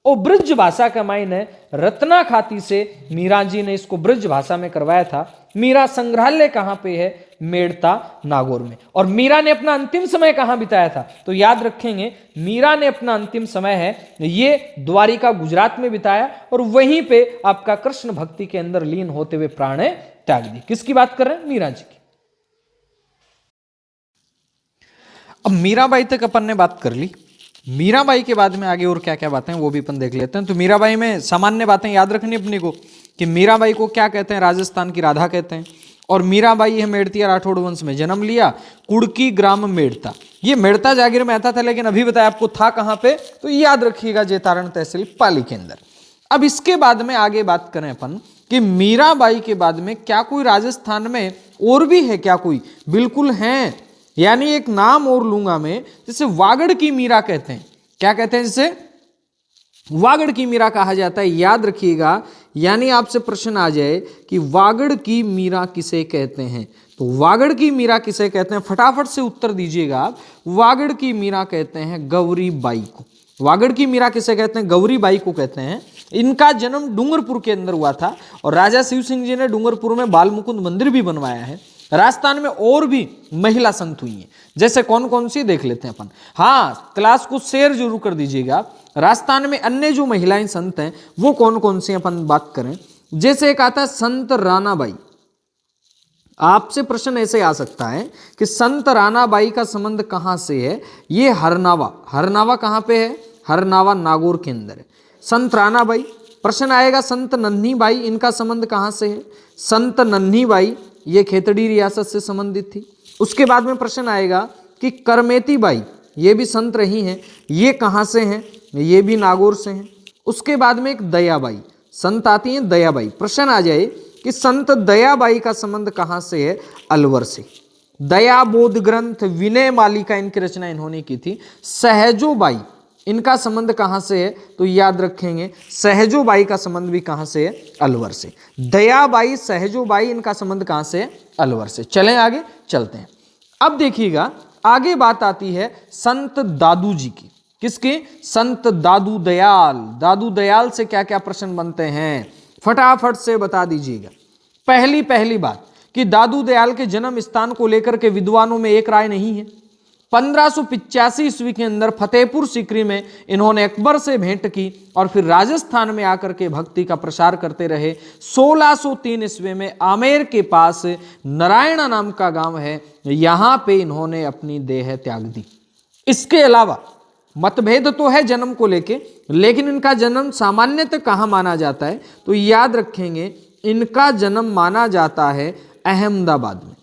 ओ ब्रज भाषा का माइन है। रत्ना खाती से मीरा जी ने इसको ब्रज भाषा में करवाया था। मीरा संग्रहालय कहां पे है? मेड़ता नागौर में। और मीरा ने अपना अंतिम समय कहां बिताया था? तो याद रखेंगे मीरा ने अपना अंतिम समय है ये द्वारिका गुजरात में बिताया, और वहीं पे आपका कृष्ण भक्ति के अंदर लीन होते हुए प्राण त्याग दी। किसकी बात कर रहे हैं? मीरा जी की। अब मीराबाई तक अपन ने बात कर ली। मीराबाई के बाद में आगे और क्या क्या बातें वो भी अपन देख लेते हैं। तो मीराबाई में सामान्य बातें याद रखनी अपने को कि मीराबाई को क्या कहते हैं? राजस्थान की राधा कहते हैं। और मीराबाई है मेड़तिया राठौड़ वंश में जन्म लिया, कुड़की ग्राम मेड़ता। ये मेड़ता जागीर में आता था, लेकिन अभी बताया आपको था कहां पे, तो याद रखिएगा जेतारण तहसील पाली के अंदर। अब इसके बाद में आगे बात करें अपन कि मीराबाई के बाद में क्या कोई राजस्थान में और भी है क्या? कोई बिल्कुल है, यानी एक नाम और लूंगा मैं, जिसे वागड़ की मीरा कहते हैं। क्या कहते हैं? जिसे वागड़ की मीरा कहा जाता है। याद रखिएगा, यानी आपसे प्रश्न आ जाए कि वागड़ की मीरा किसे कहते हैं, तो वागड़ की मीरा किसे कहते हैं? फटाफट से उत्तर दीजिएगा आप। वागड़ की मीरा कहते हैं गौरी बाई को। वागड़ की मीरा किसे कहते हैं? गौरी बाई को कहते हैं। इनका जन्म डूंगरपुर के अंदर हुआ था, और राजा शिव सिंह जी ने डूंगरपुर में बाल मुकुंद मंदिर भी बनवाया है। राजस्थान में और भी महिला संत हुई हैं, जैसे कौन कौन सी देख लेते हैं अपन। हाँ, क्लास को शेयर जरूर कर दीजिएगा। राजस्थान में अन्य जो महिलाएं संत हैं वो कौन कौन सी अपन बात करें। जैसे एक आता है संत रानाबाई। आपसे प्रश्न ऐसे आ सकता है कि संत रानाबाई का संबंध कहां से है? ये हरनावा। हरनावा कहां पे है? हरनावा नागौर के अंदर है। संत रानाबाई। प्रश्न आएगा संत नन्ही बाई, इनका संबंध कहां से है? संत नन्ही बाई ये खेतड़ी रियासत से संबंधित थी। उसके बाद में प्रश्न आएगा कि करमेती बाई, ये भी संत रही हैं, ये कहाँ से हैं? ये भी नागौर से हैं। उसके बाद में एक दयाबाई संत आती हैं, दयाबाई। प्रश्न आ जाए कि संत दयाबाई का संबंध कहाँ से है? अलवर से। दया बोध ग्रंथ, विनय मालिका इनकी रचना इन्होंने की थी। सहजोबाई, इनका संबंध कहाँ से है? तो याद रखेंगे सहजोबाई का संबंध भी कहाँ से है? अलवर से। दयाबाई, सहजोबाई, इनका संबंध कहाँ से है? अलवर से। चलें आगे चलते हैं। अब देखिएगा आगे बात आती है संत दादू जी की। किसकी? संत दादू दयाल। दादू दयाल से क्या क्या प्रश्न बनते हैं फटाफट से बता दीजिएगा। पहली बात कि दादू दयाल के जन्म स्थान को लेकर के विद्वानों में एक राय नहीं है। 1585 ईस्वी के अंदर फतेहपुर सीकरी में इन्होंने अकबर से भेंट की और फिर राजस्थान में आकर के भक्ति का प्रसार करते रहे। 1603 ईस्वी में आमेर के पास नारायणा नाम का गांव है, यहां पे इन्होंने अपनी देह त्याग दी। इसके अलावा मतभेद तो है जन्म को लेके, लेकिन इनका जन्म सामान्यतः कहाँ माना जाता है? तो याद रखेंगे इनका जन्म माना जाता है अहमदाबाद में।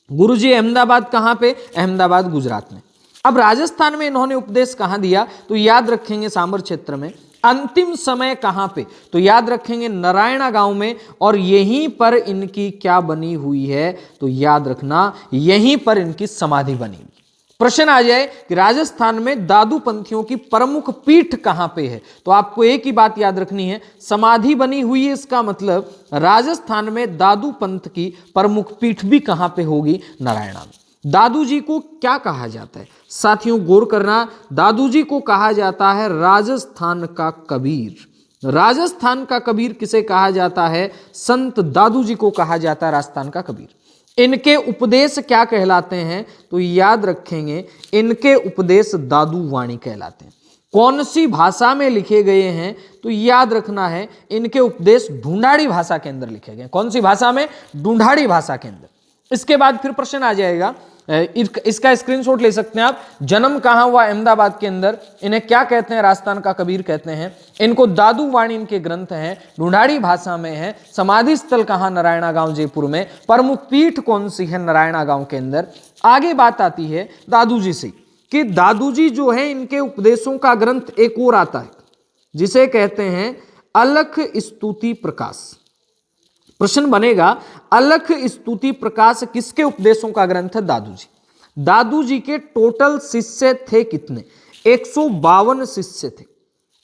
गुरुजी अहमदाबाद कहाँ पे? अहमदाबाद गुजरात में। अब राजस्थान में इन्होंने उपदेश कहाँ दिया? तो याद रखेंगे सांबर क्षेत्र में। अंतिम समय कहाँ पे? तो याद रखेंगे नारायणा गांव में। और यहीं पर इनकी क्या बनी हुई है? तो याद रखना यहीं पर इनकी समाधि बनी हुई। प्रश्न आ जाए कि राजस्थान में दादू पंथियों की प्रमुख पीठ कहां पे है? तो आपको एक ही बात याद रखनी है, समाधि बनी हुई है, इसका मतलब राजस्थान में दादू पंथ की प्रमुख पीठ भी कहां पे होगी? नारायणा में। दादू जी को क्या कहा जाता है? साथियों गौर करना, दादू जी को कहा जाता है राजस्थान का कबीर। राजस्थान का कबीर किसे कहा जाता है? संत दादू जी को कहा जाता है राजस्थान का कबीर। इनके उपदेश क्या कहलाते हैं? तो याद रखेंगे इनके उपदेश दादू वाणी कहलाते हैं। कौन सी भाषा में लिखे गए हैं? तो याद रखना है इनके उपदेश ढूंढाड़ी भाषा के अंदर लिखे गए। कौन सी भाषा में? ढूंढाड़ी भाषा के अंदर। इसके बाद फिर प्रश्न आ जाएगा, इसका स्क्रीनशॉट ले सकते हैं आप। जन्म कहाँ हुआ? अहमदाबाद के अंदर। इन्हें क्या कहते हैं? राजस्थान का कबीर कहते हैं। इनको दादू वाणी इनके ग्रंथ हैं, ढूंढाड़ी भाषा में है। समाधि स्थल कहाँ? नारायणा गांव जयपुर में। प्रमुख पीठ कौन सी है? नारायणा गांव के अंदर। आगे बात आती है दादू जी से कि दादू जी जो है इनके उपदेशों का ग्रंथ एक और आता है जिसे कहते हैं अलख स्तुति प्रकाश। प्रश्न बनेगा अलख स्तुति प्रकाश किसके उपदेशों का ग्रंथ है? दादू जी। दादू जी के टोटल शिष्य थे कितने? 152 शिष्य थे।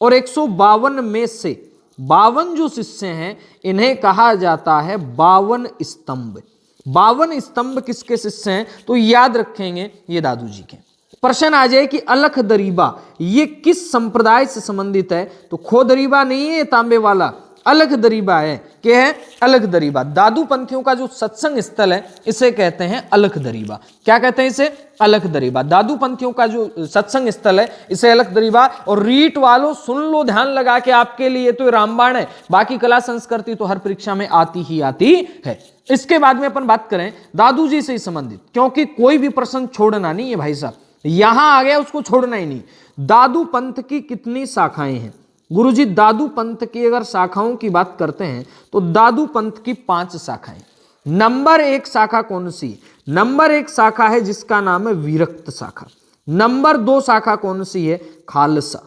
और 152 में से 52 जो शिष्य हैं इन्हें कहा जाता है 52 स्तंभ। 52 स्तंभ किसके शिष्य हैं? तो याद रखेंगे ये दादू जी के। प्रश्न आ जाए कि अलख दरीबा ये किस संप्रदाय से संबंधित है? तो खो दरीबा नहीं है तांबे वाला, अलख दरीबा है। क्या है? अलख दरीबा। दादू पंथियों का जो सत्संग स्थल है इसे कहते हैं अलख दरीबा। क्या कहते हैं इसे? अलख दरीबा। दादू पंथियों का जो सत्संग स्थल है इसे अलख दरीबा। और रीट वालों सुन लो ध्यान लगा के, आपके लिए तो रामबाण है, बाकी कला संस्कृति तो हर परीक्षा में आती ही आती है। इसके बाद में अपन बात करें दादू जी से संबंधित, क्योंकि कोई भी प्रश्न छोड़ना नहीं है भाई साहब, यहां आ गया उसको छोड़ना ही नहीं। दादू पंथ की कितनी शाखाएं हैं? गुरुजी दादू पंथ की अगर शाखाओं की बात करते हैं तो दादू पंथ की 5 शाखाएं। नंबर 1 शाखा कौन सी? नंबर 1 शाखा है जिसका नाम है विरक्त शाखा। नंबर 2 शाखा कौन सी है? खालसा।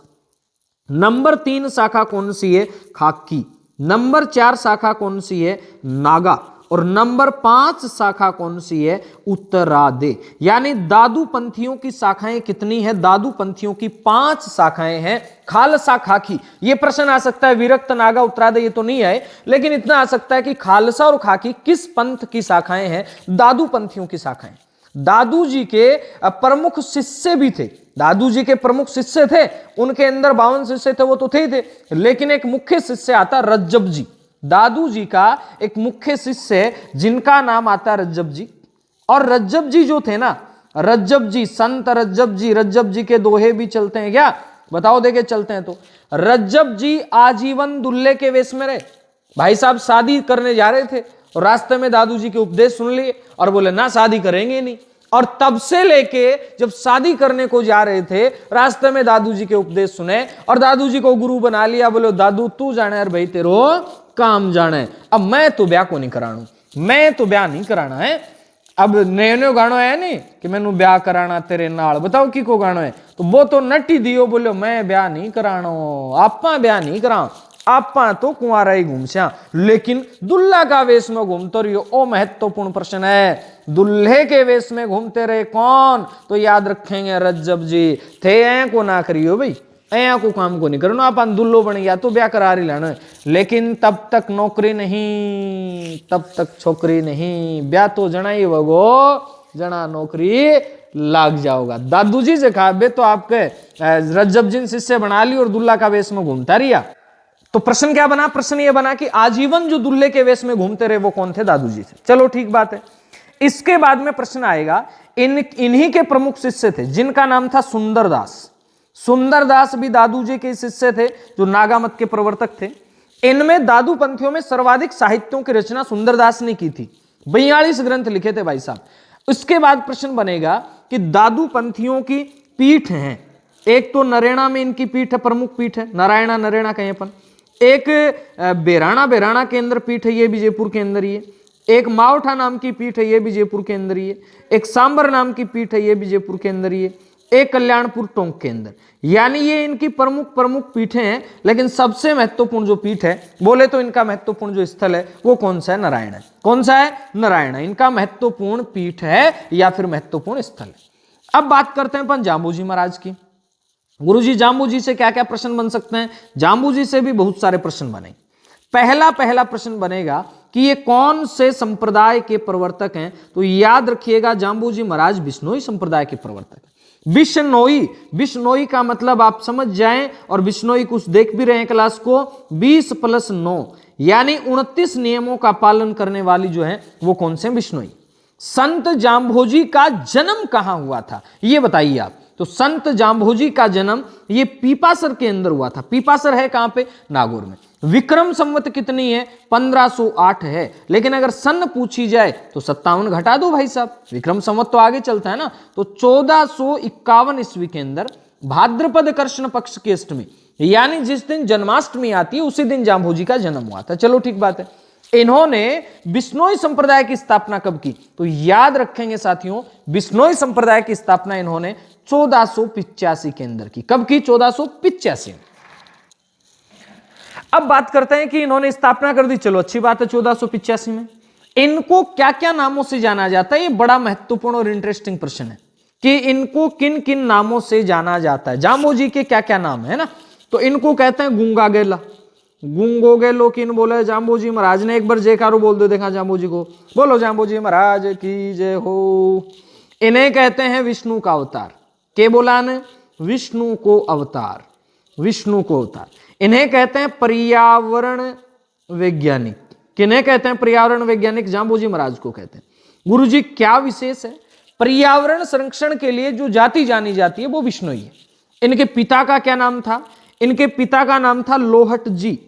नंबर 3 शाखा कौन सी है? खाकी। नंबर 4 शाखा कौन सी है? नागा। और नंबर 5 शाखा कौन सी है? उत्तरादे। यानी दादू पंथियों की शाखाएं कितनी है? दादू पंथियों की 5 शाखाएं हैं। खालसा, खाकी, ये प्रश्न आ सकता है। विरक्त, नागा, उत्तरादे ये तो नहीं आए, लेकिन इतना आ सकता है कि खालसा और खाकी किस पंथ की शाखाएं हैं? दादू पंथियों की शाखाएं। दादू जी के प्रमुख शिष्य भी थे। दादू जी के प्रमुख शिष्य थे, उनके अंदर 52 शिष्य थे वो तो थे, लेकिन एक मुख्य शिष्य आता रज्जब जी। दादू जी का एक मुख्य शिष्य जिनका नाम आता रज्जब जी। और रज्जब जी जो थे ना, रज्जब जी, संत रज्जब जी के दोहे भी चलते हैं क्या? बताओ देखे चलते हैं तो। रज्जब जी आजीवन दुल्हे के वेश में रहे। भाई साहब शादी करने जा रहे थे और रास्ते में दादू जी के उपदेश सुन लिए और बोले ना शादी करेंगे नहीं। और तब से लेके जब शादी करने को जा रहे थे रास्ते में दादू जी के उपदेश सुने और दादू जी को गुरु बना लिया। बोलो दादू तू जाने यार भाई, तेरो काम जाने, अब मैं तो ब्याह को नहीं कराणू। मैं तो ब्याह नहीं कराना है। अब नयो गानो है नहीं कि मैनू ब्याह कराना तेरे नाल, बताओ की को गानो है, तो वो तो नटी दियो बोलो मैं ब्याह नहीं कराना, आपा ब्याह नहीं करा, आपा तो कुंवारा ही घूमस्या, लेकिन दुल्हा का वेश में घूमते रहियो। ओ महत्वपूर्ण प्रश्न है, दुल्हे के वेश में घूमते रहे कौन, तो याद रखेंगे रज्जब जी थे। ऐ को ना करियो भाई, ऐ को काम को नहीं करो, आप दुल्लो बन गया तो ब्याह करा ही लेना है, लेकिन तब तक नौकरी नहीं, तब तक छोकरी नहीं, ब्याह तो जना ही वगो जना नौकरी लाग जाओगा। दादू जी से कहा बे तो आपके रज्जब जी शिष्य बना ली और दुल्हा का वेश में घूमता रिया। तो प्रश्न क्या बना, प्रश्न ये बना कि आजीवन जो दुल्हे के वेश में घूमते रहे वो कौन थे, दादू जी थे। चलो ठीक बात है। इसके बाद में प्रश्न आएगा, इन्हीं के प्रमुख शिष्य थे जिनका नाम था सुंदरदास। सुंदरदास भी दादू जी के शिष्य थे जो नागा मत के प्रवर्तक थे। इनमें दादू पंथियों में सर्वाधिक साहित्यों की रचना सुंदरदास ने की थी, 42 ग्रंथ लिखे थे भाई साहब। उसके बाद प्रश्न बनेगा कि दादू पंथियों की पीठ हैं, एक तो नरेणा में इनकी पीठ है, प्रमुख पीठ है, नारायणा नरेणा कहें अपन, एक बेराणा के अंदर पीठ है, ये भी जयपुर के अंदर ही है, एक मावठा नाम की पीठ है, ये भी जयपुर के अंदर ही है, एक सांबर नाम की पीठ है, ये भी जयपुर के अंदर ही है, एक कल्याणपुर टोंक के अंदर। यानी ये इनकी प्रमुख पीठें हैं, लेकिन सबसे महत्वपूर्ण जो पीठ है बोले तो इनका महत्वपूर्ण जो स्थल है वो कौन सा है, नारायण है। कौन सा है, नारायण इनका महत्वपूर्ण पीठ है या फिर महत्वपूर्ण स्थल है। अब बात करते हैं अपन जाम्बू जी महाराज की। गुरुजी जाम्बू जी से क्या क्या प्रश्न बन सकते हैं, जाम्बू जी से भी बहुत सारे प्रश्न बने। पहला प्रश्न बनेगा कि ये कौन से संप्रदाय के प्रवर्तक हैं, तो याद रखिएगा जाम्बू जी महाराज बिश्नोई संप्रदाय के प्रवर्तक हैं। बिश्नोई का मतलब आप समझ जाएं, और बिश्नोई कुछ देख भी रहे हैं क्लास को, 20+9 यानी 29 नियमों का पालन करने वाली जो है वो कौन से, बिश्नोई। संत जाम्भोजी का जन्म कहां हुआ था ये बताइए आप। तो संत जाम्भोजी का जन्म ये पीपासर के अंदर हुआ था। पीपासर है कहां पे, नागौर में। विक्रम संवत कितनी है, 1508 है, लेकिन अगर सन पूछी जाए तो 57 घटा दो भाई साहब, विक्रम संवत तो आगे चलता है ना। तो 1451 ईस्वी के अंदर भाद्रपद कृष्ण पक्ष की अष्टमी, यानी जिस दिन जन्माष्टमी आती है उसी दिन जाम्भोजी का जन्म हुआ था। चलो ठीक बात है। इन्होंने बिश्नोई संप्रदाय की स्थापना कब की, तो याद रखेंगे साथियों, बिश्नोई संप्रदाय की स्थापना इन्होंने 1485 के अंदर की। कब की, 1485। अब बात करते हैं कि इन्होंने स्थापना कर दी, चलो अच्छी बात है। 1485 में इनको क्या क्या नामों से जाना जाता है, ये बड़ा महत्वपूर्ण और इंटरेस्टिंग प्रश्न है कि इनको किन किन नामों से जाना जाता है। जाम्बू जी के क्या क्या नाम है ना, तो इनको कहते हैं गुंगा गेला, गुंगो गेलो किन बोले, जाम्बू जी महाराज ने। एक बार जयकारो बोल दो, देखा जाम्बू जी को, बोलो जाम्बू जी महाराज की जय हो। इन्हें कहते हैं विष्णु का अवतार, के बोला ने, विष्णु को अवतार, विष्णु को अवतार। इन्हें कहते हैं पर्यावरण वैज्ञानिक। किन्हें कहते हैं पर्यावरण वैज्ञानिक, जाम्बू जी महाराज को कहते हैं। गुरु जी क्या विशेष है, पर्यावरण संरक्षण के लिए जो जाति जानी जाती है वो विष्णोई है। इनके पिता का क्या नाम था, इनके पिता का नाम था लोहट जी,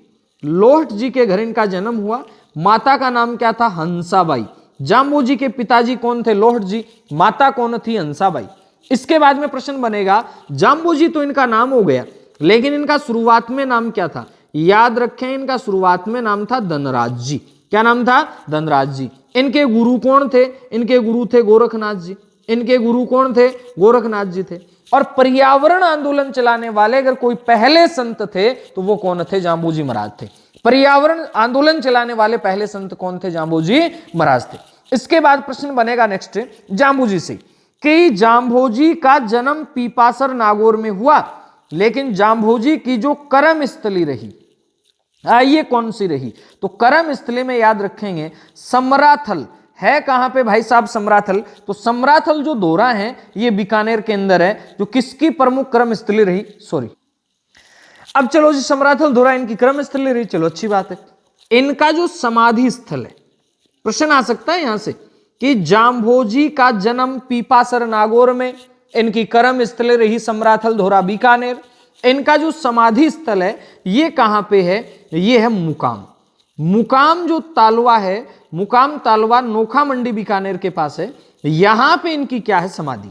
लोहट जी के घर इनका जन्म हुआ। माता का नाम क्या था, हंसाबाई। जाम्बू जी के पिताजी कौन थे, लोहट जी, माता कौन थी, हंसाबाई। इसके बाद में प्रश्न बनेगा, जाम्बू जी तो इनका नाम हो गया, लेकिन इनका शुरुआत में नाम क्या था, याद रखें इनका शुरुआत में नाम था धनराज जी। क्या नाम था, धनराज जी। इनके गुरु कौन थे, इनके गुरु थे गोरखनाथ जी। इनके गुरु कौन थे, गोरखनाथ जी थे। और पर्यावरण आंदोलन चलाने वाले अगर कोई पहले संत थे तो वो कौन थे, जाम्बू जी महाराज थे। पर्यावरण आंदोलन चलाने वाले पहले संत कौन थे, जाम्बू जी महाराज थे। इसके बाद प्रश्न बनेगा नेक्स्ट जाम्बू जी से कि जाम्भोजी का जन्म पीपासर नागौर में हुआ, लेकिन जाम्भोजी की जो कर्म स्थली रही ये कौन सी रही, तो कर्म स्थली में याद रखेंगे समराथल है। कहां पे भाई साहब, समराथल। तो समराथल जो दोरा है ये बीकानेर के अंदर है, जो किसकी प्रमुख कर्म स्थली रही, सॉरी। अब चलो जी, समराथल दोरा इनकी कर्म स्थली रही, चलो अच्छी बात है। इनका जो समाधि स्थल है, प्रश्न आ सकता है यहां से कि जाम्भोजी का जन्म पीपासर नागौर में, इनकी कर्म स्थल रही समराथल धोरा बीकानेर। इनका जो समाधि स्थल है ये कहां पे है, ये है मुकाम। मुकाम जो तालवा है, मुकाम तालवा नोखा मंडी बीकानेर के पास है, यहां पे इनकी क्या है, समाधि।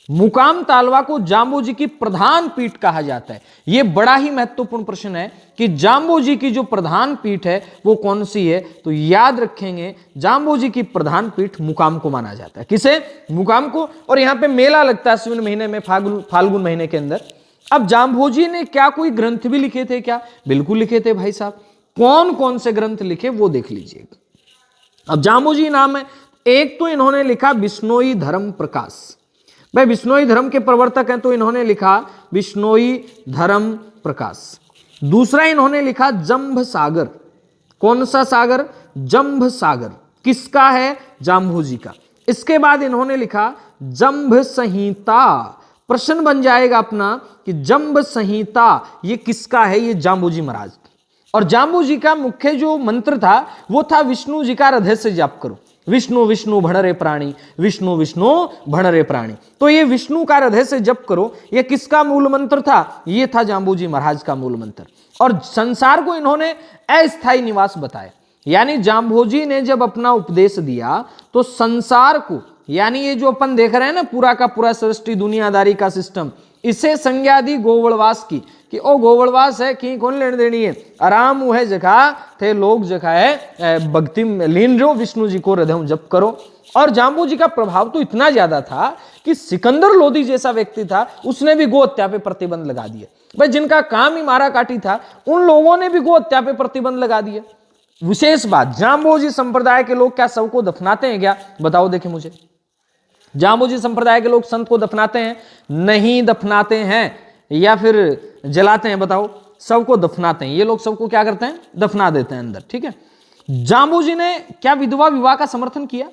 मुकाम तालवा को जाम्बोजी की प्रधान पीठ कहा जाता है। यह बड़ा ही महत्वपूर्ण प्रश्न है कि जाम्बोजी की जो प्रधान पीठ है वो कौन सी है, तो याद रखेंगे जाम्बोजी की प्रधान पीठ मुकाम को माना जाता है। किसे? मुकाम को। और यहां पे मेला लगता है अश्विन महीने में, फाल्गुन महीने के अंदर। अब जाम्बोजी ने क्या कोई ग्रंथ भी लिखे थे क्या? बिल्कुल लिखे थे भाई साहब। कौन कौन से ग्रंथ लिखे वो देख लीजिएगा। अब जाम्बोजी नाम है, एक तो इन्होंने लिखा बिश्नोई धर्म प्रकाश। भाई बिश्नोई धर्म के प्रवर्तक हैं तो इन्होंने लिखा बिश्नोई धर्म प्रकाश। दूसरा इन्होंने लिखा जंभ सागर। कौन सा सागर? जंभ सागर। किसका है? जाम्बोजी का। इसके बाद इन्होंने लिखा जंभ संहिता। प्रश्न बन जाएगा अपना कि जंभ संहिता ये किसका है? ये जाम्बोजी महाराज। और जाम्बोजी का मुख्य जो मंत्र था वो था विष्णु जी का हृदय से जाप करो, विष्णु विष्णु भणरे प्राणी, विष्णु विष्णु भणरे प्राणी। तो ये विष्णु का हृदय से जप करो, ये किसका मूल मंत्र था? ये था जाम्बोजी महाराज का मूल मंत्र। और संसार को इन्होंने अस्थायी निवास बताया। यानी जाम्बोजी ने जब अपना उपदेश दिया तो संसार को, यानी ये जो अपन देख रहे हैं ना पूरा का पूरा सृष्टि दुनियादारी का सिस्टम, इसे संज्ञा दी गोवड़वास की कि ओ गोवड़वास है कि कौन लेने देनी है, आराम है जगह थे लोग जगह है भक्ति में लीन रहो, विष्णु जी को हृदय जप करो। और जाम्बोजी का प्रभाव तो इतना ज्यादा था कि सिकंदर लोदी जैसा व्यक्ति था, उसने भी गो हत्या पे प्रतिबंध लगा दिया। भाई जिनका काम ही मारा काटी था उन लोगों ने भी गो हत्या पे प्रतिबंध लगा दिया। विशेष बात, जाम्बोजी संप्रदाय के लोग क्या सबको दफनाते हैं क्या? बताओ देखे मुझे। जाम्बोजी संप्रदाय के लोग संत को दफनाते हैं? नहीं दफनाते हैं। या फिर जलाते हैं? बताओ। सबको दफनाते हैं। ये लोग सबको क्या करते हैं? दफना देते हैं अंदर। ठीक है। जाम्बोजी ने क्या विधवा विवाह का समर्थन किया?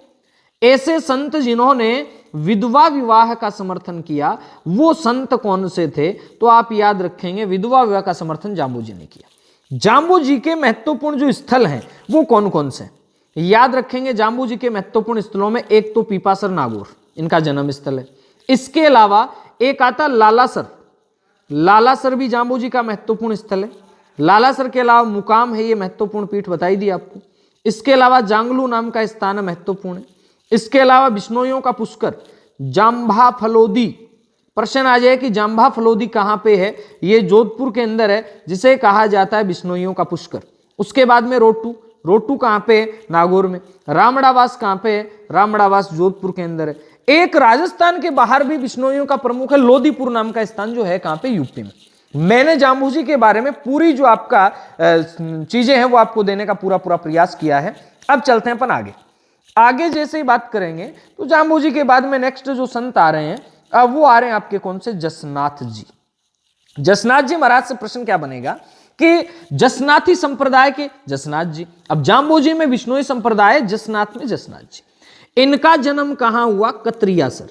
ऐसे संत जिन्होंने विधवा विवाह का समर्थन किया वो संत कौन से थे? तो आप याद रखेंगे विधवा विवाह का समर्थन जाम्बोजी ने किया। जाम्बोजी के महत्वपूर्ण जो स्थल हैं वो कौन कौन से? याद रखेंगे जाम्बोजी के महत्वपूर्ण स्थलों में एक तो पीपासर नागौर, इनका जन्म स्थल है। इसके अलावा एक आता लालासर। लालासर भी जाम्बोजी का महत्वपूर्ण स्थल है। लालासर के अलावा मुकाम है, ये महत्वपूर्ण पीठ बताई दी आपको। इसके अलावा जांगलू नाम का स्थान महत्वपूर्ण है। इसके अलावा बिश्नोइयों का पुष्कर, जांभा फलोदी। प्रश्न आ जाए कि जांभा फलोदी कहां पे है? ये जोधपुर के अंदर है, जिसे कहा जाता है बिश्नोइयों का पुष्कर। उसके बाद में रोटू। रोटू कहां पे है? नागौर में। रामड़ावास कहां पे है? रामड़ावास जोधपुर के अंदर है। एक राजस्थान के बाहर भी बिश्नोइयों का प्रमुख है, लोदीपुर नाम का स्थान जो है कहां पे? यूपी में। मैंने जाम्बोजी के बारे में पूरी जो आपका चीजें हैं वो आपको देने का पूरा प्रयास किया है। अब चलते हैं अपन आगे। आगे जैसे ही बात करेंगे तो जाम्बोजी के बाद में नेक्स्ट जो संत आ रहे हैं अब वो आ रहे हैं आपके कौन से? जसनाथ जी। जसनाथ जी महाराज से प्रश्न क्या बनेगा कि जसनाथी संप्रदाय के जसनाथ जी। अब जाम्बोजी में विष्णोई संप्रदाय, जसनाथ में जसनाथ जी। इनका जन्म कहां हुआ? कत्रियासर।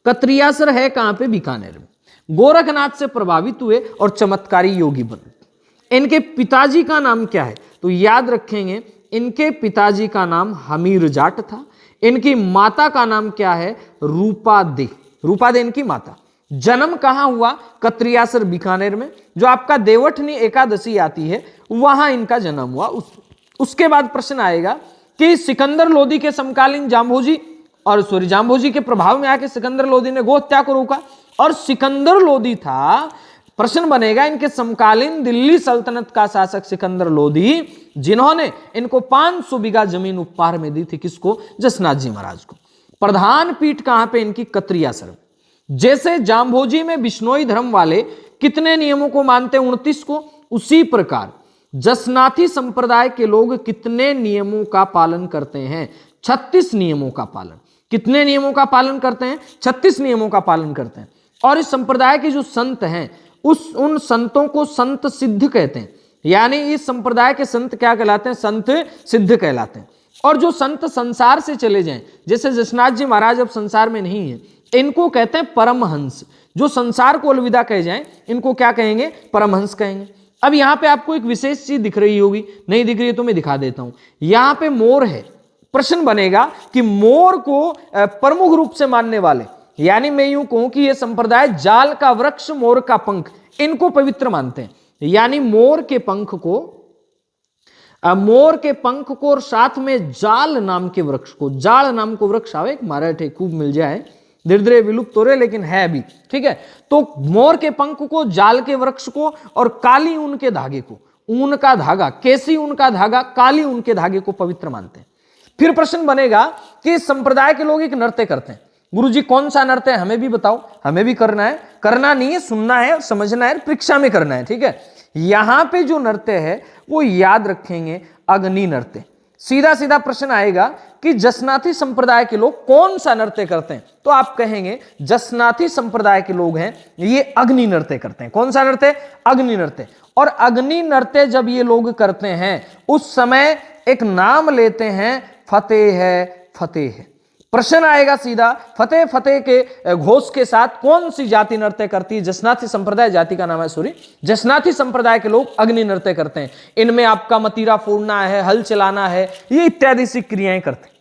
कत्रियासर है कहां पे? बीकानेर में। गोरखनाथ से प्रभावित हुए और चमत्कारी योगी बने। इनके पिताजी का नाम क्या है? तो याद रखेंगे इनके पिताजी का नाम हमीर जाट था। इनकी माता का नाम क्या है? रूपा दे। रूपा दे इनकी माता। जन्म कहां हुआ? कत्रियासर बीकानेर में। जो आपका देवठनी एकादशी आती है वहां इनका जन्म हुआ। उसके बाद प्रश्न आएगा कि सिकंदर लोदी के समकालीन जाम्बोजी जाम्बोजी के प्रभाव में आके सिकंदर लोदी ने गो हत्या को रोका। और सिकंदर लोदी था, प्रश्न बनेगा इनके समकालीन दिल्ली सल्तनत का शासक सिकंदर लोदी, जिन्होंने इनको 500 बीघा जमीन उपहार में दी थी। किसको? जसनाथ जी महाराज को। प्रधान पीठ कहां पे इनकी? कत्रियासर। जैसे जाम्बोजी में बिश्नोई धर्म वाले कितने नियमों को मानते हैं? 29 को। उसी प्रकार जसनाथी संप्रदाय के लोग कितने नियमों का पालन करते हैं? 36 नियमों का पालन। कितने नियमों का पालन करते हैं? 36 नियमों का पालन करते हैं। और इस संप्रदाय के जो संत हैं उन संतों को संत सिद्ध कहते हैं। यानी इस संप्रदाय के संत क्या कहलाते हैं? संत सिद्ध कहलाते हैं। और जो संत संसार से चले जाएं, जैसे जसनाथ जी महाराज अब संसार में नहीं है, इनको कहते हैं परमहंस। जो संसार को अलविदा कह जाएं इनको क्या कहेंगे? परमहंस कहेंगे। अब यहां पे आपको एक विशेष चीज दिख रही होगी, नहीं दिख रही है तो मैं दिखा देता हूं। यहां पे मोर है। प्रश्न बनेगा कि मोर को प्रमुख रूप से मानने वाले, यानी मैं यूं कहूं कि यह संप्रदाय जाल का वृक्ष, मोर का पंख, इनको पवित्र मानते हैं। यानी मोर के पंख को और साथ में जाल नाम के वृक्ष को, जाल नाम को वृक्ष आवे, एक मराठे खूब मिल जाए, धीरे धीरे विलुप्त हो रहे लेकिन है अभी, ठीक है। तो मोर के पंख को, जाल के वृक्ष को और काली ऊन के धागे को, ऊन का धागा, केसी ऊन का धागा, काली ऊन के धागे को पवित्र मानते हैं। फिर प्रश्न बनेगा कि संप्रदाय के लोग एक नृत्य करते हैं, गुरुजी कौन सा नृत्य है हमें भी बताओ। हमें भी करना है, करना नहीं है, सुनना है और समझना है, परीक्षा में करना है, ठीक है। यहां पे जो नृत्य है वो याद रखेंगे अग्नि नृत्य। सीधा सीधा प्रश्न आएगा कि जसनाथी संप्रदाय के लोग कौन सा नृत्य करते हैं, तो आप कहेंगे जसनाथी संप्रदाय के लोग हैं ये अग्नि नृत्य करते हैं। कौन सा नृत्य? अग्नि नृत्य। और अग्नि नृत्य जब ये लोग करते हैं उस समय एक नाम लेते हैं, फतेह है, फतेह है। प्रश्न आएगा सीधा, फतेह फतेह के घोष के साथ कौन सी जाति नृत्य करती है? जसनाथी संप्रदाय, जाति का नाम है सॉरी, जसनाथी संप्रदाय के लोग अग्नि नृत्य करते हैं। इनमें आपका मतीरा फोड़ना है, हल चलाना है, ये इत्यादि सी क्रियाएं करते हैं।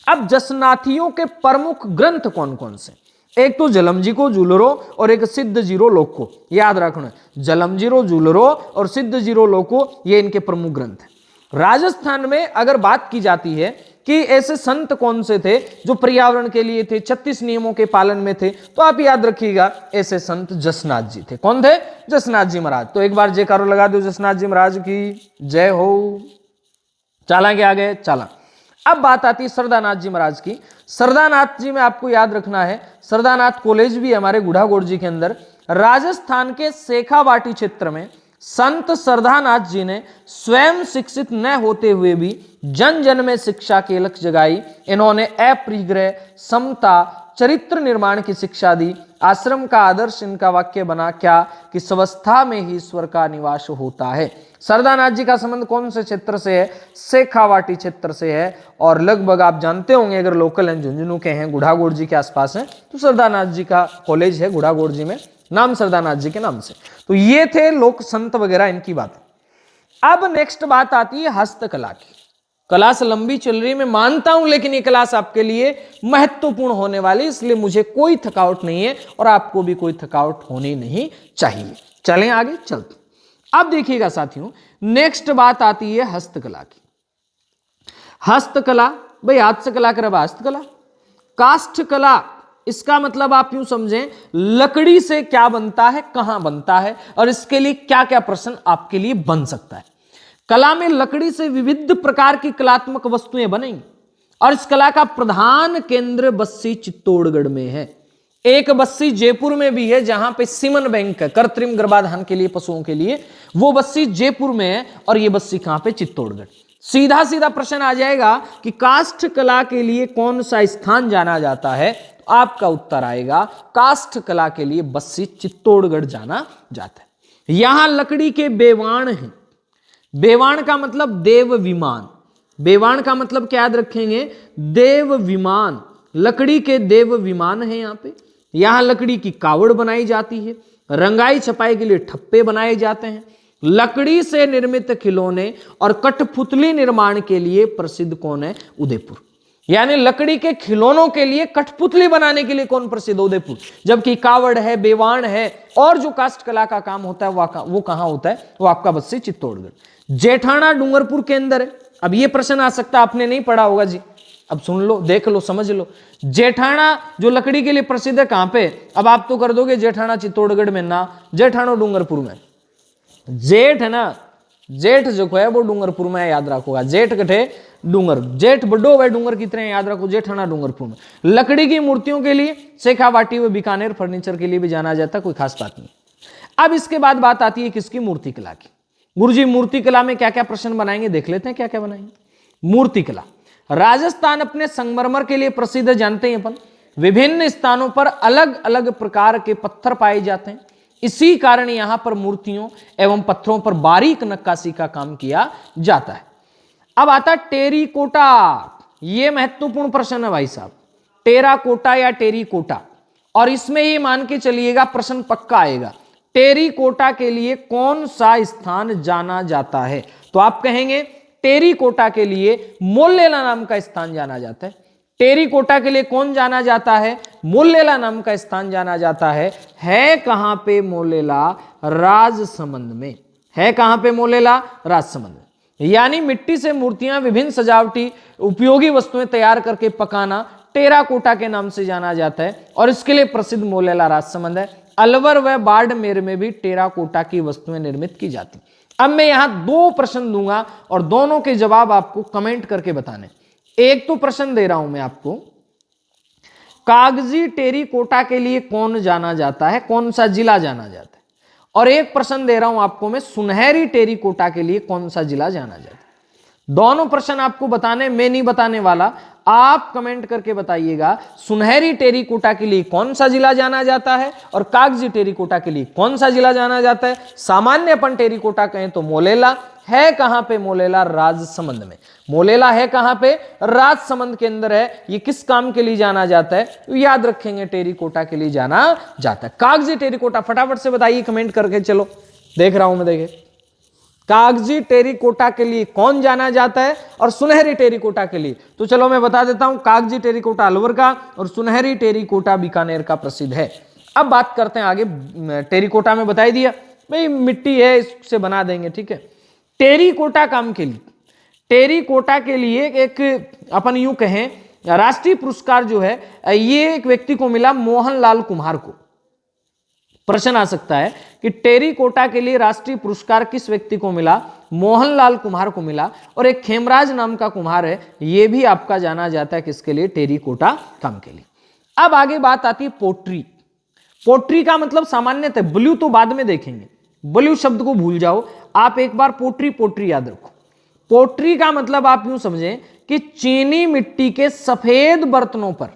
अब जसनाथियों के प्रमुख ग्रंथ कौन कौन से? एक तो जलमजीरो जूलरो और एक सिद्ध जीरो लोको, याद रखना, जलमजीरो जूलरो और सिद्ध जीरो लोको, ये इनके प्रमुख ग्रंथ हैं। राजस्थान में अगर बात की जाती है कि ऐसे संत कौन से थे जो पर्यावरण के लिए थे, 36 नियमों के पालन में थे, तो आप याद रखिएगा ऐसे संत जसनाथ जी थे। कौन थे? जसनाथ जी महाराज। तो एक बार जयकारो लगा दो, जसनाथ जी महाराज की जय हो। चला के आगे चला। अब बात आती है सरदानाथ जी महाराज की। सरदानाथ जी में आपको याद रखना है, सरदानाथ कॉलेज भी हमारे गुढ़ागोड़ जी के अंदर। राजस्थान के शेखावाटी क्षेत्र में संत सरदानाथ जी ने स्वयं शिक्षित न होते हुए भी जन जन में शिक्षा की अलख जगाई। इन्होंने अपरिग्रह, समता, चरित्र निर्माण की शिक्षा दी। आश्रम का आदर्श इनका वाक्य बना क्या कि स्वस्था में ही ईश्वर का निवास होता है। सरदानाथ जी का संबंध कौन से क्षेत्र से है? शेखावाटी क्षेत्र से है। और लगभग आप जानते होंगे, अगर लोकल हैं, झुंझुनू के हैं, गुढ़ागोड़ जी के आसपास हैं, तो सरदानाथ जी का कॉलेज है गुढ़ागोड़ जी में, नाम सरदानाथ जी के नाम से। तो ये थे लोक संत वगैरह, इनकी बात। अब नेक्स्ट बात आती है हस्तकला की। क्लास लंबी चल रही, मैं मानता हूं, लेकिन ये क्लास आपके लिए महत्वपूर्ण होने वाली, इसलिए मुझे कोई थकावट नहीं है और आपको भी कोई थकावट होनी नहीं चाहिए। चलें आगे चलते। अब देखिएगा साथियों, नेक्स्ट बात आती है हस्तकला की। हस्तकला भाई, हाथ से कला कर, हस्तकला। काष्ठ कला, इसका मतलब आप यूं समझें, लकड़ी से क्या बनता है, कहां बनता है, और इसके लिए क्या क्या प्रश्न आपके लिए बन सकता है। कला में लकड़ी से विविध प्रकार की कलात्मक वस्तुएं बनेंगी और इस कला का प्रधान केंद्र बस्सी चित्तौड़गढ़ में है। एक बस्सी जयपुर में भी है जहां पे सीमन बैंक है, कृत्रिम गर्भाधान के लिए पशुओं के लिए, वो बस्सी जयपुर में है। और ये बस्सी कहां पे? चित्तौड़गढ़। सीधा सीधा प्रश्न आ जाएगा कि काष्ठ कला के लिए कौन सा स्थान जाना जाता है, तो आपका उत्तर आएगा काष्ठ कला के लिए बस्सी चित्तौड़गढ़ जाना जाता है। यहां लकड़ी के बेवाण हैं। बेवाण का मतलब देव विमान, बेवाण का मतलब क्या याद रखेंगे? देव विमान। लकड़ी के देव विमान है यहाँ पे। यहां लकड़ी की कावड़ बनाई जाती है, रंगाई छपाई के लिए ठप्पे बनाए जाते हैं। लकड़ी से निर्मित खिलौने और कठपुतली निर्माण के लिए प्रसिद्ध कौन है? उदयपुर। यानी लकड़ी के खिलौनों के लिए, कठपुतली बनाने के लिए कौन प्रसिद्ध? उदयपुर। जबकि कावड़ है, बेवाण है और जो काष्ठ कला का काम होता है वो कहां होता है? वो आपका बस्सी चित्तौड़गढ़। जेठाना डूंगरपुर के अंदर है। अब ये प्रश्न आ सकता है, आपने नहीं पढ़ा होगा जी, अब सुन लो, देख लो, समझ लो। जेठाना जो लकड़ी के लिए प्रसिद्ध है कहां पे? अब आप तो कर दोगे जेठाना चित्तौड़गढ़ में ना, जेठाना डूंगरपुर में। जेठ है ना, जेठ जो है वो डूंगरपुर में, याद रखोगा। जेठ कठे डूंगर, जेठ बड्डो वे डूंगर की तरह, याद रखो, जेठाना डूंगरपुर में। लकड़ी की मूर्तियों के लिए शेखावाटी व बीकानेर फर्नीचर के लिए भी जाना जाता, कोई खास बात नहीं। अब इसके बाद बात आती है किसकी? मूर्ति कला की। गुरुजी मूर्ति कला में क्या क्या प्रश्न बनाएंगे, देख लेते हैं क्या क्या बनाएंगे। मूर्ति कला, राजस्थान अपने संगमरमर के लिए प्रसिद्ध है, जानते हैं अपन। विभिन्न स्थानों पर अलग अलग प्रकार के पत्थर पाए जाते हैं, इसी कारण यहां पर मूर्तियों एवं पत्थरों पर बारीक नक्काशी का काम किया जाता है। अब आता है टेरीकोटा। यह महत्वपूर्ण प्रश्न है भाई साहब, टेराकोटा या टेरीकोटा। और इसमें ये मान के चलिएगा प्रश्न पक्का आएगा, टेरीकोटा के लिए कौन सा स्थान जाना जाता है? तो आप कहेंगे टेरीकोटा के लिए मोलेला नाम का स्थान जाना जाता है। टेरीकोटा के लिए कौन जाना जाता है? मोलेला नाम का स्थान जाना जाता है कहां पे? मोलेला, राजसमंद में। है कहां पे? मोलेला, राजसमंद में। यानी मिट्टी से मूर्तियां, विभिन्न सजावटी उपयोगी वस्तुएं तैयार करके पकाना टेराकोटा के नाम से जाना जाता है और इसके लिए प्रसिद्ध मोलेला राजसमंद है। अलवर व बाड़मेर में भी टेराकोटा की वस्तुएं निर्मित की जाती। अब मैं यहां 2 प्रश्न दूंगा और दोनों के जवाब आपको कमेंट करके बताने। एक तो प्रश्न दे रहा हूं मैं आपको, कागजी टेराकोटा के लिए कौन जाना जाता है, कौन सा जिला जाना जाता है, और एक प्रश्न दे रहा हूं आपको मैं, सुनहरी टेराकोटा के लिए कौन सा जिला जाना जाता है। दोनों प्रश्न आपको बताने, मैं नहीं बताने वाला, आप कमेंट करके बताइएगा सुनहरी टेराकोटा के लिए कौन सा जिला जाना जाता है और कागजी टेराकोटा के लिए कौन सा जिला जाना जाता है। सामान्य अपन टेराकोटा कहें तो मोलेला है, कहां पे मोलेला, राजसमंद में। मोलेला है कहां पे, राजसमंद के अंदर है। ये किस काम के लिए जाना जाता है, तो याद रखेंगे टेराकोटा के लिए जाना जाता है। कागजी टेराकोटा फटाफट से बताइए कमेंट करके, चलो देख रहा हूं मैं, देखे कागजी टेराकोटा के लिए कौन जाना जाता है और सुनहरी टेराकोटा के लिए। तो चलो मैं बता देता हूं, कागजी टेराकोटा अलवर का और सुनहरी टेराकोटा बीकानेर का प्रसिद्ध है। अब बात करते हैं आगे, टेराकोटा में बता दिया भाई मिट्टी है, इससे बना देंगे, ठीक है। टेराकोटा काम के लिए, टेराकोटा के लिए एक अपन यूं कहें राष्ट्रीय पुरस्कार जो है ये एक व्यक्ति को मिला, मोहनलाल कुम्हार को। प्रश्न आ सकता है कि टेराकोटा के लिए राष्ट्रीय पुरस्कार किस व्यक्ति को मिला, मोहनलाल कुम्हार को मिला। और एक खेमराज नाम का कुम्हार है, यह भी आपका जाना जाता है किसके लिए, टेराकोटा काम के लिए। अब आगे बात आती है पोट्री। पोट्री का मतलब सामान्यतः, ब्लू तो बाद में देखेंगे, ब्लू शब्द को भूल जाओ, आप एक बार पोट्री पोट्री याद रखो। पोट्री का मतलब आप यूं समझें कि चीनी मिट्टी के सफेद बर्तनों पर,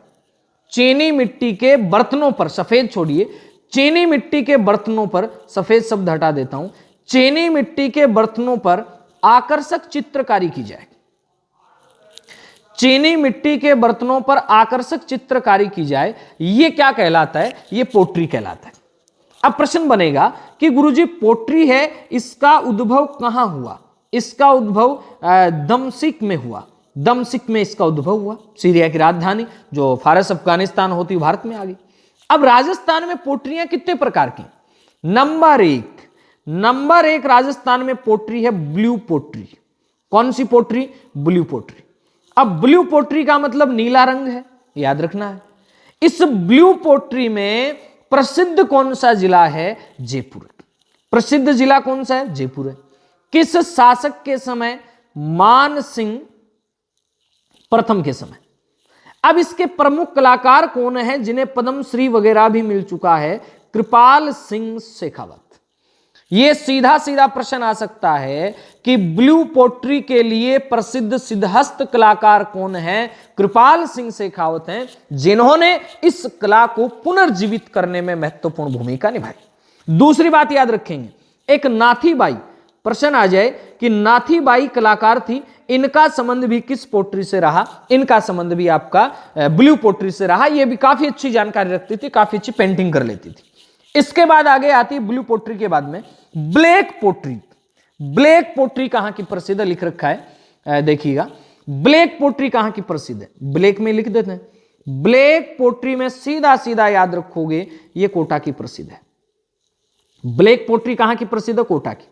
चीनी मिट्टी के बर्तनों पर, सफेद छोड़िए, चीनी मिट्टी के बर्तनों पर, सफेद शब्द हटा देता हूं, चीनी मिट्टी के बर्तनों पर आकर्षक चित्रकारी की जाए। चीनी मिट्टी के बर्तनों पर आकर्षक चित्रकारी की जाए, यह क्या कहलाता है, यह पोट्री कहलाता है। अब प्रश्न बनेगा कि गुरुजी पोट्री है, इसका उद्भव कहां हुआ। इसका उद्भव दमश्क में हुआ। दमश्क में इसका उद्भव हुआ, सीरिया की राजधानी जो फारस अफगानिस्तान होती भारत में आ गई। अब राजस्थान में पोट्रियां कितने प्रकार की, नंबर एक राजस्थान में पोट्री है ब्लू पोट्री। कौन सी पोट्री, ब्लू पोट्री। अब ब्लू पोट्री का मतलब नीला रंग है, याद रखना है। इस ब्लू पोट्री में प्रसिद्ध कौन सा जिला है, जयपुर। प्रसिद्ध जिला कौन सा है, जयपुर है। किस शासक के समय, मान सिंह प्रथम के समय। अब इसके प्रमुख कलाकार कौन हैं जिन्हें पद्मश्री वगैरह भी मिल चुका है, कृपाल सिंह शेखावत। यह सीधा सीधा प्रश्न आ सकता है कि ब्लू पोट्री के लिए प्रसिद्ध सिद्धहस्त कलाकार कौन हैं, कृपाल सिंह शेखावत हैं, जिन्होंने इस कला को पुनर्जीवित करने में महत्वपूर्ण भूमिका निभाई। दूसरी बात याद रखेंगे, एक नाथीबाई, प्रश्न आ जाए कि नाथीबाई कलाकार थी, इनका संबंध भी किस पोट्री से रहा, इनका संबंध भी आपका ब्लू पोट्री से रहा। यह भी काफी अच्छी जानकारी रखती थी, काफी अच्छी पेंटिंग कर लेती थी। इसके बाद आगे आती है ब्लू पोट्री के बाद में ब्लैक पोट्री। ब्लैक पोट्री कहां की प्रसिद्ध है, लिख रखा है, देखिएगा ब्लैक पोट्री कहां की प्रसिद्ध है, ब्लैक में लिख देते हैं। ब्लैक पोट्री में सीधा सीधा याद रखोगे, यह कोटा की प्रसिद्ध है। ब्लैक पोट्री कहां की प्रसिद्ध है, कोटा की।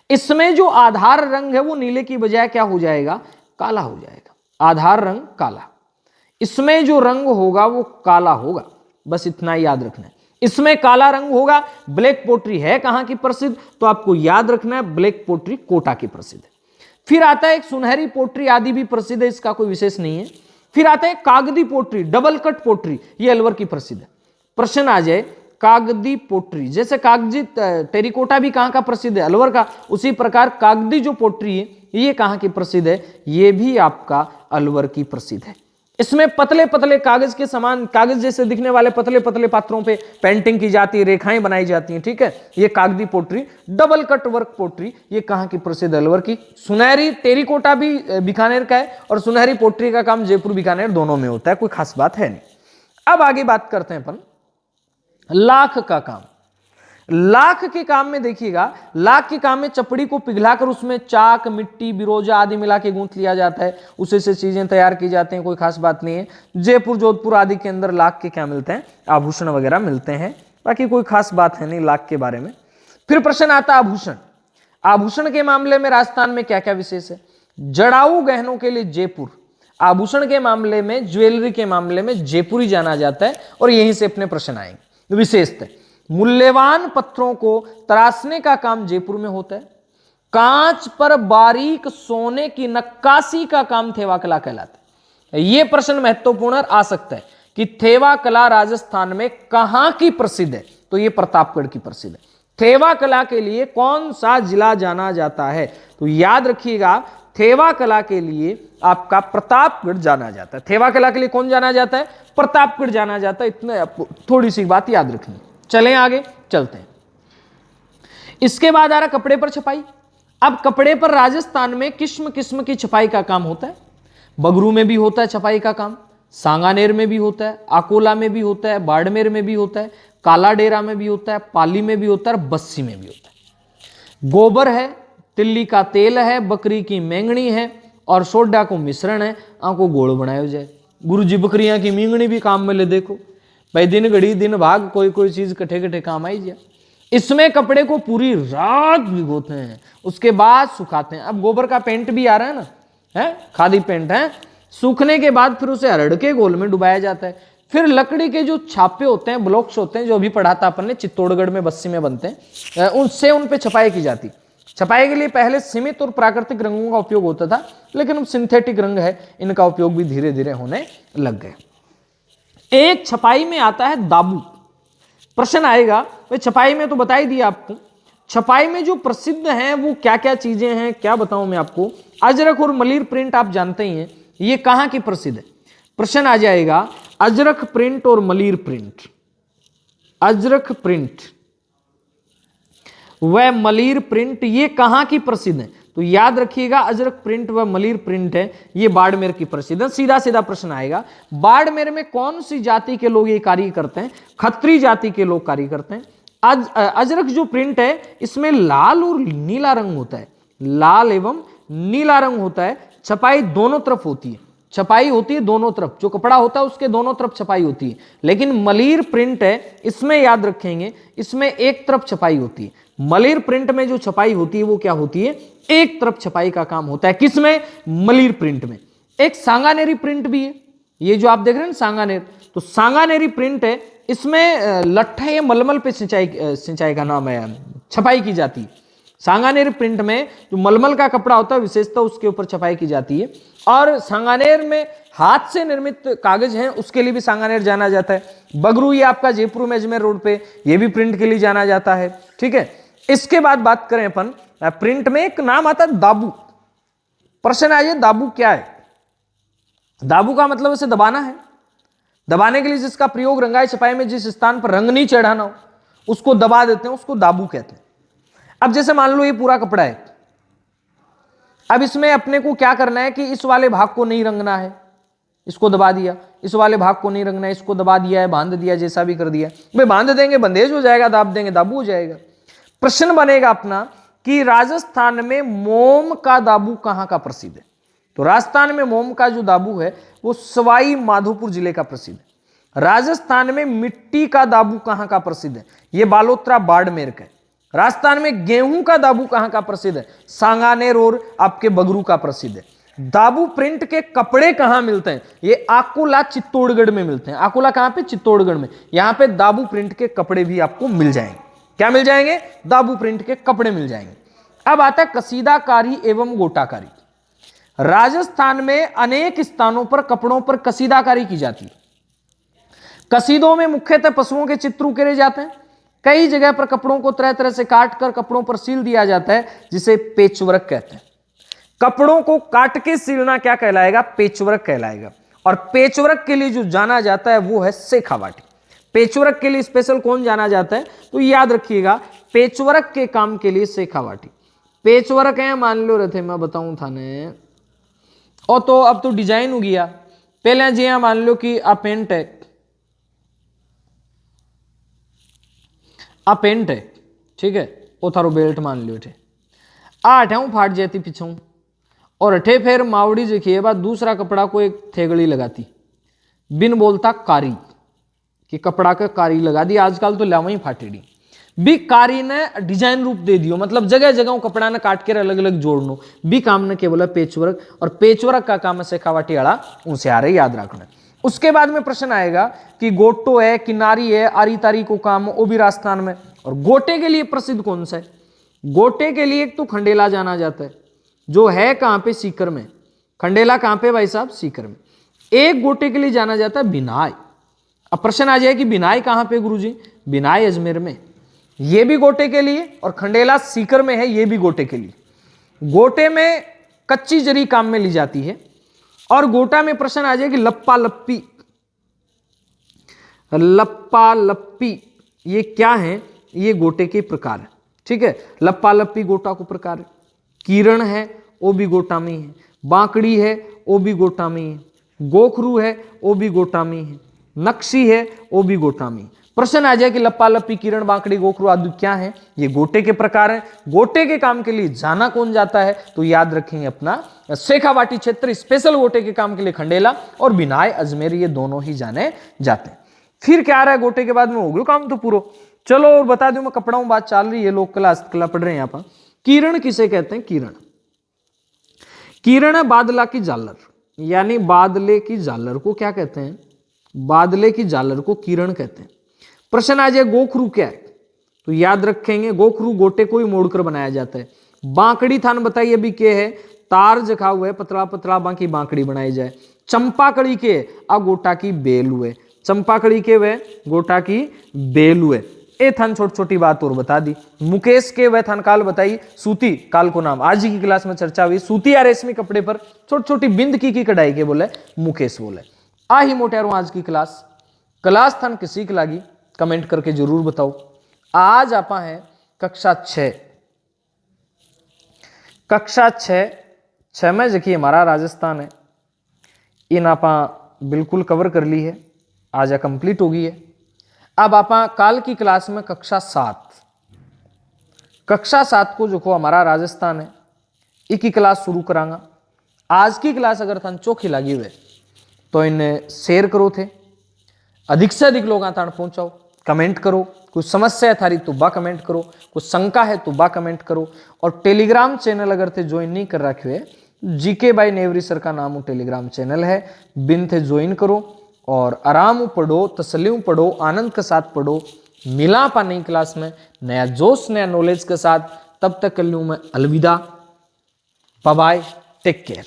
इसमें जो आधार रंग है वो नीले की बजाय क्या हो जाएगा, काला हो जाएगा। आधार रंग काला, इसमें जो रंग होगा वो काला होगा, बस इतना ही याद रखना है। इसमें काला रंग होगा। ब्लैक पोट्री है कहां की प्रसिद्ध, तो आपको याद रखना है ब्लैक पोट्री कोटा की प्रसिद्ध है। फिर आता है एक सुनहरी पोट्री, आदि भी प्रसिद्ध है, इसका कोई विशेष नहीं है। फिर आता है कागदी पोट्री, डबल कट पोट्री, ये अलवर की प्रसिद्ध है। प्रश्न आ जाए कागदी पोट्री, जैसे कागजी टेरिकोटा भी कहां का प्रसिद्ध है, अलवर का, उसी प्रकार कागदी जो पोट्री है ये कहां की प्रसिद्ध है, ये भी आपका अलवर की प्रसिद्ध है। इसमें पतले पतले कागज के समान, कागज जैसे दिखने वाले पतले पतले पात्रों पे पेंटिंग की जाती है, रेखाएं बनाई जाती हैं, ठीक है। ये कागदी pottery, double cut work pottery, ये कहां की प्रसिद्ध, अलवर की। सुनहरी टेरिकोटा भी बीकानेर का है और सुनहरी पोट्री का काम जयपुर बीकानेर दोनों में होता है, कोई खास बात है नहीं। अब आगे बात करते हैं अपन लाख का काम। लाख के काम में देखिएगा, लाख के काम में चपड़ी को पिघलाकर उसमें चाक, मिट्टी, बिरोजा आदि मिला के गूंथ लिया जाता है, उसे से चीजें तैयार की जाती हैं, कोई खास बात नहीं है। जयपुर, जोधपुर आदि के अंदर लाख के क्या मिलते हैं, आभूषण वगैरह मिलते हैं, बाकी कोई खास बात है नहीं लाख के बारे में। फिर प्रश्न आता है आभूषण। आभूषण के मामले में राजस्थान में क्या क्या विशेष है, जड़ाऊ गहनों के लिए जयपुर, आभूषण के मामले में, ज्वेलरी के मामले में जयपुरी जाना जाता है और यहीं से अपने प्रश्न आएंगे। विशेषतः मूल्यवान पत्थरों को तराशने का काम जयपुर में होता है। कांच पर बारीक सोने की नक्काशी का काम थेवा कला कहलाता है। यह प्रश्न महत्वपूर्ण आ सकता है कि थेवा कला राजस्थान में कहां की प्रसिद्ध है, तो यह प्रतापगढ़ की प्रसिद्ध है। थेवा कला के लिए कौन सा जिला जाना जाता है, तो याद रखिएगा थेवा कला के लिए आपका प्रतापगढ़ जाना जाता है। थेवा कला के लिए कौन जाना जाता है, प्रतापगढ़ जाना जाता है। इतने थोड़ी सी बात याद रखनी। चलें आगे चलते हैं। इसके बाद आ रहा कपड़े पर छपाई। अब कपड़े पर राजस्थान में किस्म किस्म की छपाई का काम होता है। बगरू में भी होता है छपाई का काम, सांगानेर में भी होता है, अकोला में भी होता है, बाड़मेर में भी होता है, काला डेरा में भी होता है, पाली में भी होता है और बस्सी में भी होता है। गोबर है, तिल्ली का तेल है, बकरी की मेंगनी है और सोडा को मिश्रण है, आंको गोड़ बनाया जाए। गुरु जी बकरियां की मींगनी भी काम में ले देखो भाई, दिन घड़ी दिन भाग कोई कोई चीज कठे कठे काम आई जाए। इसमें कपड़े को पूरी रात भिगोते हैं, उसके बाद सुखाते हैं। अब गोबर का पेंट भी आ रहा है ना, है खादी पेंट है, सूखने के बाद फिर उसे हरड़ के घोल में डुबाया जाता है। फिर लकड़ी के जो छापे होते हैं, ब्लॉक्स होते हैं, जो अभी पढ़ा था अपन ने, चित्तौड़गढ़ में बस्सी में बनते हैं, उससे उन पे छपाई की जाती। छपाई के लिए पहले सीमित और प्राकृतिक रंगों का उपयोग होता था, लेकिन अब सिंथेटिक रंग है, इनका उपयोग भी धीरे धीरे होने लग गए। एक छपाई में आता है दाबू। प्रश्न आएगा भाई छपाई में तो बता ही दिया आपको, छपाई में जो प्रसिद्ध हैं वो क्या क्या चीजें हैं, क्या बताऊं मैं आपको। अजरक और मलिर प्रिंट आप जानते ही हैं, ये कहां की प्रसिद्ध है। प्रश्न आ जाएगा अजरक प्रिंट और मलिर प्रिंट। अजरक प्रिंट व मलिर प्रिंट ये कहां की प्रसिद्ध है, तो याद रखिएगा अजरक प्रिंट व मलिर प्रिंट है, ये बाड़मेर की प्रसिद्ध है। सीधा सीधा प्रश्न आएगा, बाड़मेर में कौन सी जाति के लोग ये कार्य करते हैं, खत्री जाति के लोग कार्य करते हैं। अजरक जो प्रिंट है इसमें लाल और नीला रंग होता है, लाल एवं नीला रंग होता है। छपाई दोनों तरफ होती है, छपाई होती है दोनों तरफ, जो कपड़ा होता है उसके दोनों तरफ छपाई होती है। लेकिन मलिर प्रिंट है, इसमें याद रखेंगे इसमें एक तरफ छपाई होती है। मलिर प्रिंट में जो छपाई होती है वो क्या होती है, एक तरफ छपाई का काम होता है। किसमें, मलिर प्रिंट में। एक सांगानेरी प्रिंट भी है, ये जो आप देख रहे हैं सांगानेर, तो सांगानेरी प्रिंट है, इसमें लट्ठे या मलमल पे सिंचाई का नाम है, छपाई की जाती है। सांगानेर प्रिंट में जो मलमल का कपड़ा होता है विशेषता उसके ऊपर छपाई की जाती है। और सांगानेर में हाथ से निर्मित कागज हैं, उसके लिए भी सांगानेर जाना जाता है। बगरू ये आपका जयपुर में अजमेर रोड पे, ये भी प्रिंट के लिए जाना जाता है। ठीक है, इसके बाद बात करें अपन प्रिंट में, एक नाम आता है दाबू। प्रश्न आइए दाबू क्या है। दाबू का मतलब उसे दबाना है, दबाने के लिए जिसका प्रयोग रंगाई छपाई में जिस स्थान पर रंग नहीं चढ़ाना हो उसको दबा देते हैं, उसको दाबू कहते हैं। अब जैसे मान लो ये पूरा कपड़ा है, अब इसमें अपने को क्या करना है कि इस वाले भाग को नहीं रंगना है, इसको दबा दिया, इस वाले भाग को नहीं रंगना है, इसको दबा दिया है, बांध दिया, जैसा भी कर दिया। भाई बांध देंगे बंदेज हो जाएगा, दाब देंगे दाबू हो जाएगा। प्रश्न बनेगा अपना कि राजस्थान में मोम का दाबू कहां का प्रसिद्ध है, तो राजस्थान में मोम का जो दाबू है वो सवाई माधोपुर जिले का प्रसिद्ध है। राजस्थान में मिट्टी का दाबू कहां का प्रसिद्ध है, ये बालोतरा बाड़मेर का है। राजस्थान में गेहूं का दाबू कहां का प्रसिद्ध है, सांगानेर और आपके बगरू का प्रसिद्ध है। दाबू प्रिंट के कपड़े कहां मिलते हैं, ये अकोला चित्तौड़गढ़ में मिलते हैं। अकोला कहां पे, चित्तौड़गढ़ में। यहां पे दाबू प्रिंट के कपड़े भी आपको मिल जाएंगे। क्या मिल जाएंगे, दाबू प्रिंट के कपड़े मिल जाएंगे। अब आता है कसीदाकारी एवं गोटाकारी। राजस्थान में अनेक स्थानों पर कपड़ों पर कसीदाकारी की जाती है। कसीदों में मुख्यतः पशुओं के चित्र उकेरे जाते हैं। कई जगह पर कपड़ों को तरह तरह से काट कर कपड़ों पर सील दिया जाता है, जिसे पेचवर्क कहते हैं। कपड़ों को काट के सीलना क्या कहलाएगा, पेचवर्क कहलाएगा। और पेचवर्क के लिए जो जाना जाता है वो है शेखावाटी। पेचवर्क के लिए स्पेशल कौन जाना जाता है, तो याद रखिएगा पेचवर्क के काम के लिए शेखावाटी। पेचवर्क है मान लो रहे थे, मैं बताऊं थाने, और तो अब तो डिजाइन हो गया। पहले जी मान लो कि आ पेंट है, आ पेंट है, ठीक है, वो थारो बेल्ट मान लियो थे, आठ है फाट जाती पिछू, और अठे फिर मावड़ी देखिए बात दूसरा कपड़ा को एक थेगड़ी लगाती, बिन बोलता कारी कि कपड़ा का कारी लगा दी। आजकल तो लावा ही फाटेड़ी। बी कारी ने डिजाइन रूप दे दियो, मतलब जगह जगह कपड़ा ने काट के अलग अलग जोड़नो। बी काम ने केवल पेचवर्क, और पेचवर्क का काम है शेखावाटी आड़ा उनसे आ रहे, याद रखना। उसके बाद में प्रश्न आएगा कि गोटो है, किनारी है, आरी तारी को काम वो भी राजस्थान में। और गोटे के लिए प्रसिद्ध कौन सा है? गोटे के लिए एक तो खंडेला जाना जाता है, जो है कहां पे? सीकर में। खंडेला कहां पे भाई साहब? सीकर में। एक गोटे के लिए जाना जाता है बिनाई। अब प्रश्न आ जाए कि बिनाई कहां पे गुरुजी? बिनाई अजमेर में, ये भी गोटे के लिए, और खंडेला सीकर में है, ये भी गोटे के लिए। गोटे में कच्ची जरी काम में ली जाती है, और गोटा में प्रश्न आ जाए कि लप्पा लप्पी, लप्पा लप्पी ये क्या है? ये गोटे के प्रकार है, ठीक है। लप्पा लप्पी गोटा को प्रकार है। किरण है वो भी गोटा में है, बांकड़ी है वो भी गोटा में है, गोखरू है वो भी गोटा में है, नक्शी है वो भी गोटा में। प्रश्न आ जाए कि लप्पा लप्पी, किरण, बांकड़ी, गोखरू आदि क्या है? ये गोटे के प्रकार हैं। गोटे के काम के लिए जाना कौन जाता है? तो याद रखेंगे अपना शेखावाटी क्षेत्र, स्पेशल गोटे के काम के लिए खंडेला और बिनाई अजमेर, ये दोनों ही जाने जाते हैं। फिर क्या आ रहा है गोटे के बाद में? हो गया काम तो पूरा। चलो और बता दूं मैं, कपड़ाओं बात चल रही है, लोग कला पढ़ रहे हैं यहाँ पर। किरण किसे कहते हैं? किरण, किरण है बादला की झालर, यानी बादले की झालर को क्या कहते हैं? बादले की झालर को किरण कहते हैं। प्रश्न आ जाए गोखरू क्या है? तो याद रखेंगे गोखरू गोटे को ही मोड़कर बनाया जाता है। बांकड़ी थान बताइए अभी क्या है? तार जखा हुआ है पतला पतला, बाकी बांकड़ी बनाई जाए। चंपाकड़ी के आ गोटा की बेल हुए, चंपाकड़ी के वे गोटा की बेल हुए। ए थान छोटी छोटी बात और बता दी। मुकेश के वह थान काल बताई, सूती काल को नाम, आज की क्लास में चर्चा हुई सूती या रेशमी कपड़े पर छोटी छोटी बिंद की कढ़ाई के बोले मुकेश बोले। आ ही मोटेरों आज की क्लास थान किसी की लागी कमेंट करके जरूर बताओ। आज आपा है कक्षा 6, कक्षा 6 में देखिए हमारा राजस्थान है, इन आपा बिल्कुल कवर कर ली है, आज कंप्लीट हो गई है। अब आपा काल की क्लास में कक्षा 7 को जो हमारा राजस्थान है एक ही क्लास शुरू करांगा। आज की क्लास अगर थान चोखी लगी हुए तो इन्हें शेयर करो थे, अधिक से अधिक लोग तक पहुंचाओ, कमेंट करो। कुछ समस्या है थारी तो बा कमेंट करो, कुछ शंका है तो बा कमेंट करो। और टेलीग्राम चैनल अगर थे ज्वाइन नहीं कर रखे हुए, जीके बाई नेवरी सर का नाम टेलीग्राम चैनल है, बिन थे ज्वाइन करो और आराम पढ़ो, तसल्ली पढ़ो, आनंद के साथ पढ़ो। मिला पा नई क्लास में नया जोश नया नॉलेज के साथ। तब तक कर लूँ मैं अलविदा, बाय बाय, टेक केयर।